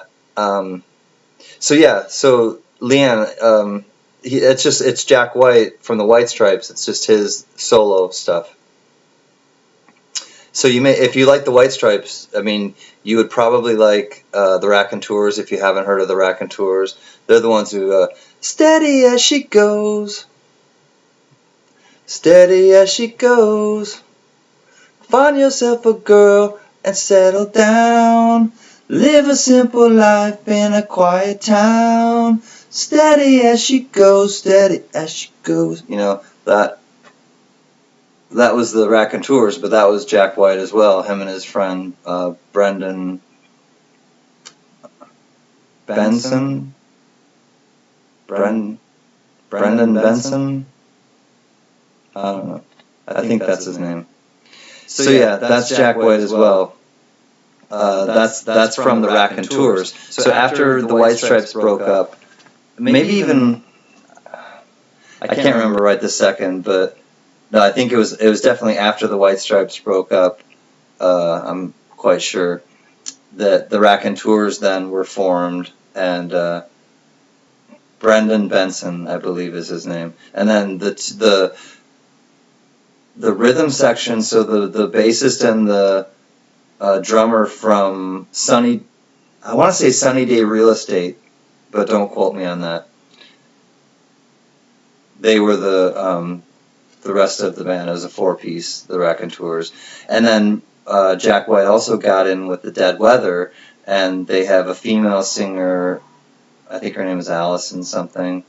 So Leanne, it's Jack White from the White Stripes. It's just his solo stuff. So if you like the White Stripes, I mean, you would probably like the Raconteurs if you haven't heard of the Raconteurs. They're the ones who steady as she goes, steady as she goes. Find yourself a girl and settle down. Live a simple life in a quiet town. Steady as she goes, steady as she goes. You know that was the Raconteurs, but that was Jack White as well. Him and his friend Brendan Benson. Brendan Benson. I don't know. I think that's his name. So yeah, that's Jack White as well. That's from the Raconteurs. So after the White Stripes broke up, maybe even I can't remember right this second, but no, I think it was definitely after the White Stripes broke up. I'm quite sure that the Raconteurs then were formed, and Brendan Benson, I believe, is his name. And then the the rhythm section, so the bassist and the drummer from I want to say Sunny Day Real Estate, but don't quote me on that. They were the rest of the band. It was a 4-piece, the Raconteurs. And then Jack White also got in with the Dead Weather, and they have a female singer, I think her name is Allison something,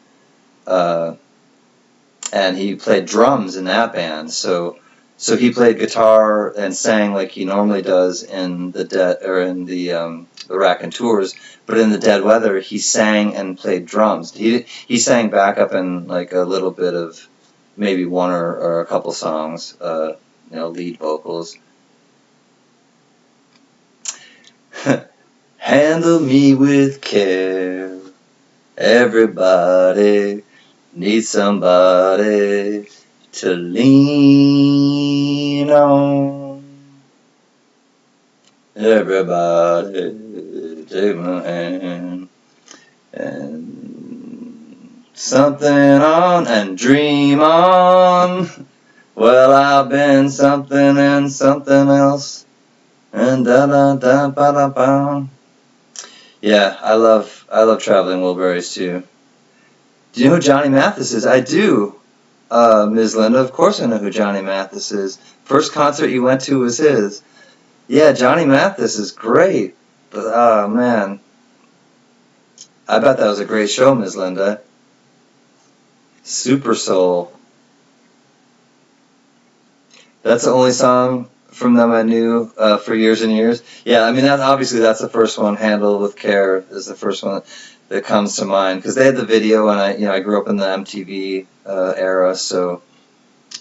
and he played drums in that band. So he played guitar and sang like he normally does in the Raconteurs, but in the Dead Weather he sang and played drums. He sang backup in like a little bit of maybe one or a couple songs, lead vocals. Handle me with care. Everybody needs somebody to lean on. Everybody take my hand and something on and dream on. Well, I've been something and something else. And da da da ba da ba. Yeah, I love Traveling Wilburys too. Do you know who Johnny Mathis is? I do, Ms. Linda. Of course I know who Johnny Mathis is. First concert you went to was his. Yeah, Johnny Mathis is great. But, oh, man. I bet that was a great show, Ms. Linda. Super Soul. That's the only song from them I knew for years and years. Yeah, I mean, that's the first one. Handle with Care is the first one that comes to mind, because they had the video, and I grew up in the MTV era, so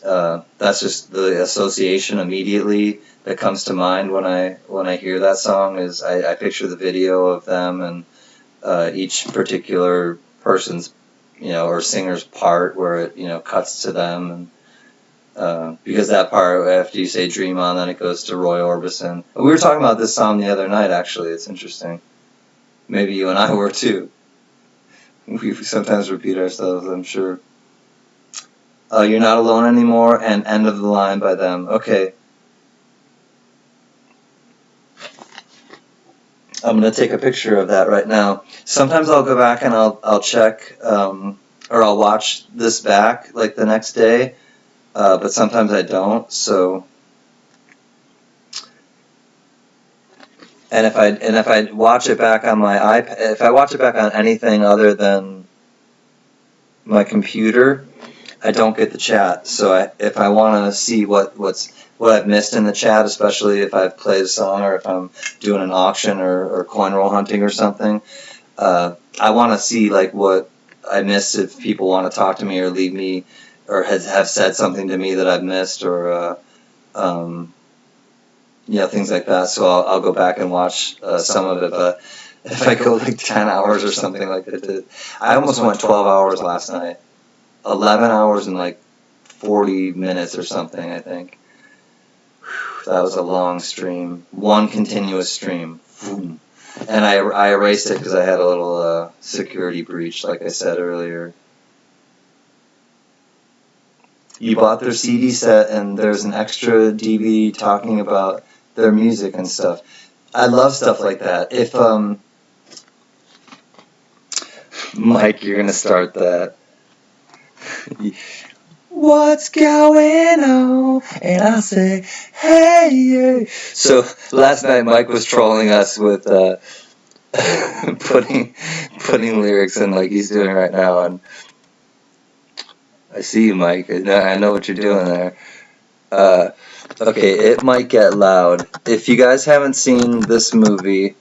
that's just the association immediately that comes to mind when I hear that song. Is I picture the video of them and each particular person's or singer's part where it cuts to them, and because that part, after you say Dream On, then it goes to Roy Orbison. We were talking about this song the other night, actually. It's interesting. Maybe you and I were too. We sometimes repeat ourselves, I'm sure. You're Not Alone Anymore and End of the Line by them. Okay. I'm going to take a picture of that right now. Sometimes I'll go back and I'll check, or I'll watch this back like the next day. But sometimes I don't. So, and if I watch it back on my iPad, if I watch it back on anything other than my computer, I don't get the chat. So if I want to see what I've missed in the chat, especially if I've played a song or if I'm doing an auction or coin roll hunting or something, I want to see like what I missed, if people want to talk to me or leave me, or have said something to me that I've missed, or things like that. So I'll go back and watch some of it. But if I go like 10 hours or something like that, I almost went 12 hours last night. 11 hours and like 40 minutes or something, I think. That was a long stream. One continuous stream. And I erased it because I had a little security breach, like I said earlier. You bought their CD set and there's an extra DVD talking about their music and stuff. I love stuff like that. If, Mike, you're going to start that. What's going on? And I say, hey, yeah. So last night Mike was trolling us with putting lyrics in like he's doing right now, and I see you, Mike. I know what you're doing there. Okay, it might get loud. If you guys haven't seen this movie,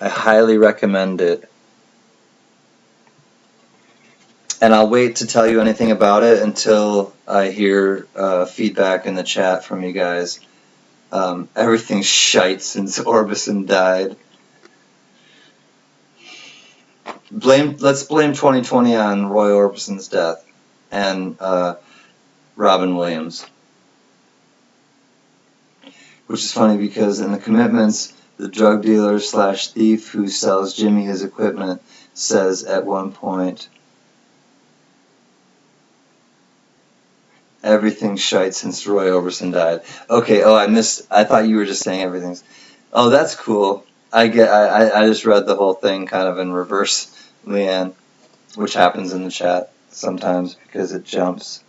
I highly recommend it. And I'll wait to tell you anything about it until I hear feedback in the chat from you guys. Everything's shite since Orbison died. Let's blame 2020 on Roy Orbison's death and Robin Williams. Which is funny because in the commitments, the drug dealer / thief who sells Jimmy his equipment says at one point, Everything's shite since Roy Orbison died. Okay, I thought you were just saying everything's. Oh, that's cool. I just read the whole thing kind of in reverse, Leanne, which happens in the chat sometimes because it jumps.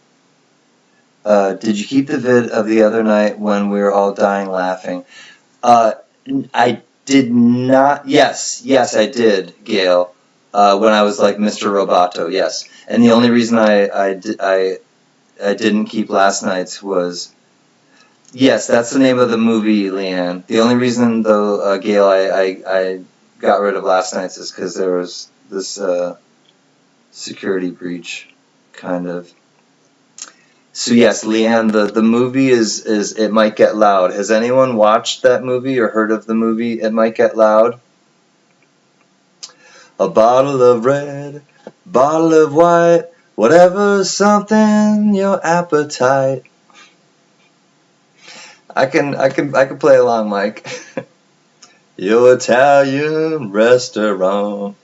Did you keep the vid of the other night when we were all dying laughing? I did not. Yes, I did, Gail. When I was like Mr. Roboto, yes. And the only reason I didn't keep last night's was, yes, that's the name of the movie, Leanne. The only reason, though, Gail, I got rid of last night's is because there was this security breach, kind of. So yes, Leanne, the movie is It Might Get Loud. Has anyone watched that movie or heard of the movie It Might Get Loud? A bottle of red, bottle of white, whatever's something your appetite. I can play along, Mike. Your Italian restaurant.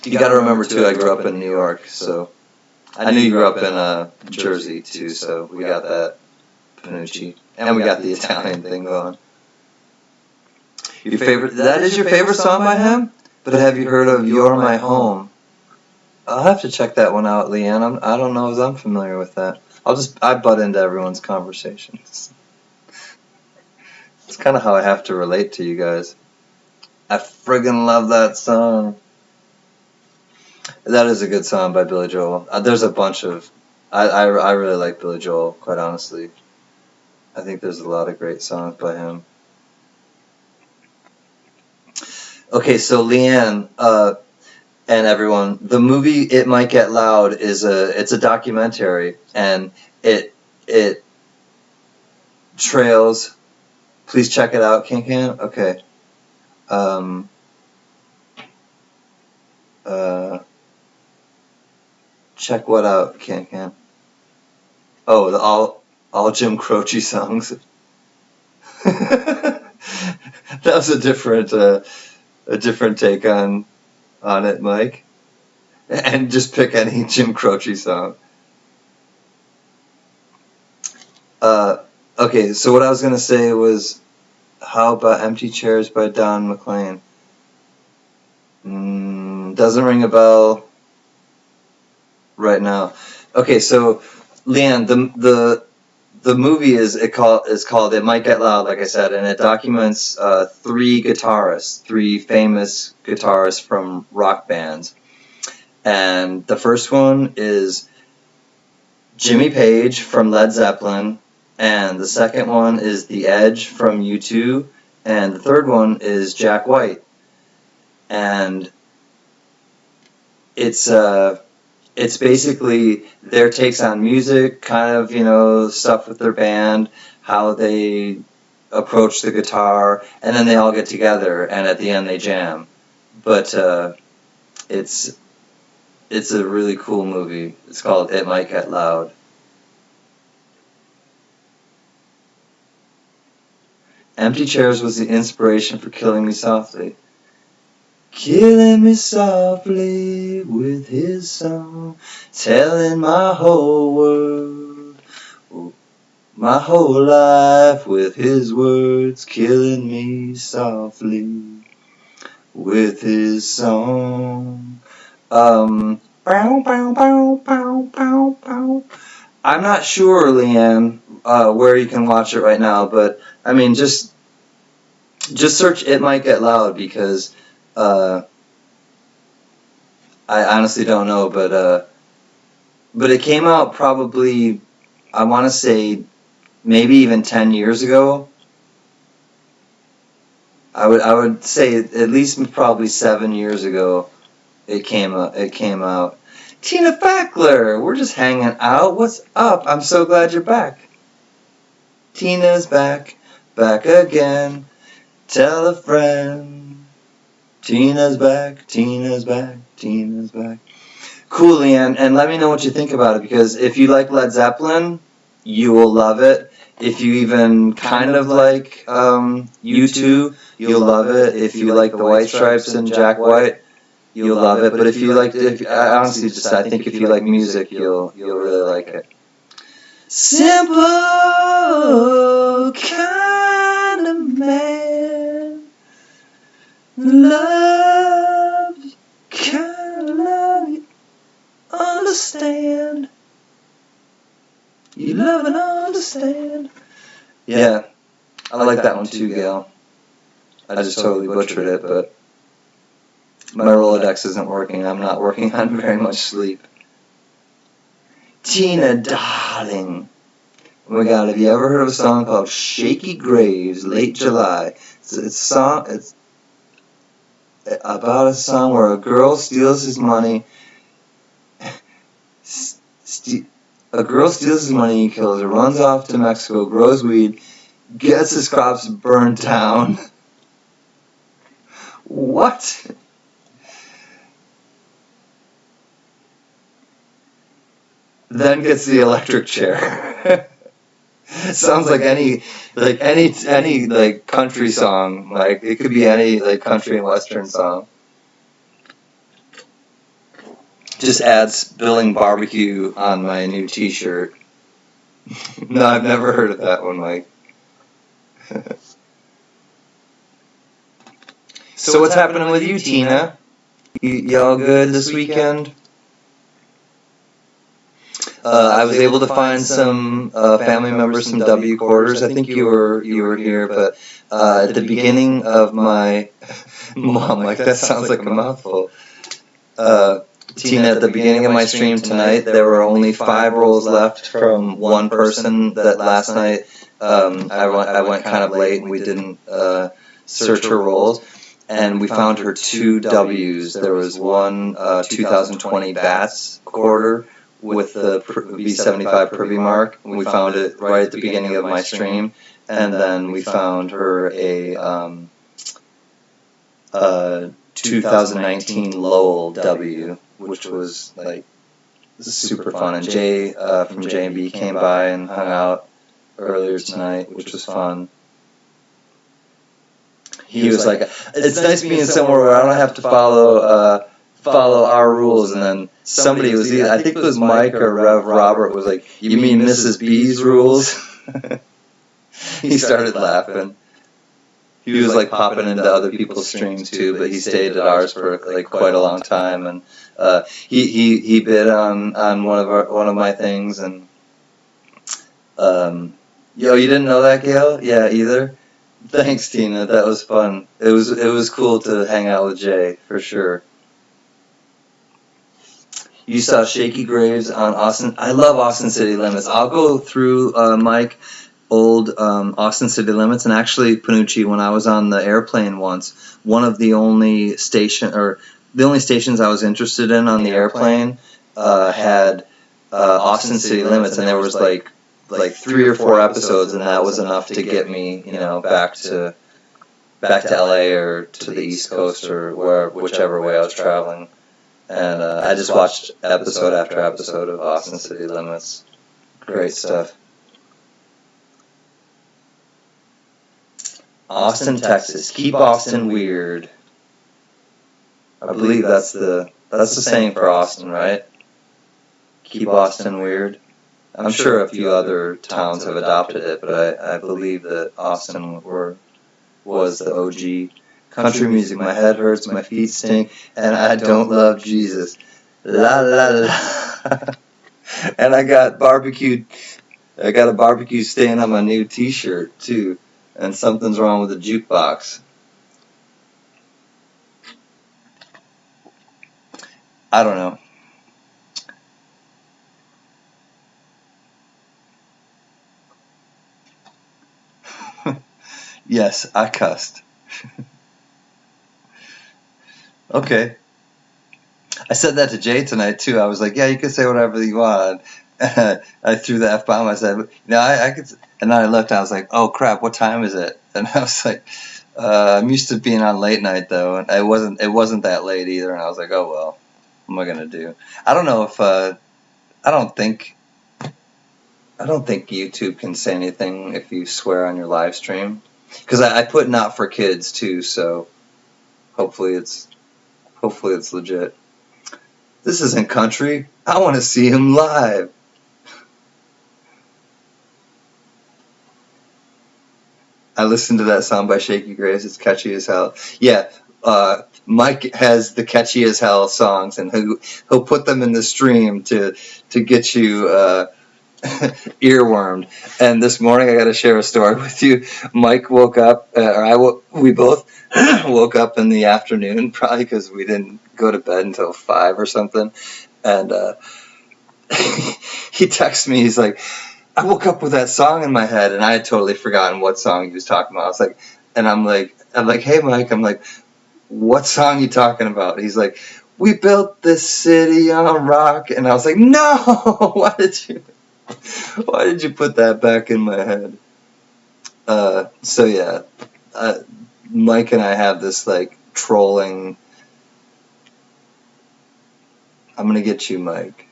You gotta remember too, I grew up in New York, so I knew you grew up in Jersey too, so we got that Panucci, and we got the Italian thing going. Your favorite? That is your favorite song by him? But have you heard of "You're My Home"? I'll have to check that one out, Leanne. I don't know if I'm familiar with that. I butt into everyone's conversations. It's kind of how I have to relate to you guys. I friggin' love that song. That is a good song by Billy Joel. There's a bunch of... I really like Billy Joel, quite honestly. I think there's a lot of great songs by him. Okay, so Leanne, and everyone, the movie It Might Get Loud it's a documentary, and it trails... Please check it out, CanCan. Okay. Check what out, CanCan? Oh, the all Jim Croce songs. That was a different take on it, Mike. And just pick any Jim Croce song. Okay, so what I was gonna say was, how about Empty Chairs by Don McLean? Doesn't ring a bell right now. Okay, so Leanne, the movie is called It Might Get Loud, like I said, and it documents three famous guitarists from rock bands. And the first one is Jimmy Page from Led Zeppelin, and the second one is The Edge from U2, and the third one is Jack White. And it's basically their takes on music, kind of, stuff with their band, how they approach the guitar, and then they all get together, and at the end they jam. But it's a really cool movie. It's called It Might Get Loud. Empty Chairs was the inspiration for Killing Me Softly. Killing me softly with his song, telling my whole world, my whole life with his words, killing me softly with his song. Bow, bow, bow, bow, bow, bow. I'm not sure, Leanne, where you can watch it right now, but I mean, just search It Might Get Loud, because I honestly don't know, but it came out probably, I want to say, maybe even 10 years ago. I would say at least probably 7 years ago it came out. Tina Fackler, we're just hanging out. What's up? I'm so glad you're back. Tina's back again. Tell a friend. Tina's back. Cool, Leanne, and let me know what you think about it, because if you like Led Zeppelin, you will love it. If you even kind of like U2, you'll love it. If you like the White Stripes and Jack White, you'll love it. But if you like, I honestly just, I think if you like music, you'll really like it. Simple kind of man, love kind of love you understand. You love and understand. Yeah, I like that one too, Gail. I just totally butchered it, but my Rolodex isn't working. I'm not working on very much sleep. Tina, darling. Oh my God, have you ever heard of a song called Shaky Graves, Late July? It's about a song where a girl steals his money. A girl steals his money, he kills her, runs off to Mexico, grows weed, gets his crops burned down. What? Then gets the electric chair. Sounds like any country song. Like it could be any country and western song. Just adds Billing Barbecue on my new T-shirt. No, I've never heard of that one, Mike. So what's happening with you, Tina? Y'all good this weekend? I was able to find some family members, some W quarters. I think you were here, but at the beginning of my mom, like that sounds like a mouthful. Tina, at the beginning of my stream tonight, there were only 5 rolls left from one person. That last night I went kind of late and we didn't search her rolls. And we found her 2 W's. There was one 2020 Bats quarter with the B75 Privy mark. We found it right at the beginning of my stream. And then we found her a 2019 Lowell W, which was like super fun. And Jay from J&B came by and hung out earlier tonight, which was fun. He was like, it's nice being somewhere where I don't have to follow our rules. And then somebody was, I think it was Mike or Rev Robert, was like, you mean Mrs. B's rules? He started laughing. He was like popping into other people's streams too, but he stayed at ours for like quite a long time. And he bid on one of my things. And yo, you didn't know that, Gail? Yeah, either. Thanks, Tina. That was fun. It was cool to hang out with Jay, for sure. You saw Shaky Graves on Austin. I love Austin City Limits. I'll go through, Mike, old Austin City Limits. And actually, Panucci, when I was on the airplane once, one of the only stations I was interested in on the airplane had Austin City Limits, and there was like 3 or 4 episodes, and that was enough to get me, back to LA or to the East Coast or whichever way I was traveling. And I just watched episode after episode of Austin City Limits. Great stuff. Austin, Texas. Keep Austin weird. I believe that's the saying for Austin, right? Keep Austin weird. I'm sure a few other towns have adopted it, but I believe that Austin was the OG. Country music, my head hurts, my feet stink, and I don't love Jesus. La la la. And I got a barbecue stain on my new T-shirt too, and something's wrong with the jukebox. I don't know. Yes, I cussed. Okay. I said that to Jay tonight too. I was like, yeah, you can say whatever you want. I threw the F-bomb. I said, no, I could. And then I looked and I was like, oh crap, what time is it? And I was like, I'm used to being on late night though. And it wasn't that late either. And I was like, oh well, what am I going to do? I don't know if, I don't think YouTube can say anything if you swear on your live stream. Because I put not for kids too, so hopefully it's Hopefully it's legit. This isn't country. I want to see him live. I listened to that song by Shaky Grace. It's catchy as hell. Yeah, Mike has the catchy as hell songs, and he'll put them in the stream to get you earwormed. And this morning, I got to share a story with you. Mike woke up, we both woke up in the afternoon, probably because we didn't go to bed until 5 or something. And he texts me. He's like, I woke up with that song in my head, and I had totally forgotten what song he was talking about. I was like, and I'm like, hey, Mike, I'm like, what song are you talking about? He's like, we built this city on rock. And I was like, no, why did you put that back in my head? So yeah, Mike and I have this like trolling, I'm gonna get you, Mike,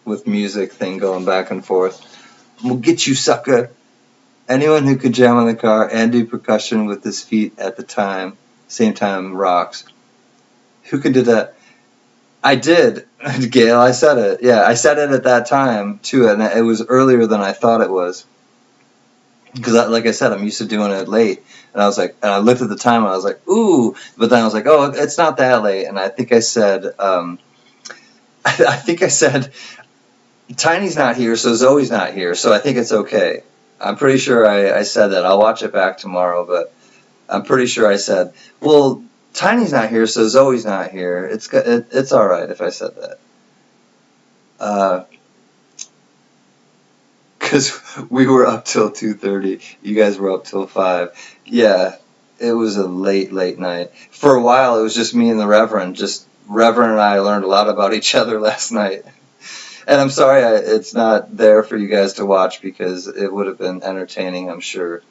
with music thing going back and forth. We'll get you, sucker. Anyone who could jam on the car and do percussion with his feet at the same time rocks. Who could do that? I did, Gail. I said it. Yeah, I said it at that time too, and it was earlier than I thought it was. Because, like I said, I'm used to doing it late, and I was like, and I looked at the time, and I was like, ooh, but then I was like, oh, it's not that late, and I think I said, Tiny's not here, so Zoe's not here, so I think it's okay. I'm pretty sure I said that. I'll watch it back tomorrow, but I'm pretty sure I said, well, Tiny's not here, so Zoe's not here. It's all right if I said that. Because we were up till 2:30. You guys were up till 5. Yeah, it was a late night. For a while, it was just me and the Reverend. Just Reverend and I learned a lot about each other last night. And I'm sorry it's not there for you guys to watch because it would have been entertaining, I'm sure.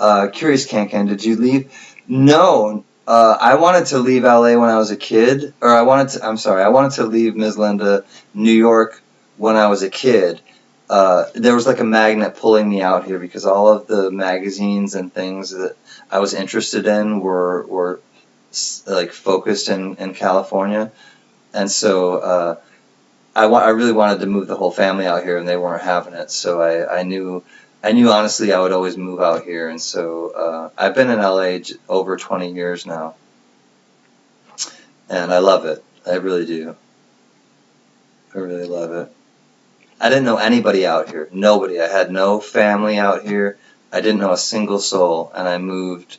Curious CanCan, did you leave? No. I wanted to leave LA when I was a kid. Or I wanted to leave Ms. Linda, New York when I was a kid. There was like a magnet pulling me out here because all of the magazines and things that I was interested in were like focused in California. And so I really wanted to move the whole family out here, and they weren't having it. So I knew honestly I would always move out here, and so I've been in LA over 20 years now, and I love it. I really do. I really love it. I didn't know anybody out here. Nobody. I had no family out here. I didn't know a single soul, and I moved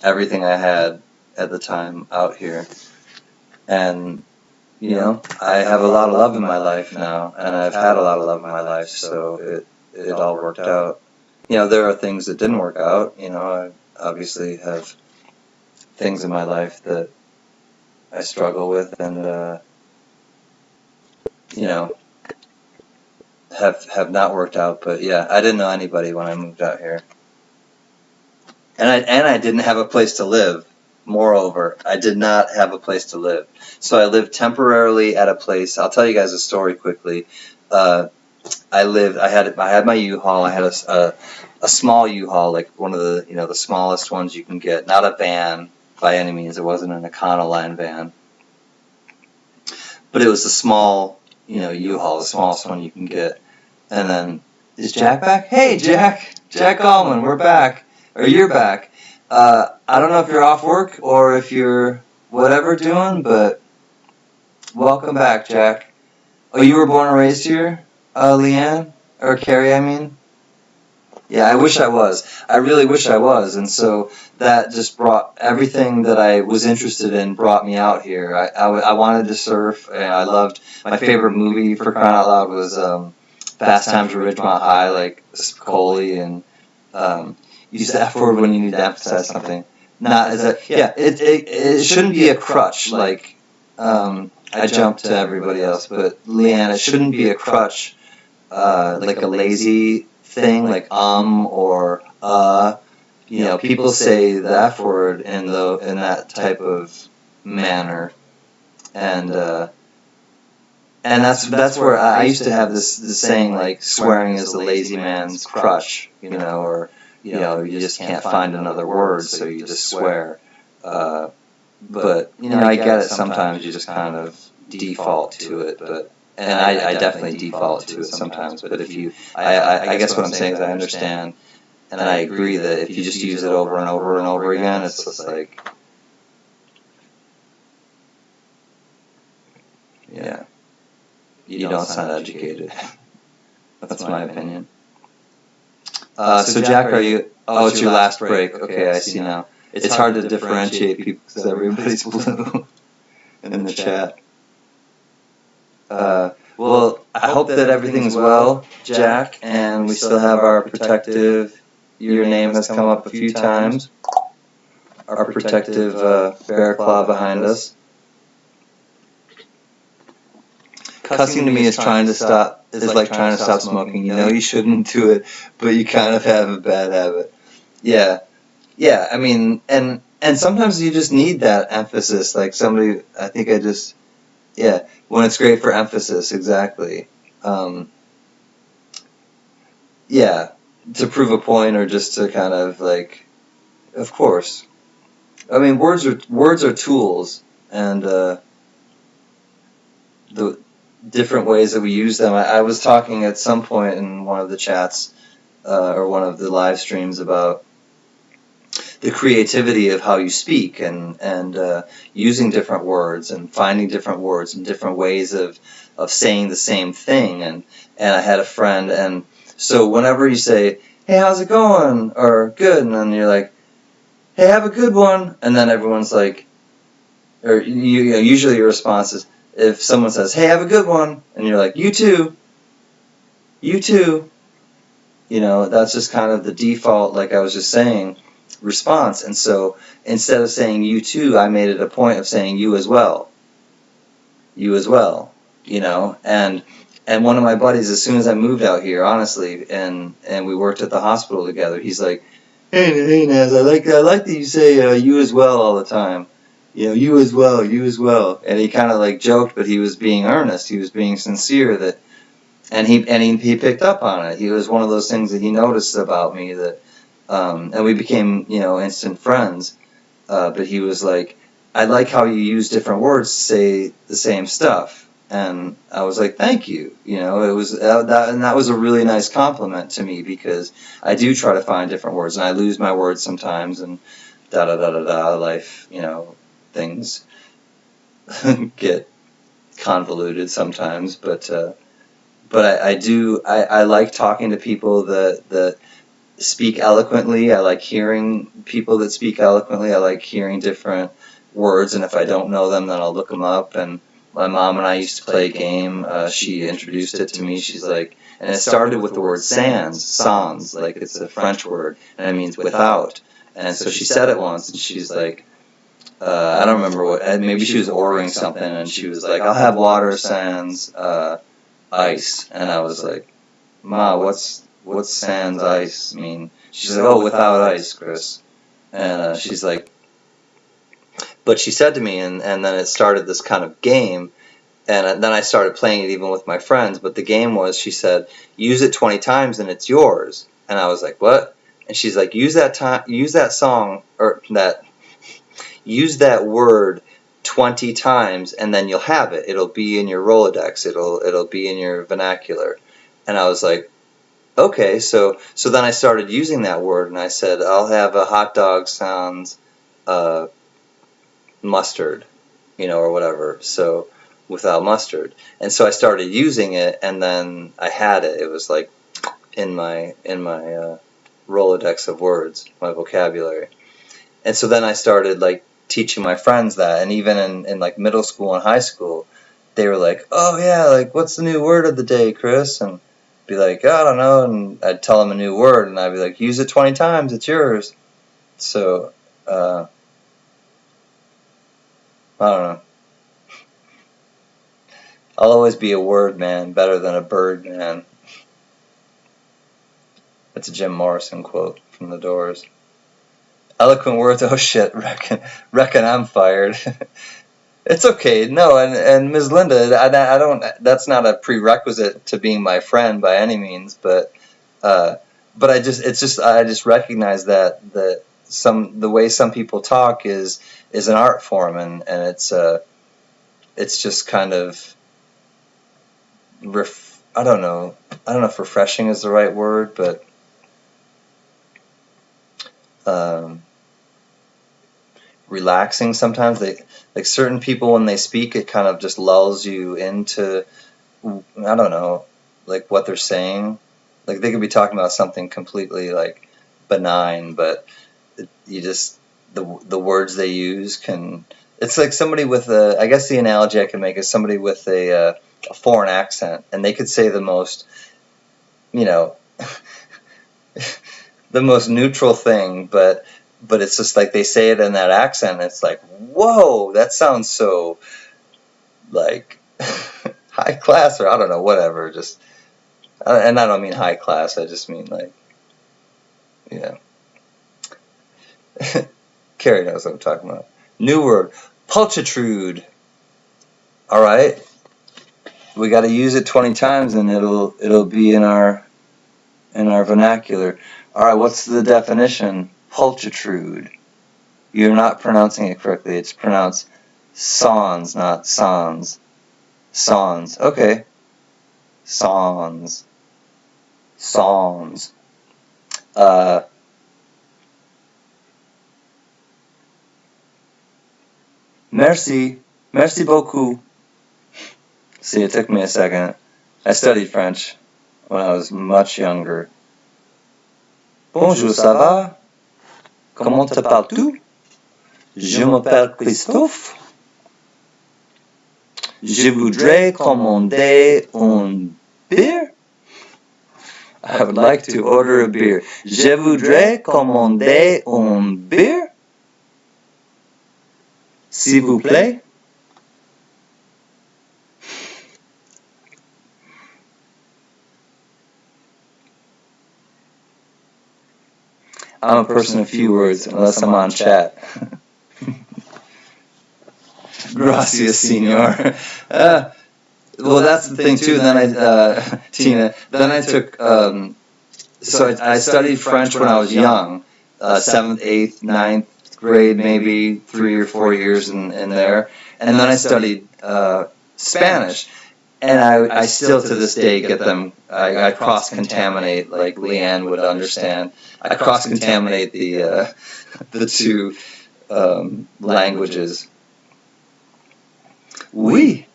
everything I had at the time out here, and you know, I have a lot of love in my life now, and I've had a lot of love in my life, so it all worked out. You know, there are things that didn't work out. You know, I obviously have things in my life that I struggle with, and you know, have not worked out. But yeah, I didn't know anybody when I moved out here, and I didn't have a place to live. Moreover, I did not have a place to live. So I lived temporarily at a place. I'll tell you guys a story quickly. I had my U-Haul. I had a small U-Haul, like one of the, you know, the smallest ones you can get. Not a van by any means. It wasn't an Econoline van. But it was a small, you know, U-Haul, the smallest one you can get. And then, is Jack back? Hey, Jack! Jack Allman, we're back. Or you're back. I don't know if you're off work or if you're whatever doing, but welcome back, Jack. Oh, you were born and raised here, Leanne? Or Carrie, I mean? Yeah, I wish I was. I really wish I was. And so that just brought everything that I was interested in brought me out here. I wanted to surf, and I loved, my favorite movie for crying out loud was Fast Times at Ridgemont High, like Spicoli, and use the F word when you need to emphasize something. Not as a, yeah, it shouldn't be a crutch, like I jumped to everybody else, but Leanne, it shouldn't be a crutch, like a lazy thing, like or you know, people say the F word in that type of manner, and that's where I used to have this saying, like, swearing is the lazy man's crutch, you know, or you know, you just can't find another word, so you just swear. but I get it. Sometimes you just kind of default to it, and I definitely default to it sometimes. But if you, I guess what I'm saying is I understand, and I agree that if you just use it over and over and over again, it's just like, yeah, you don't sound educated. That's my opinion. So Jack, are you? Oh, it's your last break. Okay, I see now. It's hard to differentiate people because everybody's blue in the chat. Well, I hope that everything's well, Jack, and we still have our protective. Your name has come up a few times. Our protective bear claw behind us. Cussing to me is like trying to stop smoking. You shouldn't do it, but you kind of have a bad habit. Yeah. I mean, and sometimes you just need that emphasis. Like somebody, I think when it's great for emphasis, exactly. To prove a point or just to kind of like, of course. I mean, words are tools, and the different ways that we use them. I was talking at some point in one of the chats or one of the live streams about the creativity of how you speak and using different words and finding different words and different ways of saying the same thing. And I had a friend, and so whenever you say, "Hey, how's it going?" or "Good," and then you're like, "Hey, have a good one," and then everyone's like, or usually your response is, if someone says, "Hey, have a good one," and you're like, "You too," that's just kind of the default, like I was just saying, response. And so instead of saying "you too," I made it a point of saying "you as well." And one of my buddies, as soon as I moved out here, honestly, and we worked at the hospital together, he's like, "Hey Naz, I like that you say you as well all the time. You as well, you as well." And he kind of like joked, but he was being earnest. He was being sincere. And he picked up on it. He was one of those things that he noticed about me that, and we became instant friends. But he was like, "I like how you use different words to say the same stuff." And I was like, "Thank you." It was that was a really nice compliment to me, because I do try to find different words, and I lose my words sometimes, and life, things get convoluted sometimes, but I like talking to people that speak eloquently. I like hearing people that speak eloquently. I like hearing different words, and if I don't know them, then I'll look them up. And my mom and I used to play a game. She introduced it to me. She's like, and it started with the word sans, like it's a French word, and it means without. And so she said it once, and she's like, I don't remember what, maybe she was ordering something, and she was like, "I'll have water sans ice." And I was like, "Ma, what's sans ice mean?" She's like, "Oh, without ice, Chris." And she's like, but she said to me, and then it started this kind of game, and then I started playing it even with my friends. But the game was, she said, "Use it 20 times and it's yours." And I was like, "What?" And she's like, use that word 20 times, and then you'll have it. It'll be in your Rolodex. It'll be in your vernacular." And I was like, okay. So then I started using that word, and I said, "I'll have a hot dog sans mustard, or whatever. So without mustard." And so I started using it, and then I had it. It was like in my Rolodex of words, my vocabulary. And so then I started like teaching my friends that, and even in like middle school and high school, they were like, "Oh yeah, like what's the new word of the day, Chris?" And be like, "I don't know," and I'd tell them a new word, and I'd be like, "Use it 20 times, it's yours." So I don't know. I'll always be a word man, better than a bird man. That's a Jim Morrison quote from The Doors. Eloquent words. Oh shit, reckon I'm fired. It's okay. No, and Ms. Linda, I don't. That's not a prerequisite to being my friend by any means. But I just recognize that the way some people talk is is an art form, and it's just kind of I don't know if refreshing is the right word, but relaxing sometimes. Like certain people, when they speak, it kind of just lulls you into, I don't know, like what they're saying. Like they could be talking about something completely like benign, but you just the words they use can. It's like somebody with a. I guess the analogy I can make is somebody with a foreign accent, and they could say the most, you know, the most neutral thing, but it's just like they say it in that accent. And it's like, whoa, that sounds so like high class, or I don't know, whatever. Just, and I don't mean high class. I just mean like, yeah. Carrie knows what I'm talking about. New word, pulchritude. All right, we got to use it 20 times, and it'll be in our vernacular. All right, what's the definition? Pulchritude. You're not pronouncing it correctly. It's pronounced sans, not sans. Sans. Okay. Sans. Sans. Merci. Merci beaucoup. See, it took me a second. I studied French when I was much younger. Bonjour, ça va? Comment te parles-tu? Je m'appelle Christophe. Je voudrais commander une beer. I would like to order a beer. Je voudrais commander une beer. S'il vous plaît. I'm a person of few words, unless I'm on chat. Gracias, senor. Well, that's the thing too. Then Tina. Then I took. So I studied French when I was young, 7th, 8th, 9th grade, maybe 3 or 4 years in there, and then I studied Spanish. And I still to this day get them. I cross contaminate, like Leanne would understand. I cross contaminate the two languages. Oui,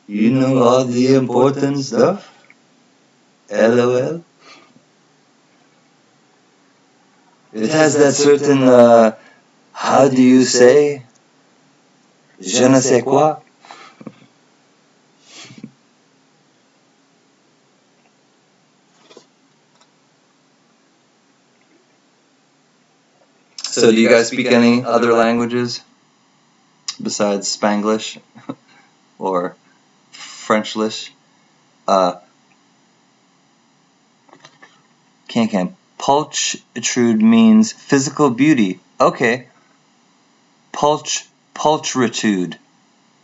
you know all the important stuff. LOL. It has that certain. How do you say? Je ne sais quoi. So do you guys speak any other languages besides Spanglish or Frenchlish? CanCan. Pulchritude means physical beauty. Okay. Pulchritude.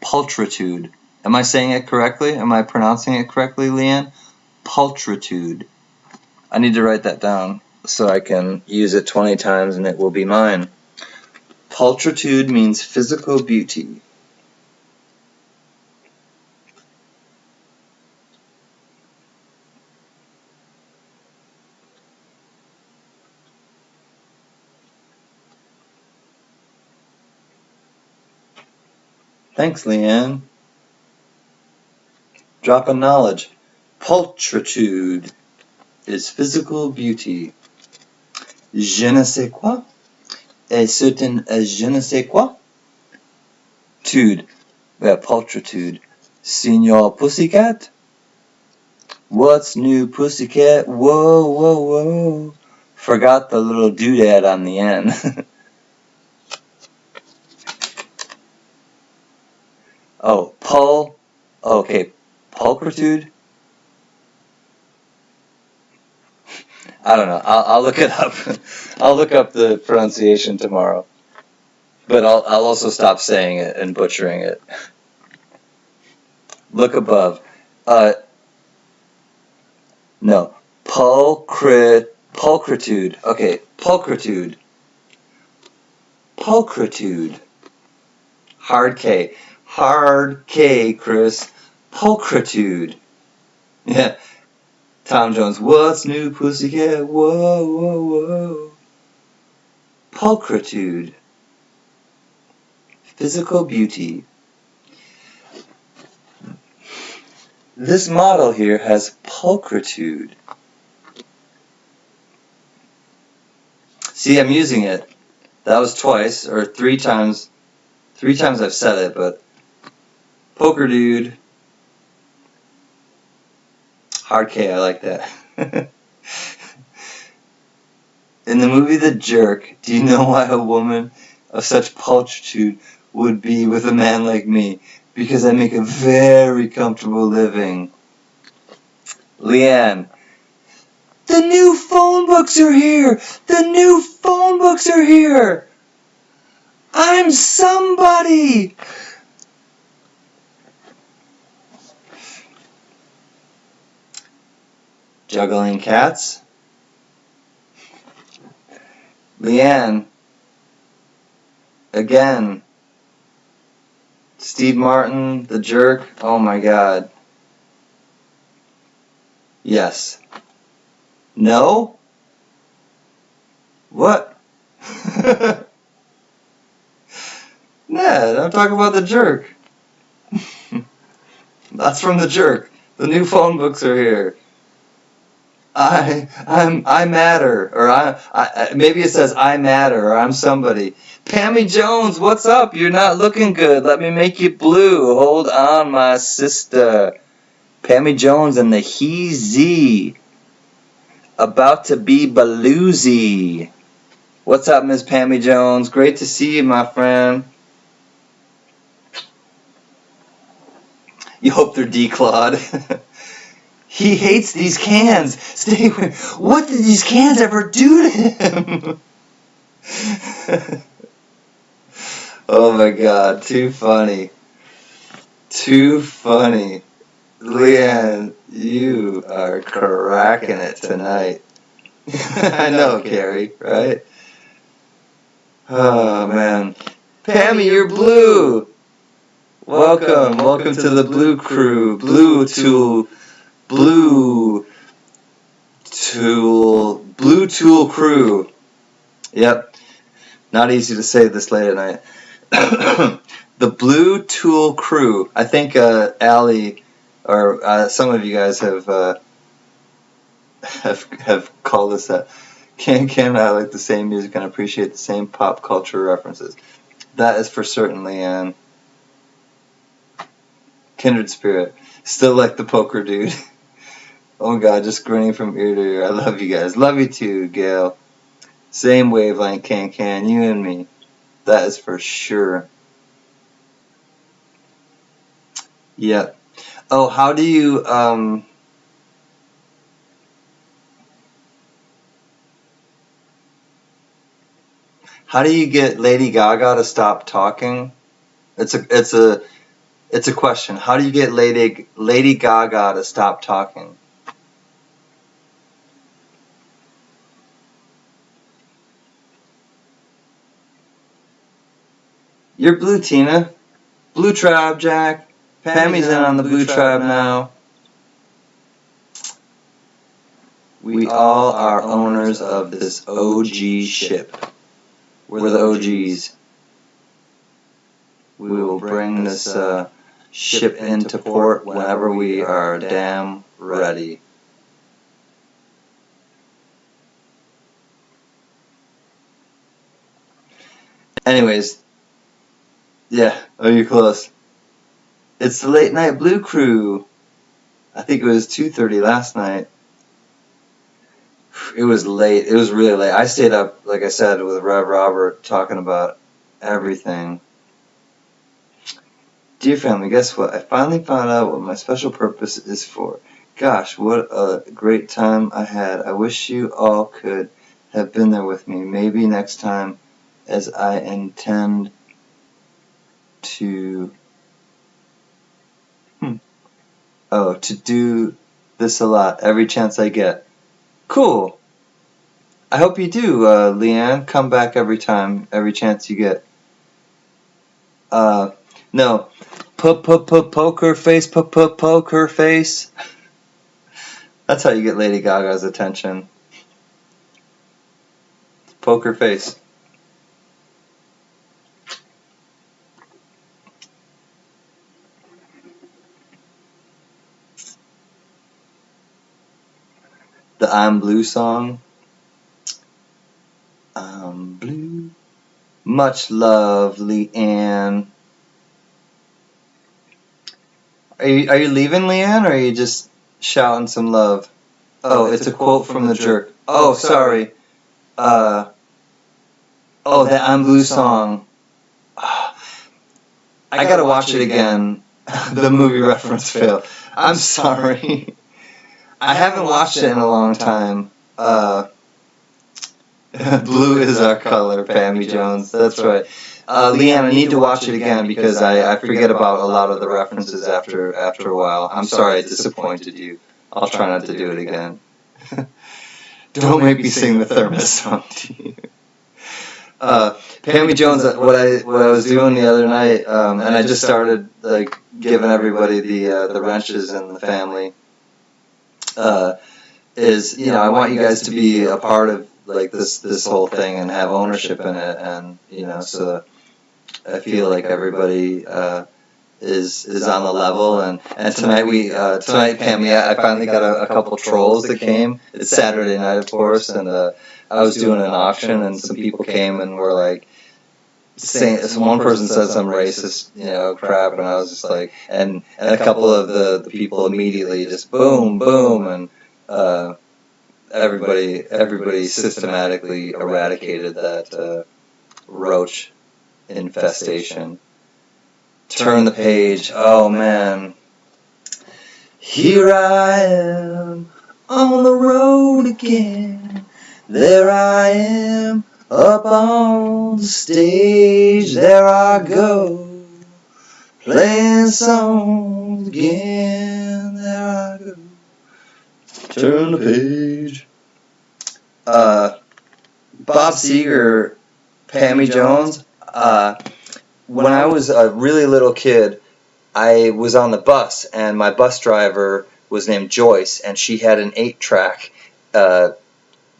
Pulchritude. Am I saying it correctly? Am I pronouncing it correctly, Leanne? Pulchritude. I need to write that down so I can use it 20 times and it will be mine. Pulchritude means physical beauty. Thanks, Leanne. Drop of knowledge. Pulchritude is physical beauty. Je ne sais quoi. A certain je ne sais quoi. Tude. We have pulchritude. Senor Pussycat. What's new, Pussycat? Whoa, whoa, whoa. Forgot the little doodad on the end. Oh, okay, pulchritude. I don't know. I'll look it up. I'll look up the pronunciation tomorrow. But I'll also stop saying it and butchering it. Look above. No. Pulchritude. Okay, pulchritude. Pulchritude. Hard K. Hard K, Chris. Pulchritude. Yeah. Tom Jones. What's new, pussycat? Whoa, whoa, whoa. Pulchritude. Physical beauty. This model here has pulchritude. See, I'm using it. That was twice, or three times. 3 times I've said it, but poker dude. Hard K, I like that. In the movie The Jerk, do you know why a woman of such pulchritude would be with a man like me? Because I make a very comfortable living. Leanne. The new phone books are here! The new phone books are here! I'm somebody! Juggling cats. Leanne. Again. Steve Martin, The Jerk. Oh my God. Yes. No? What? Nah, I'm talking about The Jerk. That's from The Jerk. The new phone books are here. I matter, or I maybe it says I matter, or I'm somebody. Pammy Jones, what's up? You're not looking good. Let me make you blue. Hold on, my sister. Pammy Jones and the Heezy. About to be baloozy. What's up, Miss Pammy Jones? Great to see you, my friend. You hope they're declawed. He hates these cans. Stay away. What did these cans ever do to him? Oh my God, too funny. Too funny. Leanne, you are cracking it tonight. I know, Carrie, right? Oh man. Pammy, you're blue. Welcome to the Blue Crew. Blue Tool Crew. Yep. Not easy to say this late at night. The Blue Tool Crew. I think Allie or some of you guys have called us that. Can and I like the same music and appreciate the same pop culture references. That is for certain, Leanne. Kindred spirit. Still like the poker dude. Oh God, just grinning from ear to ear. I love you guys. Love you too, Gail. Same wavelength, Can, you and me. That is for sure. Yep. Oh, how do you get Lady Gaga to stop talking? It's a question. How do you get Lady Gaga to stop talking? You're blue, Tina. Blue Tribe, Jack. Pammy's in on the Blue Tribe now. We all are owners of this OG ship. We're the OGs. We will bring this ship into port whenever we are damn ready. Anyways, yeah, oh, you're close. It's the Late Night Blue Crew. I think it was 2:30 last night. It was late. It was really late. I stayed up, like I said, with Rev Robert talking about everything. Dear family, guess what? I finally found out what my special purpose is for. Gosh, what a great time I had. I wish you all could have been there with me. Maybe next time, as I intend to do this a lot every chance I get. Cool. I hope you do, Leanne. Come back every chance you get. No. Poker face, poker face. That's how you get Lady Gaga's attention. Poker face. The I'm Blue song. I'm blue. Much love, Leanne. Are you leaving, Leanne, or are you just shouting some love? Oh, it's a quote from the jerk. Oh, sorry. That I'm Blue song. I gotta watch it again. The movie reference failed. I'm sorry. I haven't watched it in a long time. Blue is our color, Pammy Jones. That's right. Leanne, I need to watch it again because I forget about a lot of the references after a while. I'm sorry I disappointed you. I'll try not to do it again. Don't make me sing the Thermos song to you. Pammy Jones, what I was doing the other night, and I just started like giving everybody the wrenches in the family. Is I want you guys to be a part of like this whole thing and have ownership in it, and so I feel like everybody is on the level, and tonight Pammy, I finally got a couple trolls that came. It's Saturday night, of course, and I was doing an auction, and some people came and were like saying, one person said some racist crap, and I was just like, and a couple of the people immediately just boom, and everybody systematically eradicated that roach infestation. Turn the page. Oh man. Here I am on the road again. There I am up on the stage. There I go, playing songs again. There I go. Turn the page. Bob Seger, Pammy Jones. When I was a really little kid, I was on the bus, and my bus driver was named Joyce, and she had an 8-track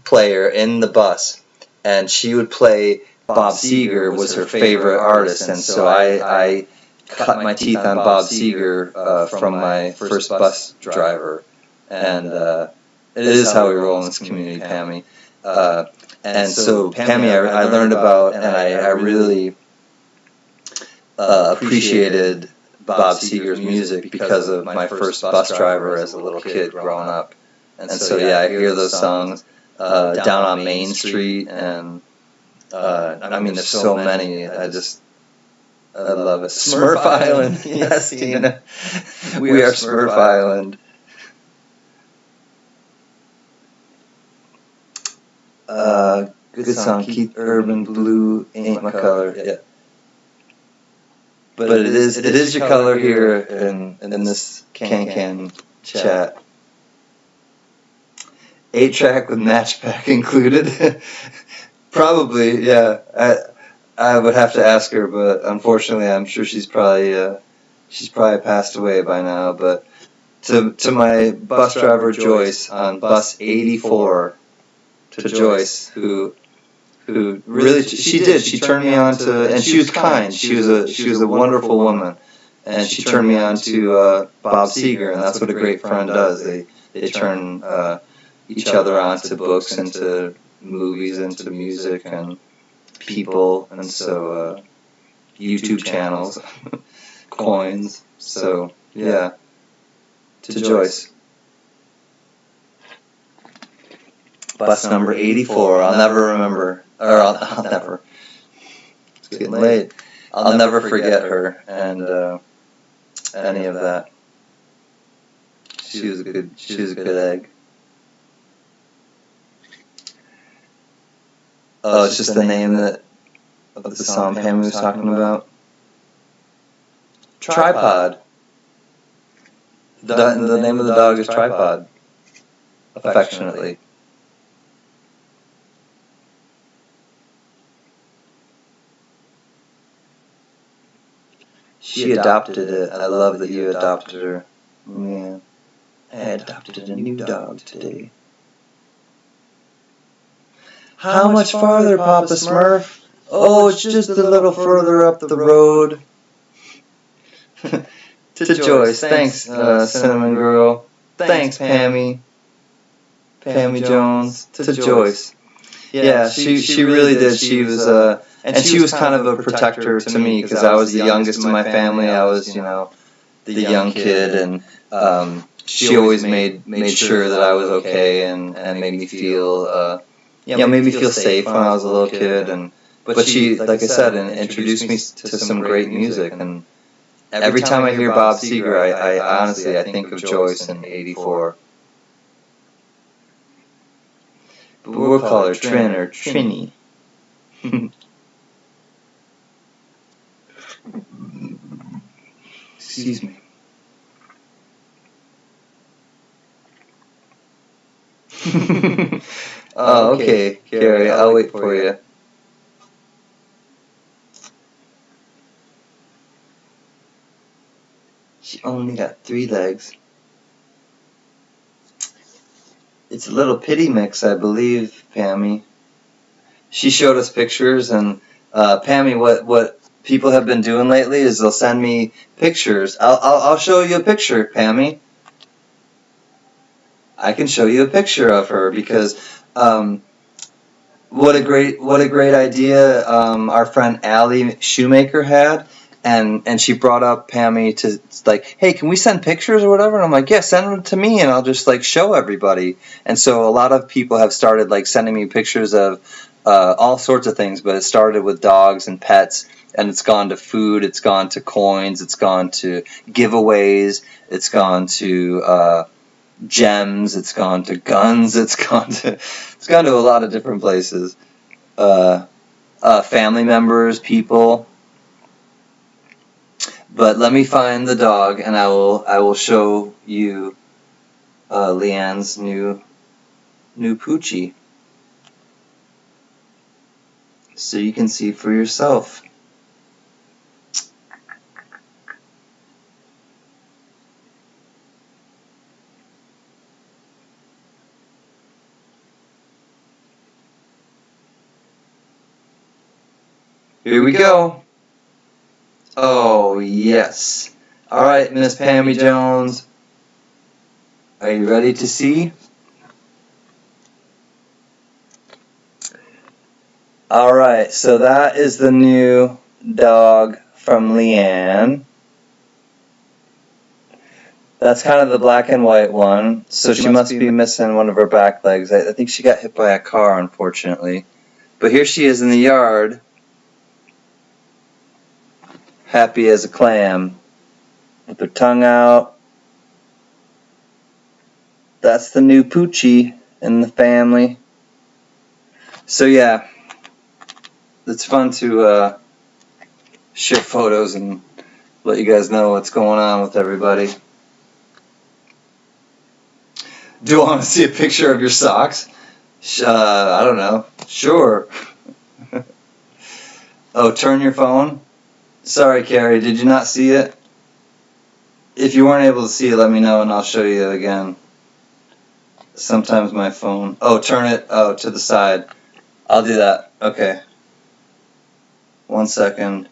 player in the bus, and she would play Bob Seger was her favorite artist, and so I cut my teeth on Bob Seger from my first bus driver, and it is how we roll in this community, Pammy. And so Pammy, I learned about, and I really appreciated Bob Seger's music because of my first bus driver as a little kid growing up. And so I hear those songs down on Main Street, and I mean there's so many. I love it. Smurf Island, yes, Tina, we are Smurf Island. Good song, Keith Urban, Blue Ain't My Color. Yeah. But it is your color here in this CanCan chat. 8-track with match pack included. Probably, yeah. I would have to ask her, but unfortunately, I'm sure she's probably passed away by now. But to my bus driver Joyce on bus 84, to Joyce, who really she turned me on to, and she was kind. She was a wonderful woman, and she turned me on to Bob Seger, and that's what a great friend does. They turn each other on to books and to movies and to music and people, and so YouTube channels, Koins. So yeah, to Joyce. Bus number 84. I'll never remember. Or I'll never. It's getting late. I'll never forget her and any of that. She was a good egg. Oh, it's just the name of the song Pammy was talking about. Tripod. The name of the dog is Tripod. Affectionately. She adopted it. I love that you adopted her. Yeah. I adopted a new dog today. How much farther, Papa Smurf? Oh, it's just a little further up the road. To Joyce. Thanks, Cinnamon Girl. Thanks, Pammy. Pammy Jones. To Joyce. Yeah, she really did. She was, and she was kind of a protector to me because I was the youngest in my family. I was, you know, the young kid, and she always made sure that I was okay and made me feel, made me feel safe when I was a little kid. And but she, like I said, introduced me to some great music. And every time I hear Bob Seger, I honestly I think of Joyce in '84. But we'll call her Trin or Trini. Excuse me. Oh, okay, Carrie, I'll wait for you. She only got 3 legs. It's a little pity mix, I believe, Pammy. She showed us pictures, and Pammy, what people have been doing lately is they'll send me pictures. I'll show you a picture, Pammy. I can show you a picture of her because what a great idea our friend Allie Shoemaker had. And she brought up Pammy to, like, hey, can we send pictures or whatever? And I'm like, yeah, send them to me and I'll just, like, show everybody. And so a lot of people have started, like, sending me pictures of all sorts of things, but it started with dogs and pets, and it's gone to food, it's gone to coins, it's gone to giveaways, it's gone to gems, it's gone to guns, it's gone to a lot of different places. Family members, people. But let me find the dog, and I will show you Leanne's new Poochie, so you can see for yourself. Here we go. Oh, yes. All right, Miss Pammy Jones. Are you ready to see? All right, so that is the new dog from Leanne. That's kind of the black and white one. So she must be missing one of her back legs. I think she got hit by a car, unfortunately. But here she is in the yard, happy as a clam, with her tongue out. That's the new Poochie in the family. So yeah, it's fun to share photos and let you guys know what's going on with everybody. Do you want to see a picture of your socks? I don't know. Sure. Oh, turn your phone? Sorry, Carrie, did you not see it? If you weren't able to see it, let me know and I'll show you again. Sometimes my phone... Oh, turn it to the side. I'll do that. Okay. 1 second.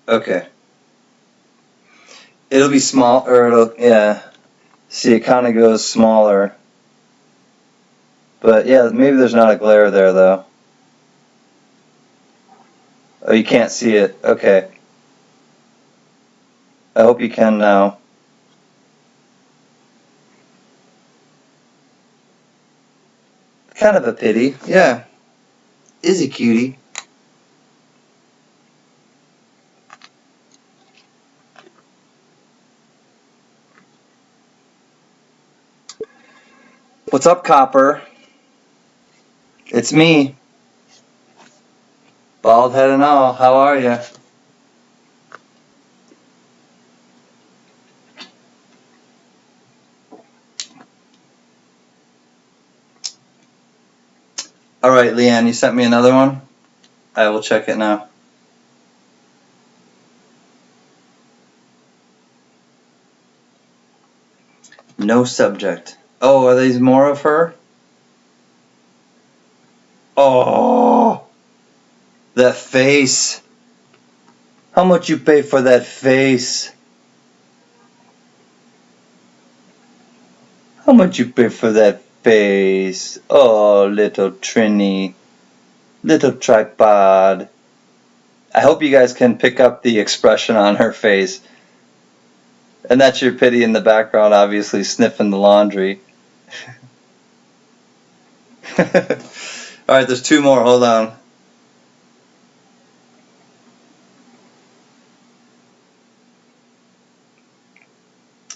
Okay. It'll be small, or it'll, yeah. See, it kind of goes smaller. But yeah, maybe there's not a glare there, though. Oh, you can't see it. Okay. I hope you can now. Kind of a pity. Yeah. Is he cutie? What's up, Copper? It's me. Bald head and all. How are you? Alright, Leanne, you sent me another one? I will check it now. No subject. Oh, are these more of her? Oh, that face. How much you pay for that face? How much you pay for that face? Oh, little Trini. Little tripod. I hope you guys can pick up the expression on her face. And that's your Pity in the background, obviously sniffing the laundry. Alright, there's two more. Hold on.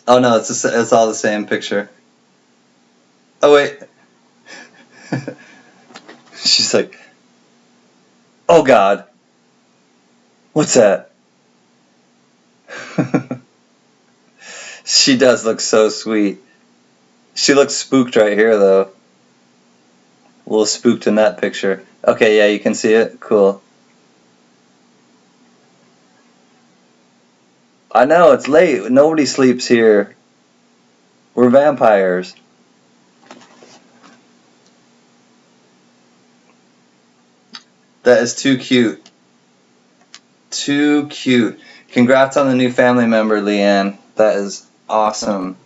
Oh no, it's all the same picture. Oh wait. She's like, oh God. What's that? She does look so sweet. She looks spooked right here though. A little spooked in that picture. Okay, yeah, you can see it. Cool. I know, it's late. Nobody sleeps here. We're vampires. That is too cute. Too cute. Congrats on the new family member, Leanne. That is awesome.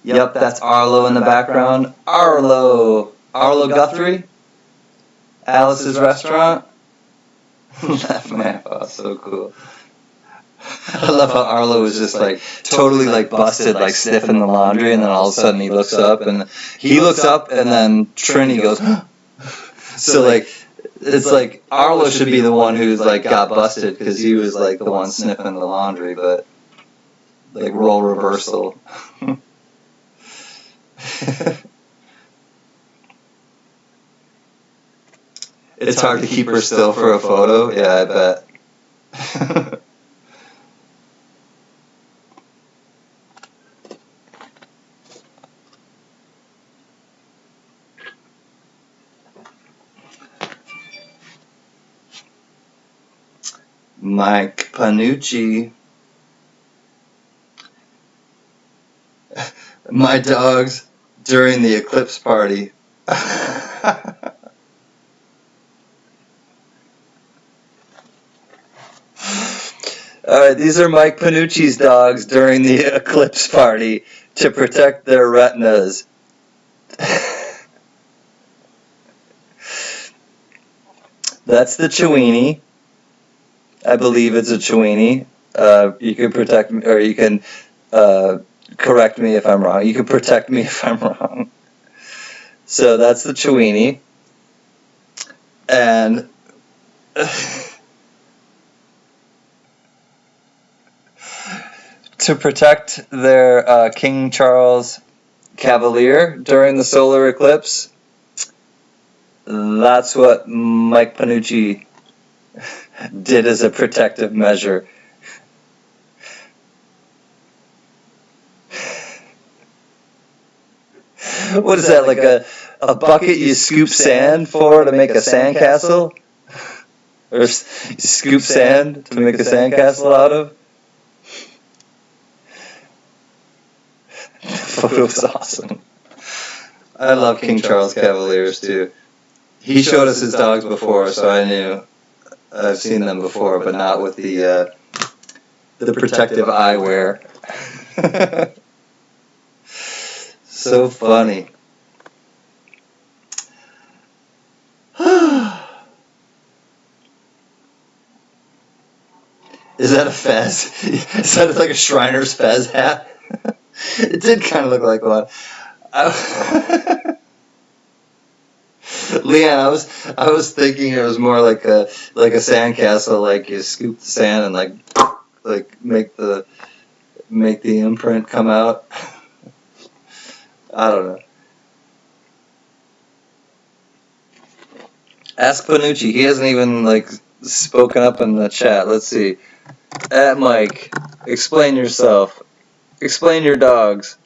Yep, that's Arlo in the background. Arlo. Arlo Guthrie? Alice's restaurant? That map, oh, so cool. I love how Arlo was just like totally like busted, like sniffing the laundry, and then all of a sudden he looks up and then Trini goes, so like it's like Arlo should be the one who's like got busted because he was like the one sniffing the laundry, but like role reversal. It's hard to keep her still for a photo. Yeah, I bet. Mike Panucci. My dogs during the eclipse party. Alright, these are Mike Panucci's dogs during the eclipse party to protect their retinas. That's the Chiweenie. I believe it's a Chiweenie. You can protect me, or you can correct me if I'm wrong. You can protect me if I'm wrong. So that's the Chiweenie. And to protect their King Charles Cavalier during the solar eclipse, that's what Mike Panucci did as a protective measure. What is that, like a bucket you scoop sand for to make a sandcastle? Or you scoop sand to make a sandcastle out of? The photo was awesome. I love King Charles Cavaliers too. He showed us his dogs before, so I knew I've seen them before, but not with the protective eyewear. So funny. Is that a fez? Is that like a Shriner's fez hat? It did kind of look like one. Leanne, I was thinking it was more like a sandcastle, like you scoop the sand and like make the imprint come out. I don't know. Ask Panucci. He hasn't even like spoken up in the chat. Let's see. At Mike, explain yourself. Explain your dogs.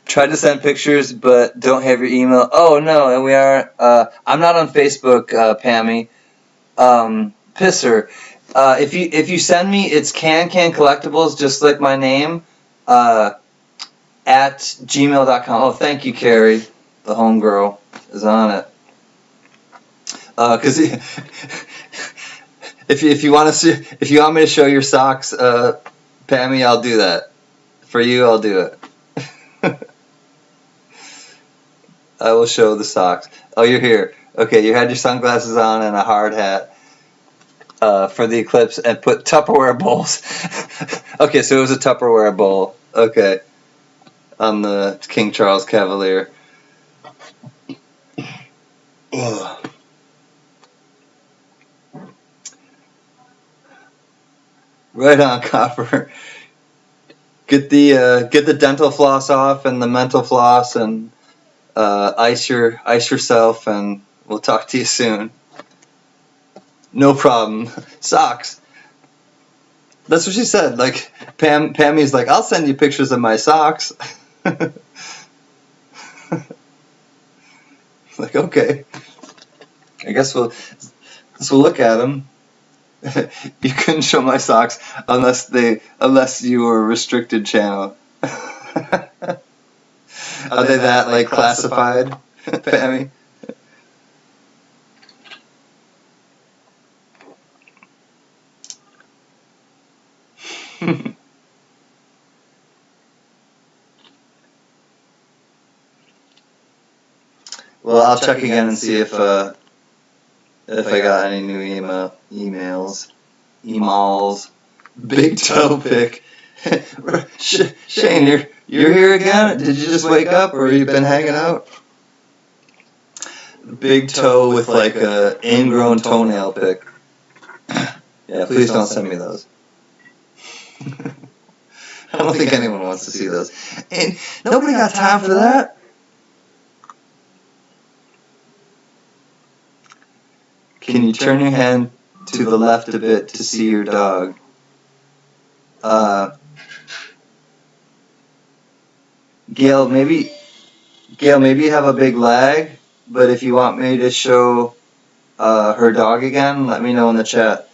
Tried to send pictures, but don't have your email. Oh no, and we are. I'm not on Facebook, Pammy. Pisser. If you send me, it's CanCan Collectibles, just like my name, at gmail.com. Oh, thank you, Carrie. The homegirl is on it. Because if you want to see, if you want me to show your socks, Pammy, I'll do that. For you, I'll do it. I will show the socks. Oh, you're here. Okay, you had your sunglasses on and a hard hat for the eclipse, and put Tupperware bowls. Okay, so it was a Tupperware bowl. Okay, on the King Charles Cavalier. Ugh. Right on, Copper. Get the dental floss off and the mental floss, and ice yourself, and we'll talk to you soon. No problem. Socks. That's what she said. Like Pammy's like, I'll send you pictures of my socks. Like, okay. I guess we'll look at them. You couldn't show my socks unless you were a restricted channel. Are they that like classified, Pammy? Well, I'll check again and see if I got any new emails. Big toe pick. Shane, you're here again? Did you just wake up, or you been hanging out? Big toe with like a ingrown toenail pick. Yeah, please don't send me those. I don't think anyone wants to see those. And nobody got time for that. Can you turn your hand to the left a bit to see your dog? Gail, maybe you have a big lag, but if you want me to show her dog again, let me know in the chat.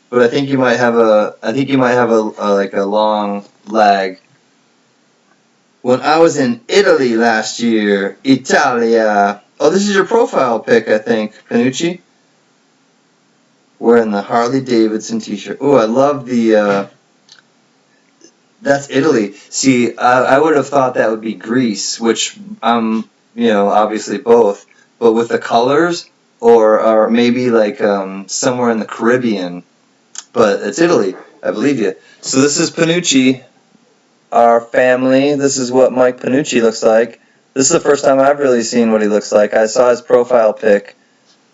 But I think you might have a long lag. When I was in Italy last year, Italia. Oh, this is your profile pic, I think, Panucci. Wearing the Harley Davidson t-shirt. Oh, I love the, that's Italy. See, I would have thought that would be Greece, which, obviously both. But with the colors, or maybe like somewhere in the Caribbean. But it's Italy, I believe you. So this is Panucci, our family. This is what Mike Panucci looks like. This is the first time I've really seen what he looks like. I saw his profile pic.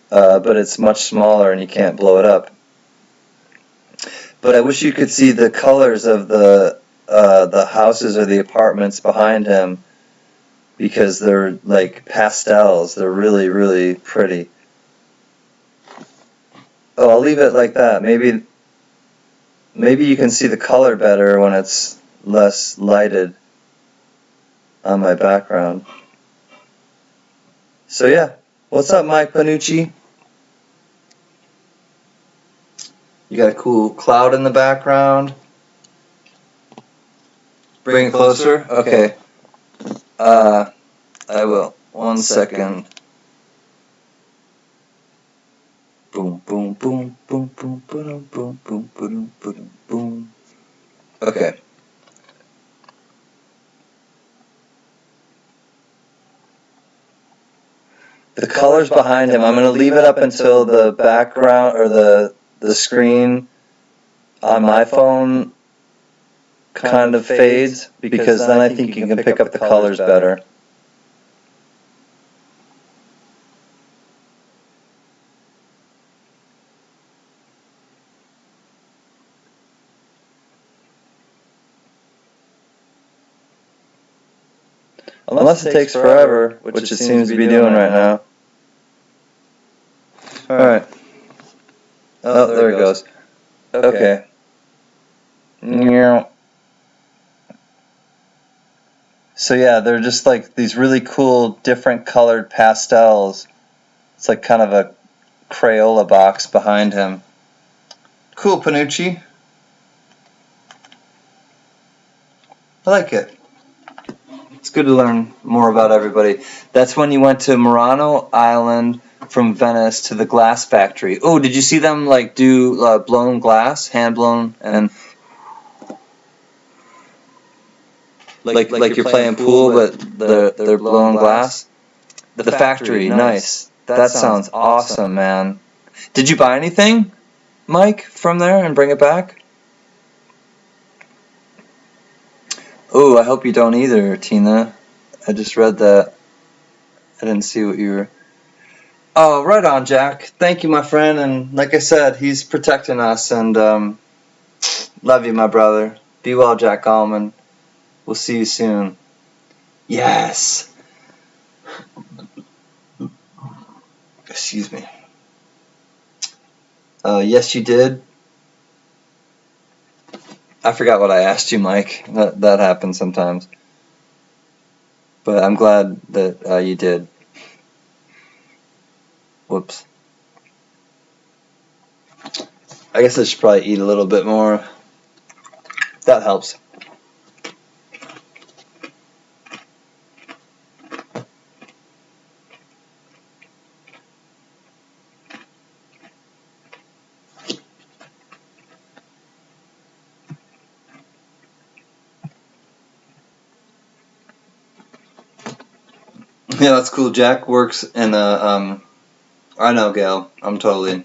But it's much smaller and you can't blow it up. But I wish you could see the colors of the houses or the apartments behind him, because they're like pastels. They're really, really pretty. Oh, I'll leave it like that. Maybe you can see the color better when it's less lighted on my background. So yeah. What's up, Mike Panucci? You got a cool cloud in the background. Bring it closer? Okay. I will. 1 second. Boom, boom, boom, boom, boom, boom, boom, boom, boom, boom, boom. Okay. The colors behind him, I'm going to leave it up until the background or the screen on my phone kind of fades, because then I think you can pick up the colors better. Unless it takes forever, which it seems to be doing right now. Alright. Oh, there it goes. Okay. So yeah, they're just like these really cool, different colored pastels. It's like kind of a Crayola box behind him. Cool, Panucci. I like it. It's good to learn more about everybody. That's when you went to Murano Island from Venice to the glass factory. Oh, did you see them like do blown glass, hand blown, and like you're playing pool, but they're blowing glass? The factory, nice. That sounds awesome, man. Did you buy anything, Mike, from there and bring it back? Oh, I hope you don't either, Tina. I just read that. I didn't see what you were... Oh, right on, Jack. Thank you, my friend. And like I said, he's protecting us. And love you, my brother. Be well, Jack Allman. We'll see you soon. Yes. Excuse me. Yes, you did. I forgot what I asked you, Mike. That happens sometimes. But I'm glad that you did. Whoops. I guess I should probably eat a little bit more. That helps. Yeah, that's cool. Jack works in a I know, Gail. I'm totally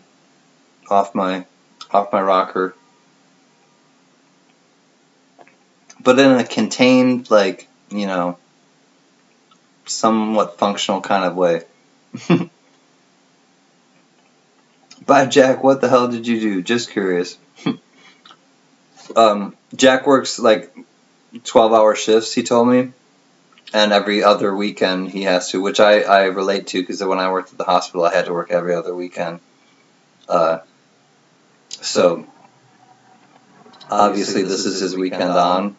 off my rocker. But in a contained, like, you know, somewhat functional kind of way. Bye, Jack. What the hell did you do? Just curious. Jack works like 12-hour shifts, he told me. And every other weekend he has to, which I relate to because when I worked at the hospital, I had to work every other weekend. So, obviously, this is his weekend on.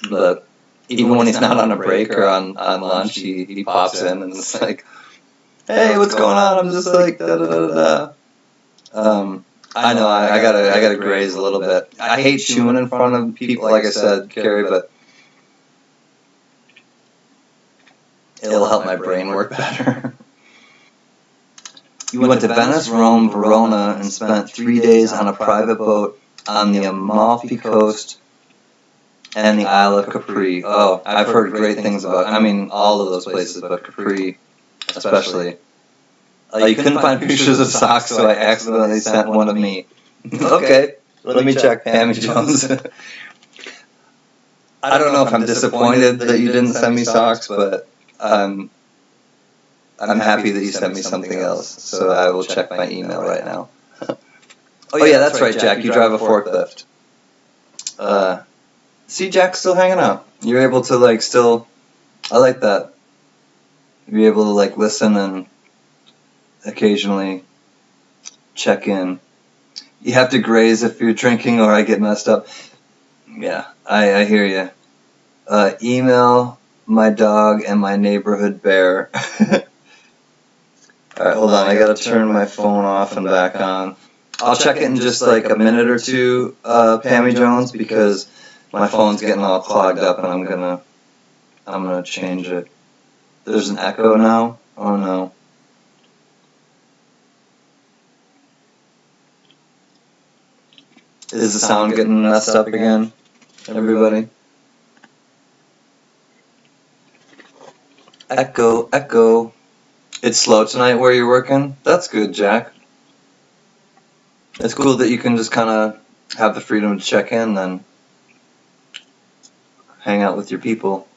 But even when he's not on a break or on lunch, he pops in and it's like, hey, what's going on? I'm just like, da-da-da-da-da. I know, I gotta graze a little bit. I hate chewing in front of people, like I said, Carrie, but it'll help my brain work better. You went to Venice, Rome, Verona, and spent 3 days on a private boat on the Amalfi Coast and the Isle of Capri. Oh, I've heard great things about, I mean, all of those places, but Capri especially. You couldn't find pictures of socks, so I accidentally sent one of me. Okay, let me check, Pammy Jones. I don't know if I'm disappointed that you didn't send me socks, but I'm happy that you sent me something else, so I will check my email right now. Oh yeah, that's right, Jack, you drive a forklift. See, Jack's still hanging out. You're able to, like, still... I like that. You're able to, like, listen and occasionally check in. You have to graze if you're drinking or I get messed up. Yeah, I hear you. Email my dog and my neighborhood bear. Alright, hold on. I gotta turn my phone off and back on. I'll check it in just like a minute or two, Pammy Jones, because my phone's getting all clogged up and I'm gonna change it. There's an echo now? Oh no. Is the sound getting messed up again, everybody? Echo, echo. It's slow tonight where you're working? That's good, Jack. It's cool that you can just kind of have the freedom to check in and hang out with your people.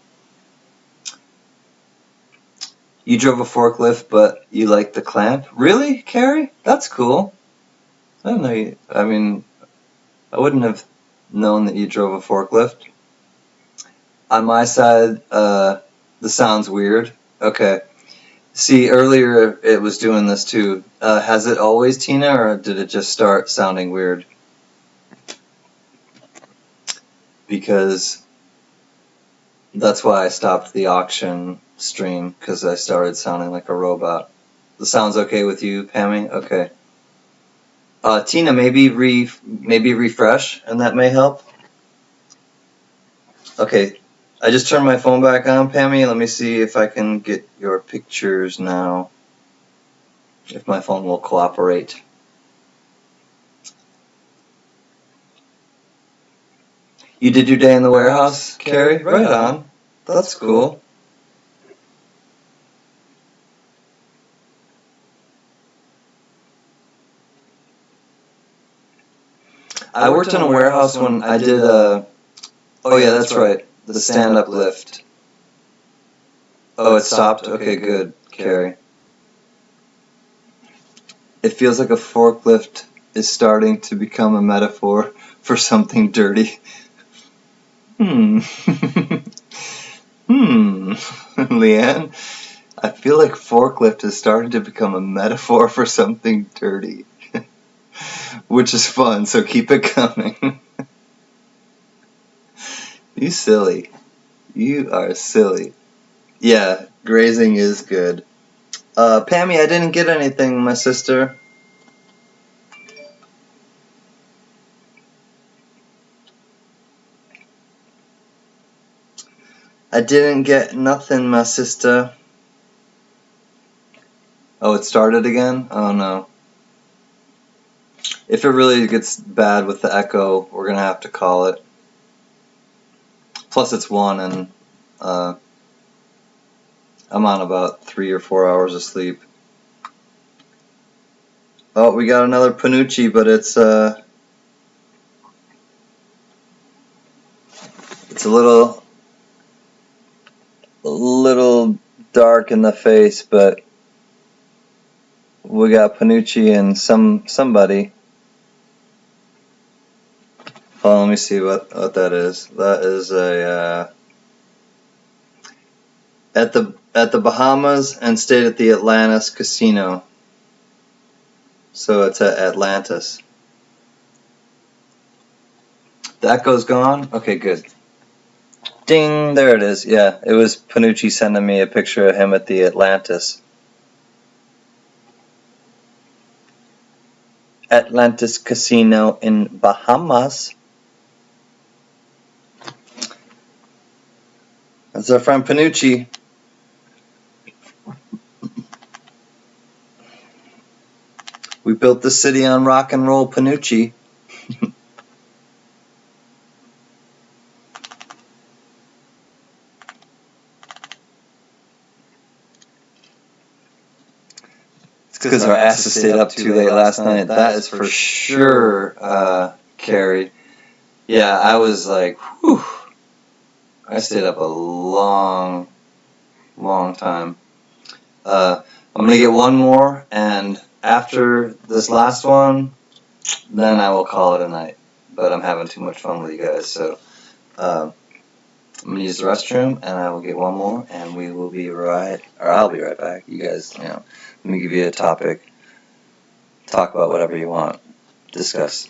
You drove a forklift, but you like the clamp? Really, Carrie? That's cool. I don't know you. I mean, I wouldn't have known that you drove a forklift. On my side, the sound's weird. Okay. See, earlier it was doing this too. Has it always, Tina, or did it just start sounding weird? Because That's why I stopped the auction stream, because I started sounding like a robot. The sound's okay with you, Pammy? Okay. Tina, maybe refresh, and that may help. Okay, I just turned my phone back on, Pammy. Let me see if I can get your pictures now. If my phone will cooperate. You did your day in the warehouse, Carrie? Right on. That's cool. I worked in a warehouse when I did oh yeah, that's right, the stand-up lift. Oh, it stopped? Okay, good, Carrie. It feels like a forklift is starting to become a metaphor for something dirty. Leanne, I feel like forklift is starting to become a metaphor for something dirty. Which is fun, so keep it coming. You silly. You are silly. Yeah, grazing is good. Pammy, I didn't get anything, my sister. I didn't get nothing, my sister. Oh, it started again? Oh no. If it really gets bad with the echo, we're gonna have to call it. Plus it's 1 and I'm on about 3 or 4 hours of sleep. Oh, we got another Panucci, but it's a little dark in the face, but we got Panucci and somebody. Oh, let me see what that is. That is a at the Bahamas and stayed at the Atlantis Casino. So it's at Atlantis. The echo's gone? Okay, good. Ding, there it is. Yeah, it was Panucci sending me a picture of him at the Atlantis. Atlantis Casino in Bahamas. That's our friend Panucci. We built the city on rock and roll, Panucci. It's because our asses stayed up too late last night. That is for sure, Carrie. Yeah, I was like, whew. I stayed up a long time. I'm gonna get one more, and after this last one, then I will call it a night. But I'm having too much fun with you guys, so I'm gonna use the restroom, and I will get one more, and we will be I'll be right back. You guys, let me give you a topic. Talk about whatever you want. Discuss.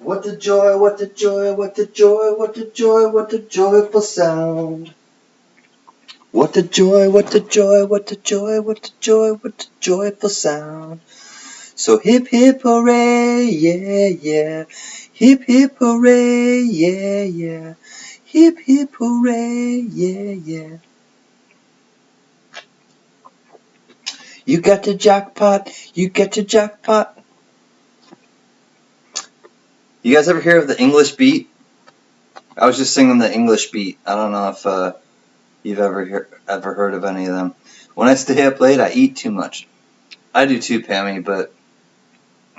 What a joy, what a joy, what a joy, what a joy, what a joyful sound. What a joy, what a joy, what a joy, what a joy, what a joyful sound. So hip hip hooray, yeah, yeah. Hip hip hooray, yeah, yeah. Hip hip hooray, yeah, yeah. You got the jackpot, you get the jackpot. You guys ever hear of the English beat? I was just singing the English beat. I don't know if you've ever heard of any of them. When I stay up late, I eat too much. I do too, Pammy, but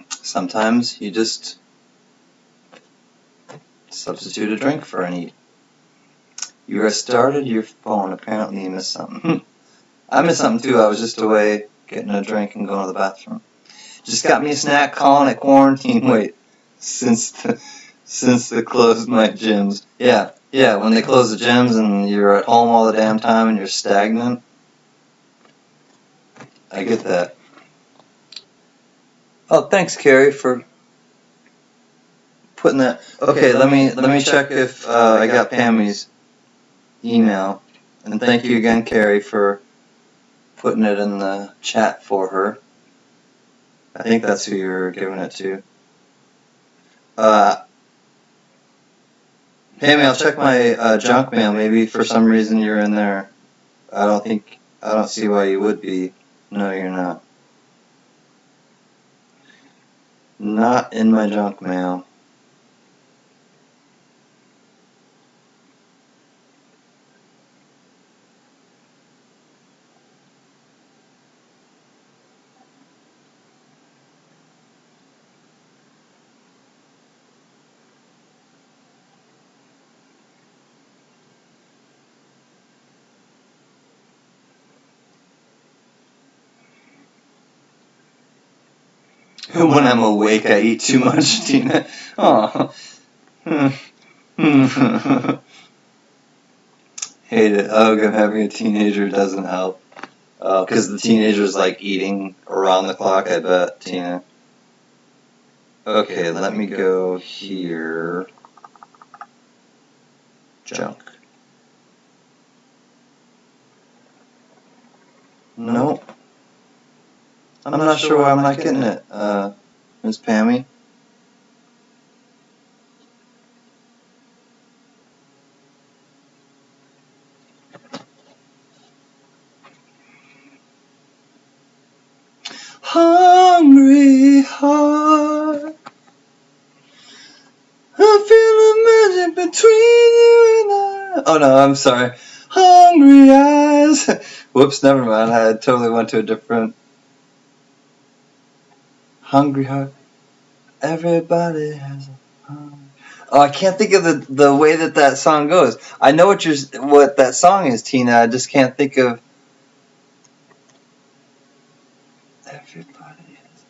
sometimes you just substitute a drink for an eat. You restarted your phone. Apparently you missed something. I missed something too. I was just away getting a drink and going to the bathroom. Just got me a snack, calling it quarantine. Wait, since they closed my gyms. Yeah, when they close the gyms and you're at home all the damn time and you're stagnant. I get that. Oh, thanks, Carrie, for putting that. Okay, let me check if I got Pammy's email. And thank you again, Carrie, for putting it in the chat for her. I think that's who you're giving it to. Pammy, I'll check my junk mail. Maybe for some reason you're in there. I don't see why you would be. No, you're not. Not in my junk mail. When I'm awake, I eat too much, Tina. Oh. Hate it. Oh, having a teenager doesn't help. Because the teenager's like eating around the clock, I bet, Tina. Okay, let me go here. Junk. Nope. I'm not sure why I'm not getting it, Miss Pammy. Hungry heart, I feel a magic between you and I. Oh no, I'm sorry. Hungry eyes. Whoops, never mind. I totally went to a different. Hungry heart. Everybody has a hunger. Oh, I can't think of the way that song goes. I know what that song is, Tina. I just can't think of. Everybody has.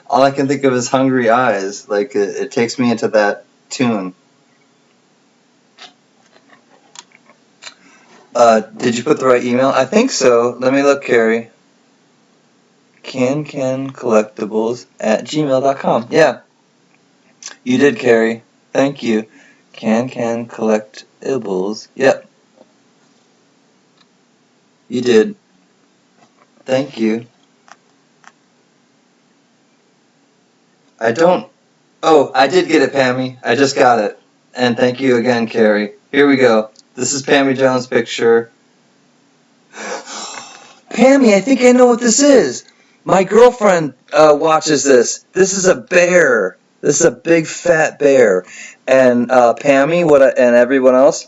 All I can think of is Hungry Eyes. Like it takes me into that tune. Did you put the right email? I think so. Let me look, Carrie. CanCanCollectibles@gmail.com. Yeah, you did, Carrie. Thank you. CanCanCollectibles. Yep, you did. Thank you. I don't. Oh, I did get it, Pammy. I just got it. And thank you again, Carrie. Here we go. This is Pammy Jones' picture. Pammy, I think I know what this is. My girlfriend watches this. This is a bear. This is a big fat bear. And Pammy, and everyone else,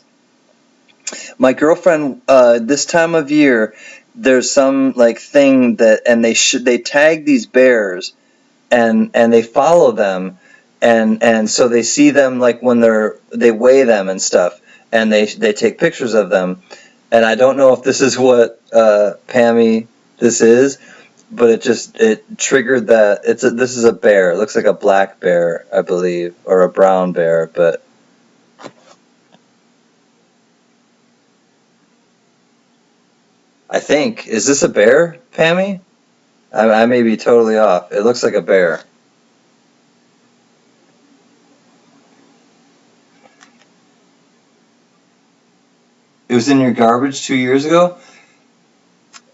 my girlfriend, this time of year, there's some like thing and they tag these bears, and they follow them, and so they see them like when they weigh them and stuff, and they take pictures of them. And I don't know if this is what Pammy this is, but it triggered that. This is a bear. It looks like a black bear, I believe, or a brown bear, but I think, is this a bear, Pammy? I may be totally off. It looks like a bear. It was in your garbage 2 years ago?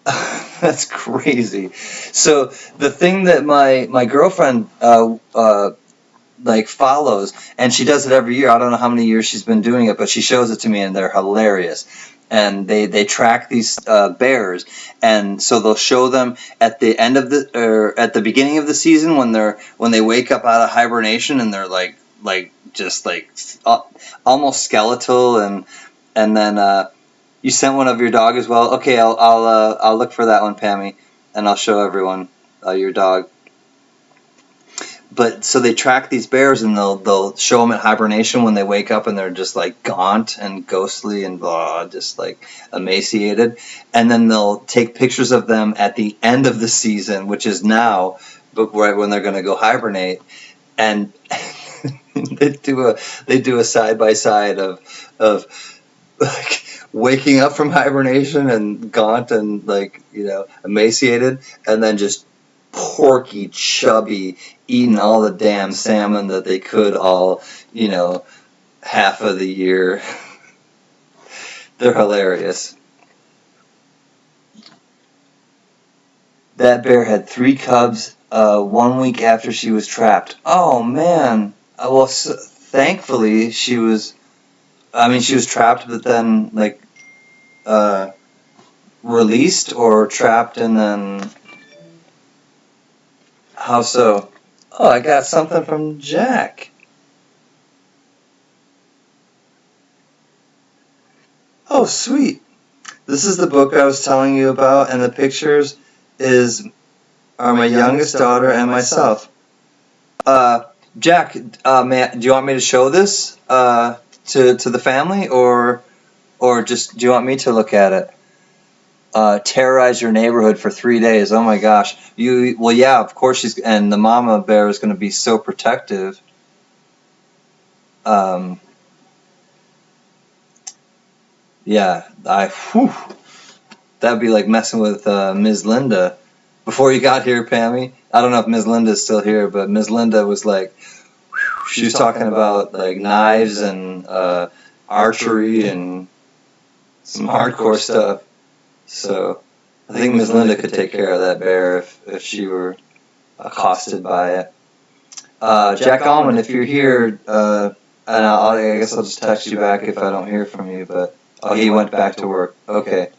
That's crazy. So the thing that my girlfriend like follows, and she does it every year. I don't know how many years she's been doing it, but she shows it to me, and they're hilarious. And they track these bears, and so they'll show them at the end of the or at the beginning of the season when they wake up out of hibernation and they're like just like almost skeletal, and then you sent one of your dog as well. Okay, I'll look for that one, Pammy, and I'll show everyone your dog. But so they track these bears, and they'll show them at hibernation when they wake up, and they're just like gaunt and ghostly and blah, just like emaciated. And then they'll take pictures of them at the end of the season, which is now, but right when they're going to go hibernate, and they do a side by side of like waking up from hibernation and gaunt and like emaciated, and then just porky, chubby, eating all the damn salmon that they could all, half of the year. They're hilarious. That bear had 3 cubs 1 week after she was trapped. Oh, man. Well, thankfully, she was trapped, but then, released, or trapped and then... How so? Oh, I got something from Jack. Oh, sweet. This is the book I was telling you about, and the pictures are my youngest daughter and myself. Jack, do you want me to show this to the family, or just do you want me to look at it? Terrorize your neighborhood for 3 days. Oh my gosh. Well, yeah, of course and the mama bear is going to be so protective. Yeah, that'd be like messing with Ms. Linda. Before you got here, Pammy, I don't know if Ms. Linda is still here, but Ms. Linda was like, she was talking about like knives and archery and some hardcore stuff. So I think Ms. Linda could take care of that bear if she were accosted by it. Jack Allman, if you're here, and I guess I'll just text you back if I don't hear from you, but he went back to work. Okay.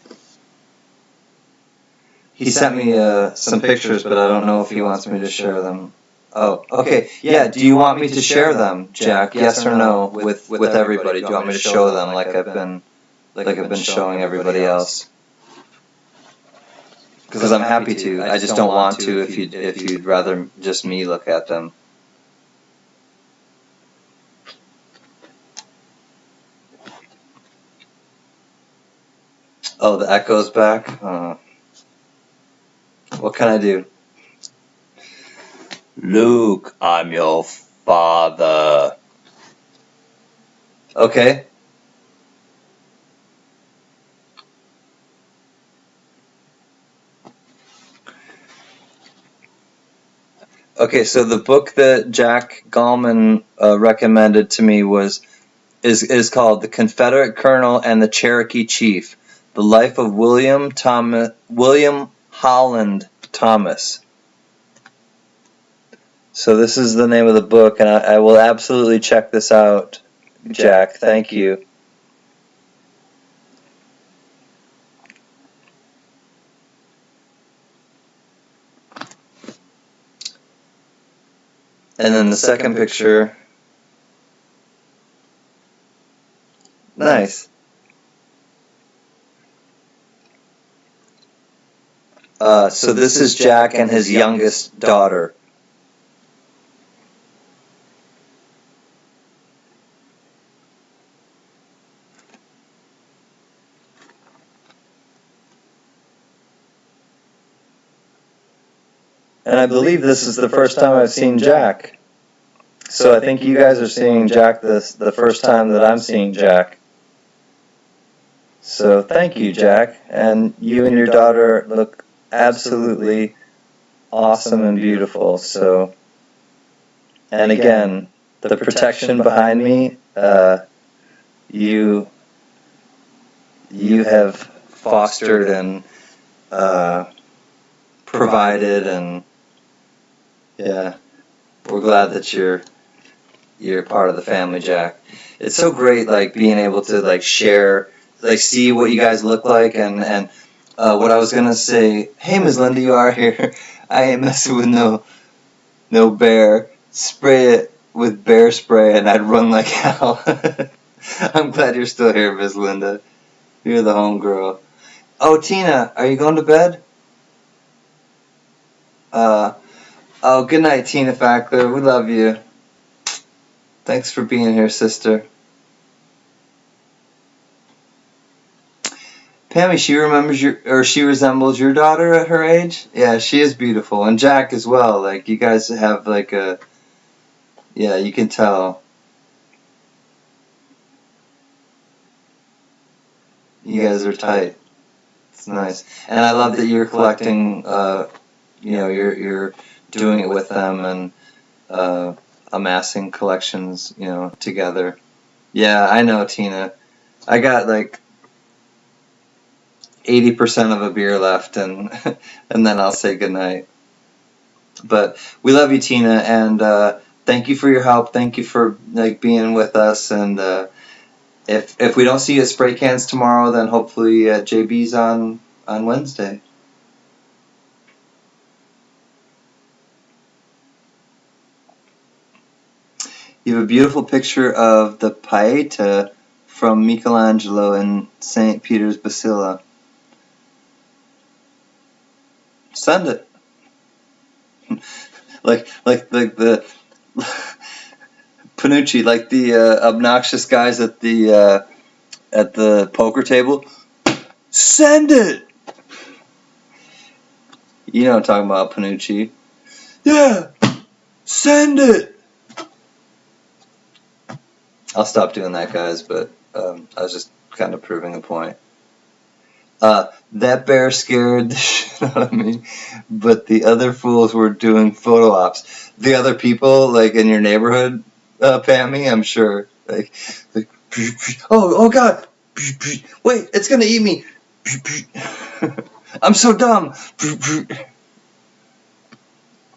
He sent me some pictures, but I don't know if he wants me to share them. Oh, okay. Yeah, do you want me to share them, Jack? Yes or no with everybody? Do you want me to show them like I've been showing everybody else? Because I'm happy to. I just don't want to if you'd rather just me look at them. Oh, the echo's back? What can I do? Luke, I'm your father. Okay. Okay, so the book that Jack Gallman recommended to me is called The Confederate Colonel and the Cherokee Chief: The Life of William Holland Thomas. So this is the name of the book, and I will absolutely check this out, Jack. Thank you. And then the second picture. Nice. So this is Jack and his youngest daughter. And I believe this is the first time I've seen Jack. So I think you guys are seeing Jack the first time that I'm seeing Jack. So thank you, Jack. And you and your daughter look absolutely awesome and beautiful. So, and again, the protection behind me, you you have fostered and provided, and yeah, we're glad that you're part of the family, Jack. It's so great, like being able to like share, like see what you guys look like, and what I was gonna say. Hey, Ms. Linda, you are here. I ain't messing with no bear. Spray it with bear spray, and I'd run like hell. I'm glad you're still here, Ms. Linda. You're the homegirl. Oh, Tina, are you going to bed? Oh, good night, Tina Fackler. We love you. Thanks for being here, sister. Pammy, she resembles your daughter at her age? Yeah, she is beautiful. And Jack as well. Like, you guys have like yeah, you can tell. You guys are tight. It's nice. And I love that you're collecting, you're doing it with them and amassing collections, together. Yeah, I know, Tina. I got like 80% of a beer left, and and then I'll say goodnight. But we love you, Tina, and thank you for your help. Thank you for like being with us. And if we don't see you at Spray Cans tomorrow, then hopefully JB's on Wednesday. You have a beautiful picture of the Pieta from Michelangelo in St. Peter's Basilica. Send it. like the Panucci, like the obnoxious guys at the poker table. Send it. You know what I'm talking about, Panucci. Yeah, send it. I'll stop doing that, guys, but I was just kind of proving a point. That bear scared the shit out of me, but the other fools were doing photo ops. The other people, like in your neighborhood, Pammy, I'm sure. Like oh God, wait, it's gonna eat me. I'm so dumb,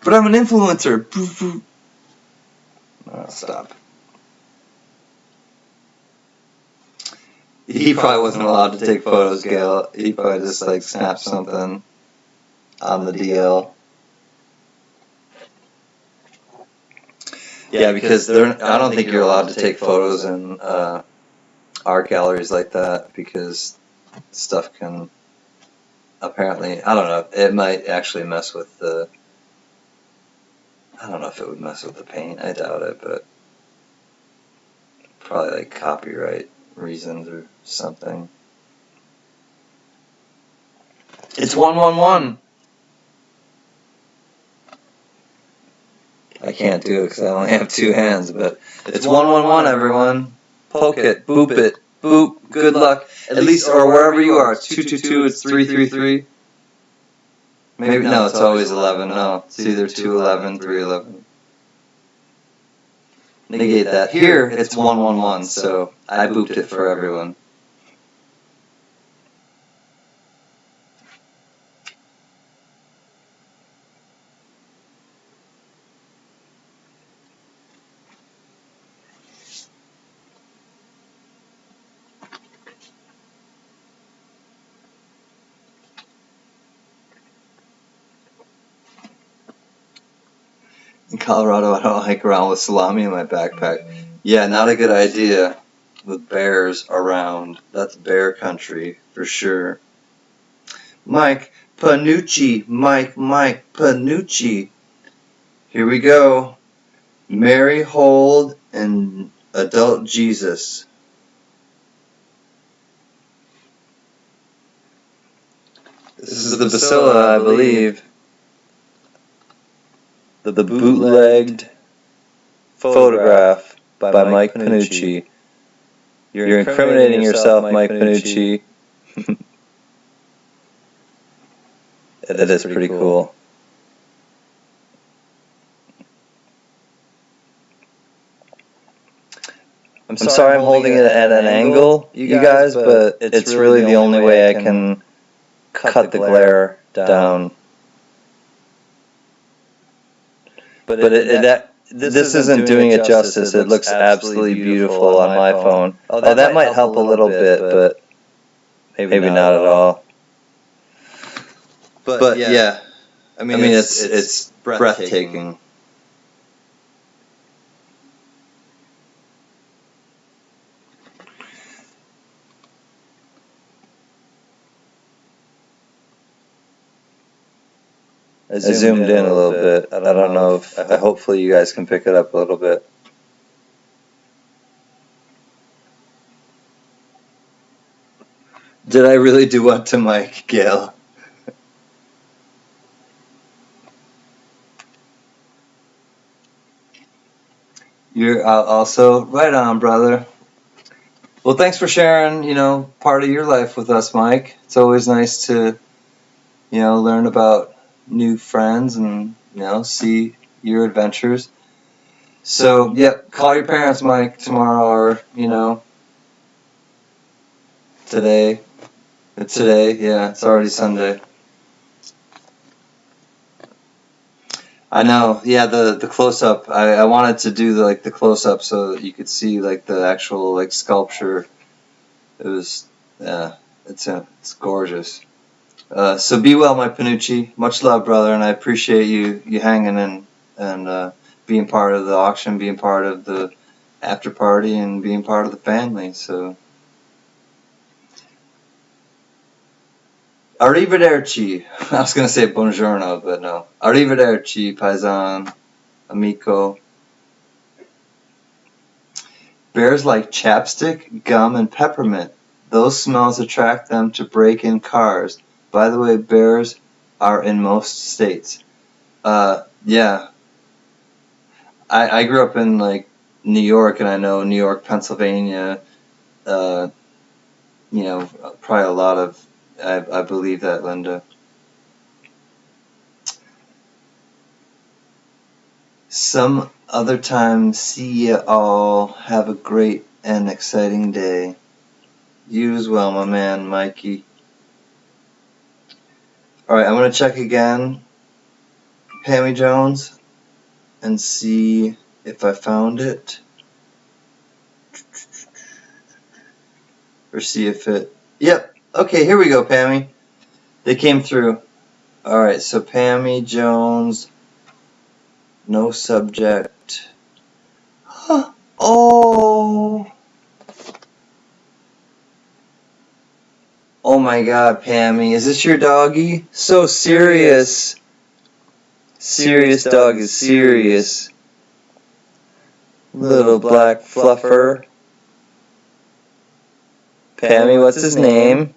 but I'm an influencer. Oh, stop. He probably wasn't allowed to take photos, Gail. He probably just like snapped something on the DL. Yeah, because I don't think you're allowed to take photos in art galleries like that, because stuff can apparently, I don't know, it might actually mess with the, I don't know if it would mess with the paint. I doubt it, but probably like copyright reasons or something. It's 111. I can't do it because I only have two hands, but it's 111, everyone. Poke it, boop it, boop. Good luck. At least, or wherever you are. It's 222. It's 333. Maybe no. It's always 11. No, it's either 211, 311. Negate that. Here, it's 111. So I booped it for everyone. In Colorado, I don't hike around with salami in my backpack. Yeah, not a good idea with bears around. That's bear country for sure. Mike Panucci, Mike Panucci. Here we go. Mary Hold and Adult Jesus. This is the Basilica, I believe. The bootlegged photograph by Mike Panucci. You're incriminating yourself, Mike Panucci. That is pretty cool. I'm sorry I'm holding it at an angle, you guys, but it's really the only way I can cut the glare down. But this isn't doing it justice. It looks absolutely beautiful on my phone. Oh, that might help a little bit, but maybe not at all. But yeah, I mean it's breathtaking. I zoomed in a little bit. I don't know if hopefully you guys can pick it up a little bit. Did I really do what to Mike, Gail? You're also right on, brother. Well, thanks for sharing, part of your life with us, Mike. It's always nice to, learn about new friends and, see your adventures. So, yep, call your parents, Mike, tomorrow or, today. Yeah, it's already Sunday. I know, yeah, the close-up, I wanted to do the close-up so that you could see, the actual, sculpture. It was, yeah, it's gorgeous. So be well, my Panucci. Much love, brother, and I appreciate you hanging in and being part of the auction, being part of the after party, and being part of the family. So, arrivederci. I was gonna say buongiorno, but no. Arrivederci, paisan, amico. Bears like chapstick, gum, and peppermint. Those smells attract them to break in cars. By the way, bears are in most states. Yeah. I grew up in New York, and I know New York, Pennsylvania. Probably a lot of. I believe that, Linda. Some other time. See ya all. Have a great and exciting day. You as well, my man, Mikey. Alright, I'm going to check again, Pammy Jones, and see if I found it. Or see if it... Yep, okay, here we go, Pammy. They came through. Alright, so Pammy Jones, no subject. Oh! Oh my god, Pammy, is this your doggy? So serious. Serious dog is serious. Little black fluffer. Pammy, what's his name?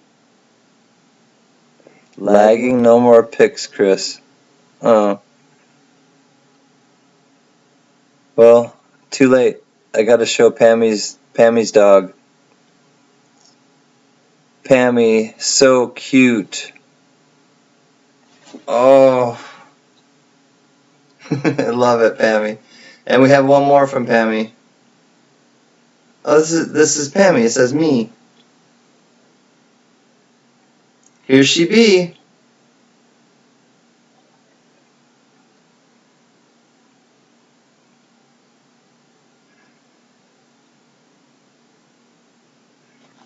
Lagging, no more pics, Chris. Oh. Well, too late. I gotta show Pammy's dog. Pammy, so cute. Oh. I love it, Pammy. And we have one more from Pammy. Oh, this is Pammy. It says me. Here she be.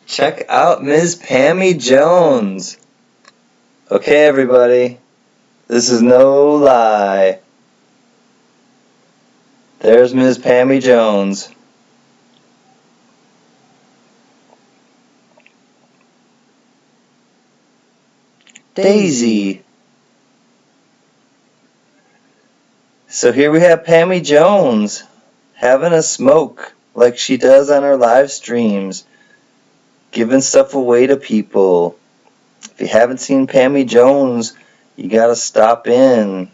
Check out Ms. Pammy Jones. Okay, everybody. This is no lie. There's Ms. Pammy Jones. Daisy. So here we have Pammy Jones having a smoke like she does on her live streams, giving stuff away to people. If you haven't seen Pammy Jones, you gotta stop in.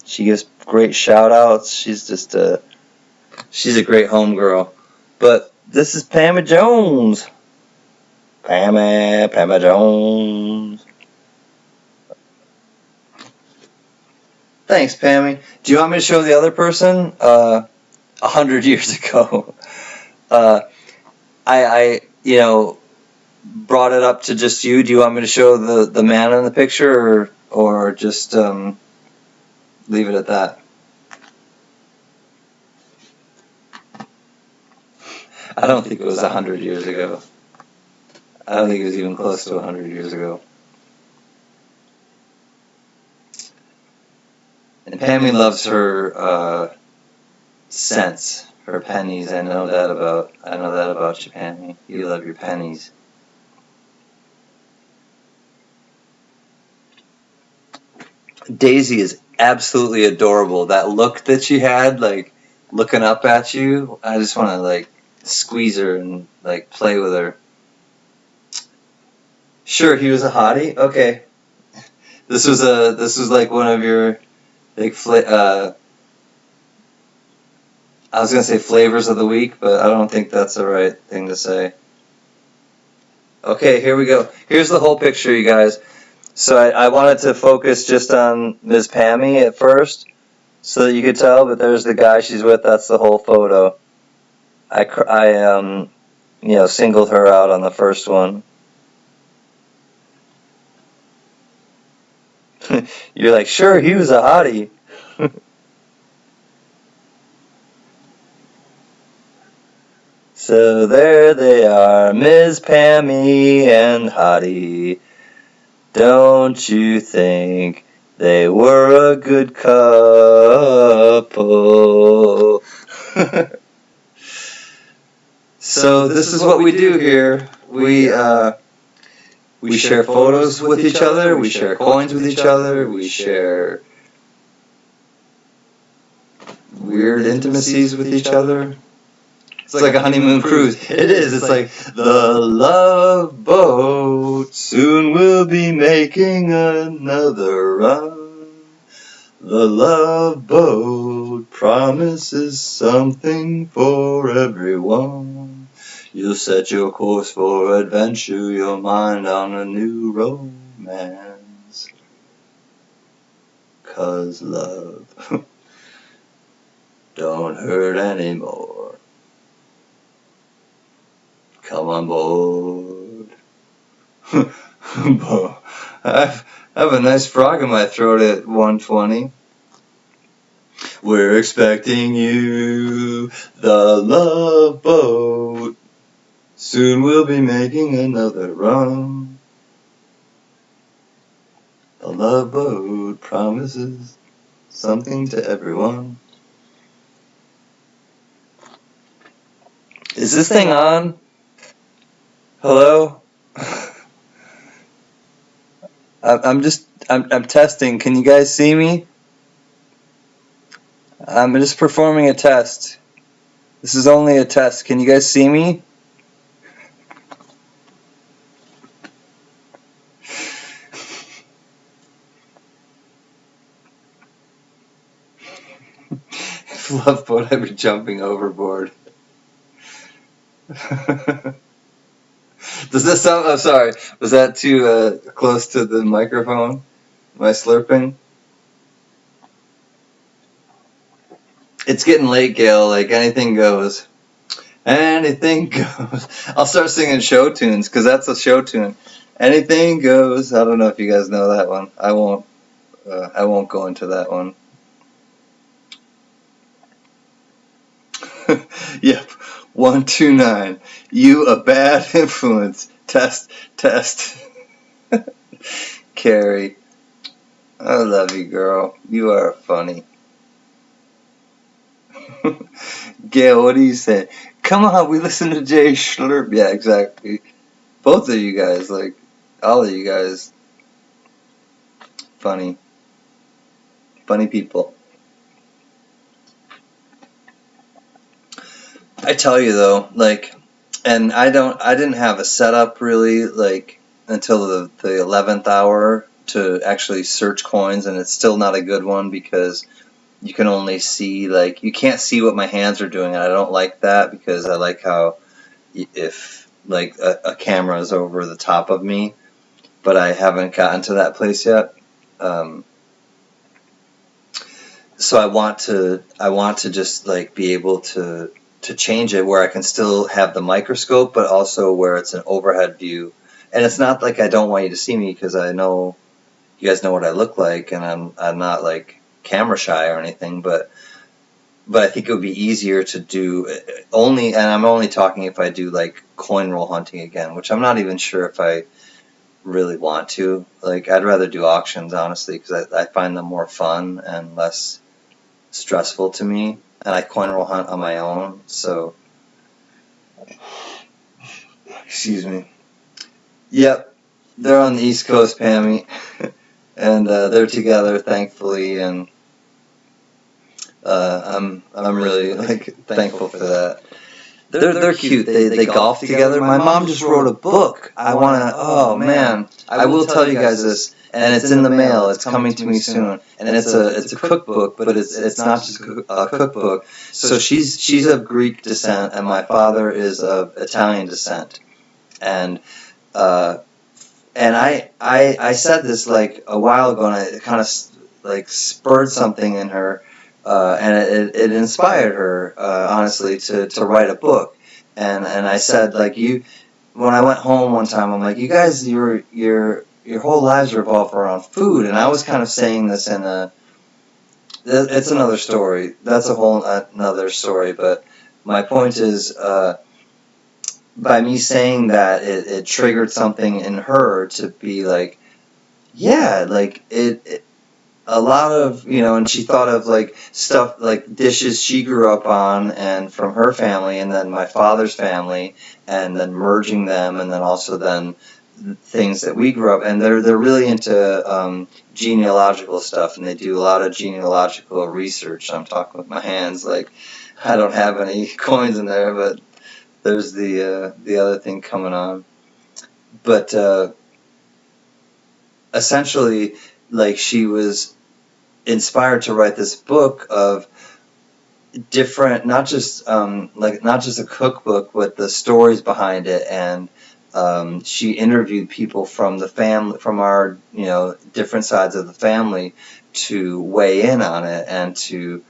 She gives great shout outs. She's a great homegirl. But this is Pammy Jones. Pammy Jones. Thanks, Pammy. Do you want me to show the other person? 100 years ago. you know, brought it up to just you. Do you want me to show the man in the picture, or just leave it at that? I don't think it was 100 years ago. I don't think it was even close to 100 years ago. And Pammy loves her cents, her pennies. I know that about you, Pammy. You love your pennies. Daisy is absolutely adorable. That look that she had, like looking up at you, I just want to like squeeze her and like play with her. Sure, he was a hottie. Okay, this was like one of your like I was gonna say flavors of the week, but I don't think that's the right thing to say. Okay, here we go. Here's the whole picture, you guys. So I wanted to focus just on Ms. Pammy at first, so that you could tell, but there's the guy she's with. That's the whole photo. I singled her out on the first one. You're like, sure, he was a hottie. So there they are, Ms. Pammy and Hottie. Don't you think they were a good couple? So this is what we do here. We share photos with each other. We share coins with each other. We share weird intimacies with each other. It's like a honeymoon cruise. It is. It's like the love boat. Soon we'll be making another run. The love boat promises something for everyone. You'll set your course for adventure, your mind on a new romance. 'Cause love don't hurt anymore. Come on board. I have a nice frog in my throat at 1:20. We're expecting you, the love boat. Soon we'll be making another run. The love boat promises something to everyone. Is this thing on? Hello? I'm testing. Can you guys see me? I'm just performing a test. This is only a test. Can you guys see me? Love boat, I'd be jumping overboard. Does this sound? Oh, sorry. Was that too close to the microphone? Am I slurping? It's getting late, Gail. Like anything goes. Anything goes. I'll start singing show tunes because that's a show tune. Anything goes. I don't know if you guys know that one. I won't go into that one. Yep. 129. You a bad influence. Test. Carrie. I love you, girl. You are funny. Gail, what do you say? Come on, we listen to Jay Schlurp. Yeah, exactly. Both of you guys, like, all of you guys. Funny. Funny people. I tell you though, like, and I didn't have a setup really, like, until the 11th hour to actually search coins, and it's still not a good one because you can only see, like, you can't see what my hands are doing, and I don't like that because I like how if, like, a camera is over the top of me, but I haven't gotten to that place yet. So I want to just, like, be able to to change it where I can still have the microscope, but also where it's an overhead view. And it's not like I don't want you to see me, because I know you guys know what I look like, and I'm not like camera shy or anything, but I think it would be easier to do only, and I'm only talking if I do like coin roll hunting again, which I'm not even sure if I really want to. Like, I'd rather do auctions, honestly, because I find them more fun and less stressful to me, and I coin roll hunt on my own, so excuse me. Yep, they're on the East Coast, Pammy, and they're together, thankfully, and I'm really like thankful for that. They're cute. They golf together. My mom just wrote a book. I wanna. Oh man, I will tell you guys this, and it's in the mail. It's coming to me soon, and it's a cookbook, but it's not just a cookbook. So she's of Greek descent, and my father is of Italian descent, and I said this like a while ago, and it kind of like spurred something in her. And it inspired her, honestly, to write a book. And I said, like, when I went home one time, I'm like, you guys, your whole lives revolve around food. And I was kind of saying this it's another story. That's a whole another story. But my point is, by me saying that, it triggered something in her to be like, yeah, like a lot of, and she thought of like stuff like dishes she grew up on and from her family, and then my father's family, and then merging them, and then also then things that we grew up, and they're really into genealogical stuff, and they do a lot of genealogical research. I'm talking with my hands, like I don't have any coins in there, but there's the other thing coming on. But essentially, like, she was inspired to write this book of different, not just a cookbook, but the stories behind it, and she interviewed people from the family, from our different sides of the family, to weigh in on it and to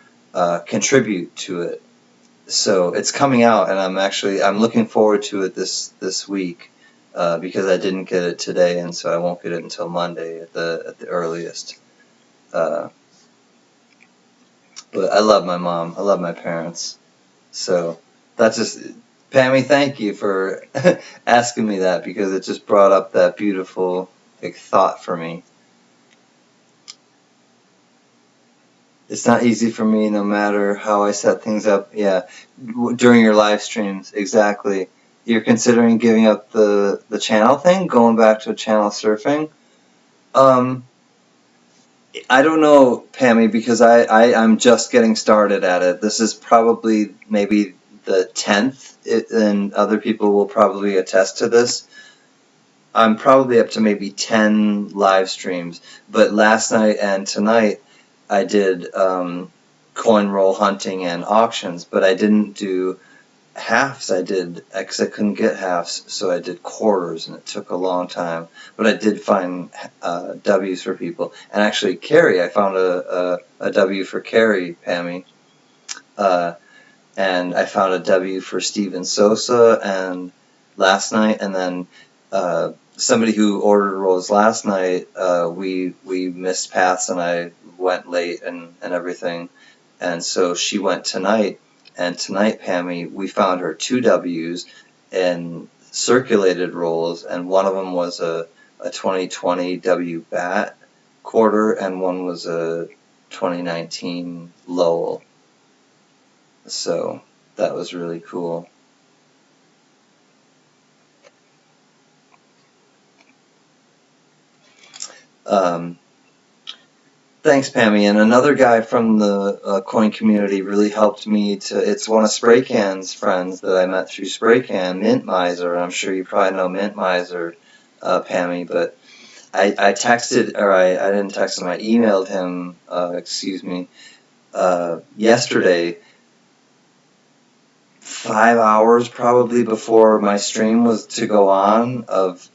contribute to it. So it's coming out, and I'm looking forward to it this week. Because I didn't get it today, and so I won't get it until Monday at the earliest. But I love my mom. I love my parents. So that's just, Pammy, thank you for asking me that, because it just brought up that beautiful thought for me. It's not easy for me, no matter how I set things up. Yeah, during your live streams, exactly. You're considering giving up the channel thing, going back to channel surfing? I don't know, Pammy, because I'm just getting started at it. This is probably maybe the 10th, and other people will probably attest to this. I'm probably up to maybe 10 live streams, but last night and tonight I did coin roll hunting and auctions, but I didn't do halves. Because I couldn't get halves, so I did quarters, and it took a long time. But I did find W's for people. And actually, Carrie, I found a W for Carrie, Pammy. And I found a W for Steven Sosa and last night. And then somebody who ordered rolls last night, we missed paths, and I went late and everything. And so she went tonight. And tonight, Pammy, we found her 2 W's in circulated rolls, and one of them was a 2020 W Bat quarter, and one was a 2019 Lowell. So that was really cool. Thanks, Pammy. And another guy from the coin community really helped me it's one of Spray Can's friends that I met through Spray Can, Mint Miser. I'm sure you probably know Mint Miser, Pammy, but I texted, or I didn't text him, I emailed him, yesterday, 5 hours probably before my stream was to go on, of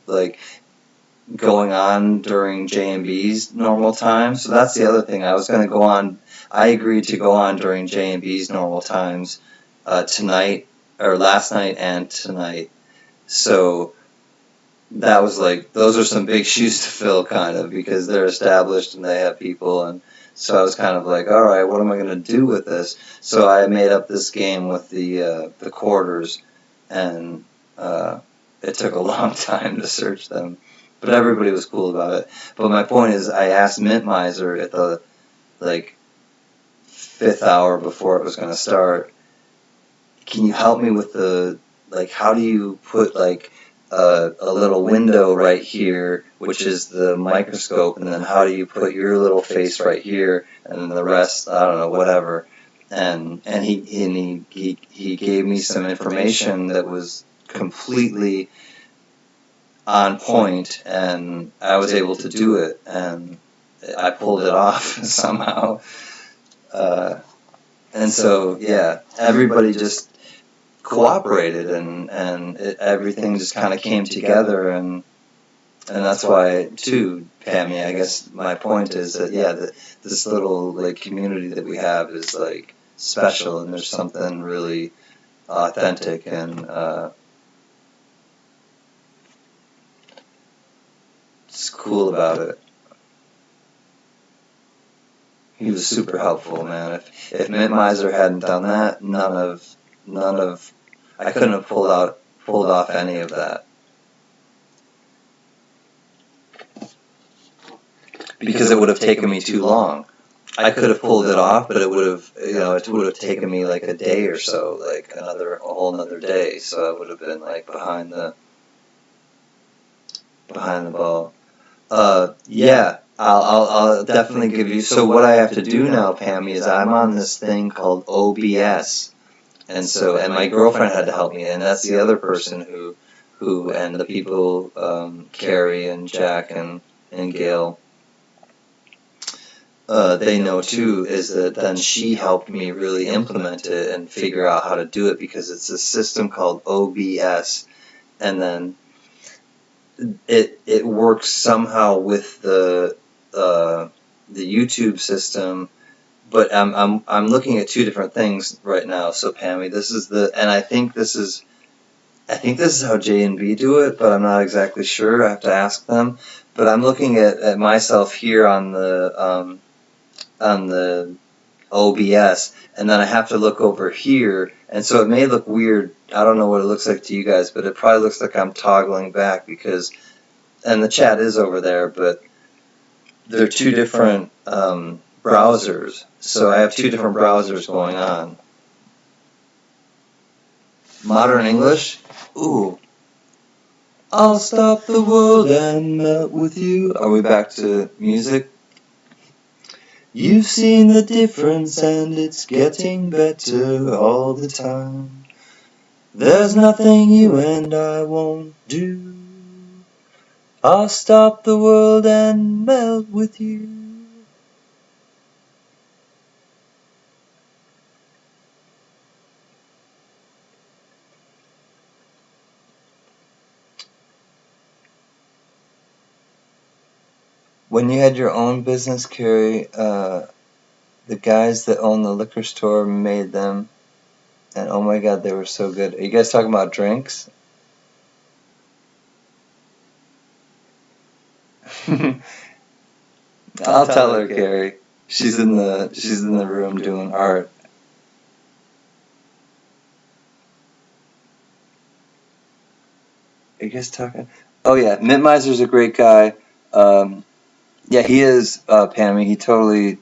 like going on during J&B's normal time. So that's the other thing. I was going to go on. I agreed to go on during J&B's normal times tonight, or last night and tonight. So that was like, those are some big shoes to fill, kind of, because they're established and they have people. And so I was kind of like, all right, what am I going to do with this? So I made up this game with the quarters, and it took a long time to search them, but everybody was cool about it. But my point is, I asked Mint Miser at the like 5th hour before it was going to start, can you help me with the, like, how do you put like a little window right here, which is the microscope, and then how do you put your little face right here, and then the rest, I don't know, whatever. And he gave me some information that was completely on point, and I was able to do it, and I pulled it off somehow. And so, yeah, everybody just cooperated, and everything just kind of came together, and that's why, too, Pammy, I guess my point is that, yeah, this little like community that we have is like special, and there's something really authentic and it's cool about it. He was super helpful, man. If Mint Miser hadn't done that, none of I couldn't have pulled off any of that. Because it would have taken me too long. I could have pulled it off, but it would have taken me like a day or so, like a whole another day. So I would have been like behind the ball. Yeah, I'll definitely give you. So what I have to do now, Pammy, is I'm on this thing called OBS, and my girlfriend had to help me, and that's the other person who and the people, Carrie and Jack and Gail, they know too, is that then she helped me really implement it and figure out how to do it, because it's a system called OBS, and then it works somehow with the YouTube system, but I'm looking at two different things right now. So Pammy, and I think this is how J and B do it, but I'm not exactly sure. I have to ask them. But I'm looking at myself here on the OBS, and then I have to look over here, and so it may look weird. I don't know what it looks like to you guys, but it probably looks like I'm toggling back and the chat is over there, but they're two different browsers. So I have two different browsers going on. Modern English? Ooh. I'll stop the world and melt with you. Are we back to music? You've seen the difference and it's getting better all the time. There's nothing you and I won't do. I'll stop the world and melt with you. When you had your own business, Carrie, the guys that own the liquor store made them, and oh my god, they were so good. Are you guys talking about drinks? I'll tell her, Carrie. She's in the room doing art. Are you guys talking? Oh yeah, Mint Miser's a great guy. Yeah, he is, Pammy. He totally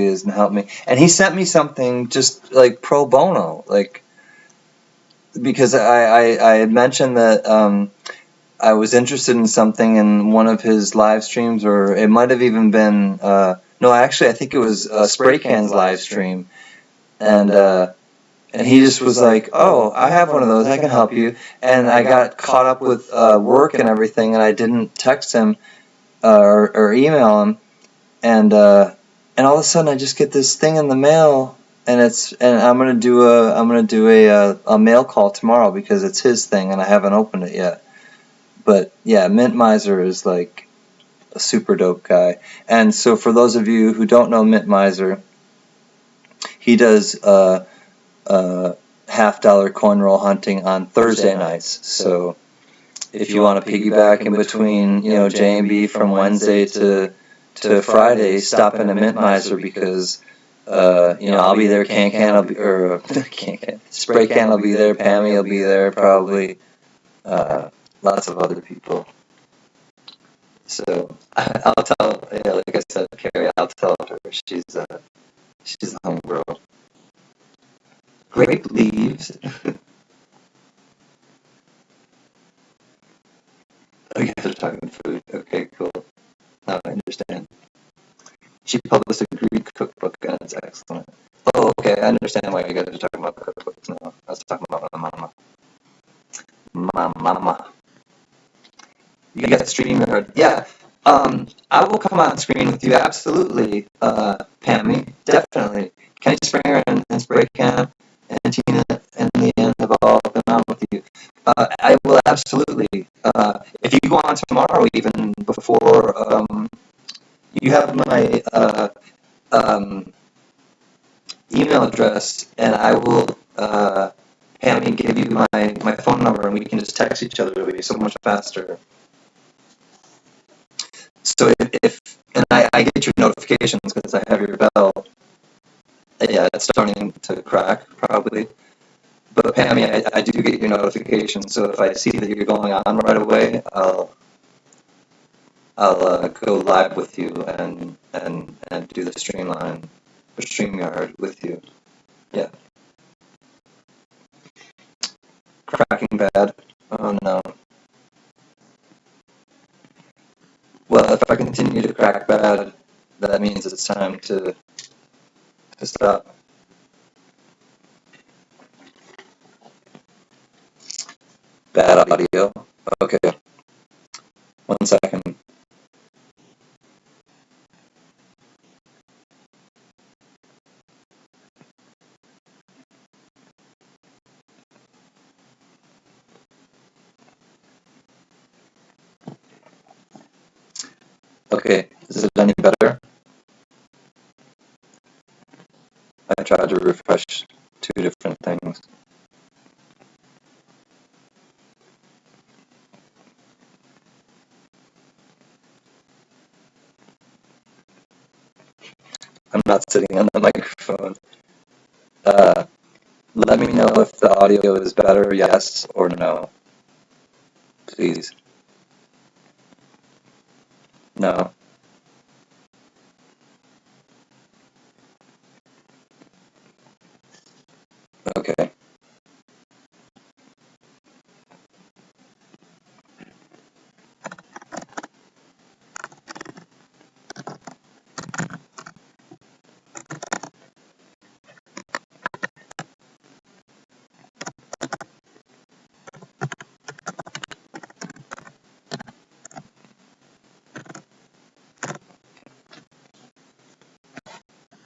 is, and helped me. And he sent me something just like pro bono, like, because I had mentioned that I was interested in something in one of his live streams, or it might have even been no, actually I think it was Spray Can's live stream, and he just was like, oh, I have one of those, I can help you. And I got caught up with work and everything, and I didn't text him or email him, and all of a sudden I just get this thing in the mail, and I'm gonna do a mail call tomorrow because it's his thing and I haven't opened it yet. But yeah, Mint Miser is like a super dope guy. And so for those of you who don't know Mint Miser, he does half-dollar coin roll hunting on Thursday nights. So if you want to piggyback in between, J&B from Wednesday to Friday, stop in a Mint Miser because, I'll be there. CanCan will be, or CanCan, Spray Can will be there. Pammy will be there, probably. Lots of other people. So I'll tell, like I said, Carrie, I'll tell her she's a homegirl. Grape leaves. Oh, you guys are talking food. Okay, cool. Now I understand. She published a Greek cookbook and it's excellent. Oh, okay, I understand why you guys are talking about cookbooks now. I was talking about my mama. My mama. You got StreamYard. Yeah. I will come out and screen with you, absolutely, Pammy. Definitely. Kenny Springer and Spray Cam and Tina and Leanne have all been on with you. I will absolutely. If you go on tomorrow, even before, you have my email address, and I will, Pammy, give you my phone number, and we can just text each other. It'll be so much faster. So if and I get your notifications because I have your bell. Yeah, it's starting to crack probably. But Pammy, I do get your notifications. So if I see that you're going on right away, I'll go live with you and do the streamline or StreamYard with you. Yeah. Cracking bad. Oh no. Well, if I continue to crack bad, that means it's time to stop. Bad audio. Okay. 1 second. Okay, is it any better? I tried to refresh 2 different things. I'm not sitting on the microphone. Let me know if the audio is better, yes or no. Please. No. Okay.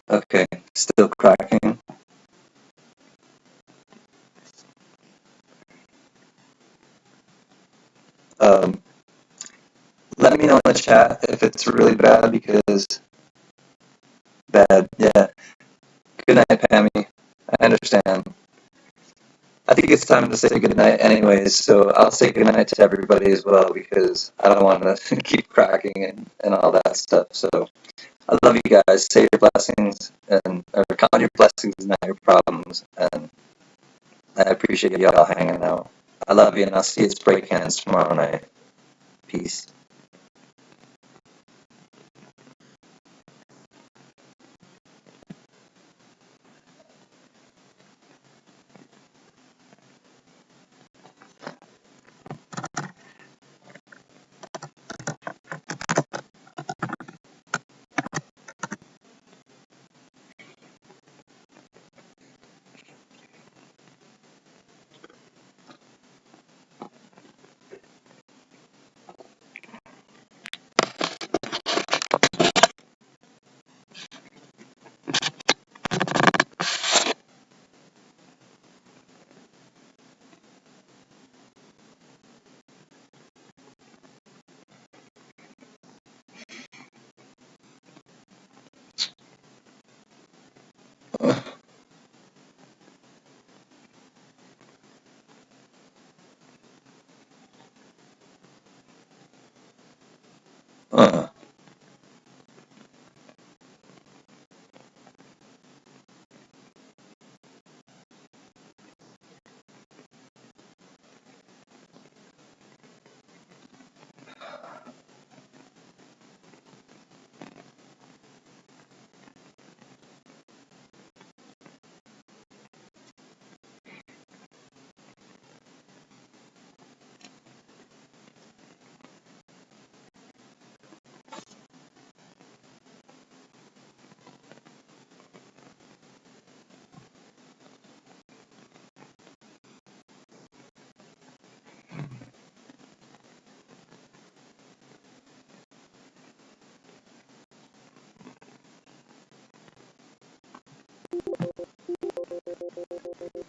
Okay, still cracking. Let me know in the chat if it's really bad because bad, yeah. Good night, Pammy. I understand. I think it's time to say good night anyways, so I'll say good night to everybody as well because I don't want to keep cracking and all that stuff. So I love you guys. Say your blessings or count your blessings, not your problems. And I appreciate y'all hanging out. I love you, and I'll see you at Spray Cans tomorrow night. Peace. Uh-uh.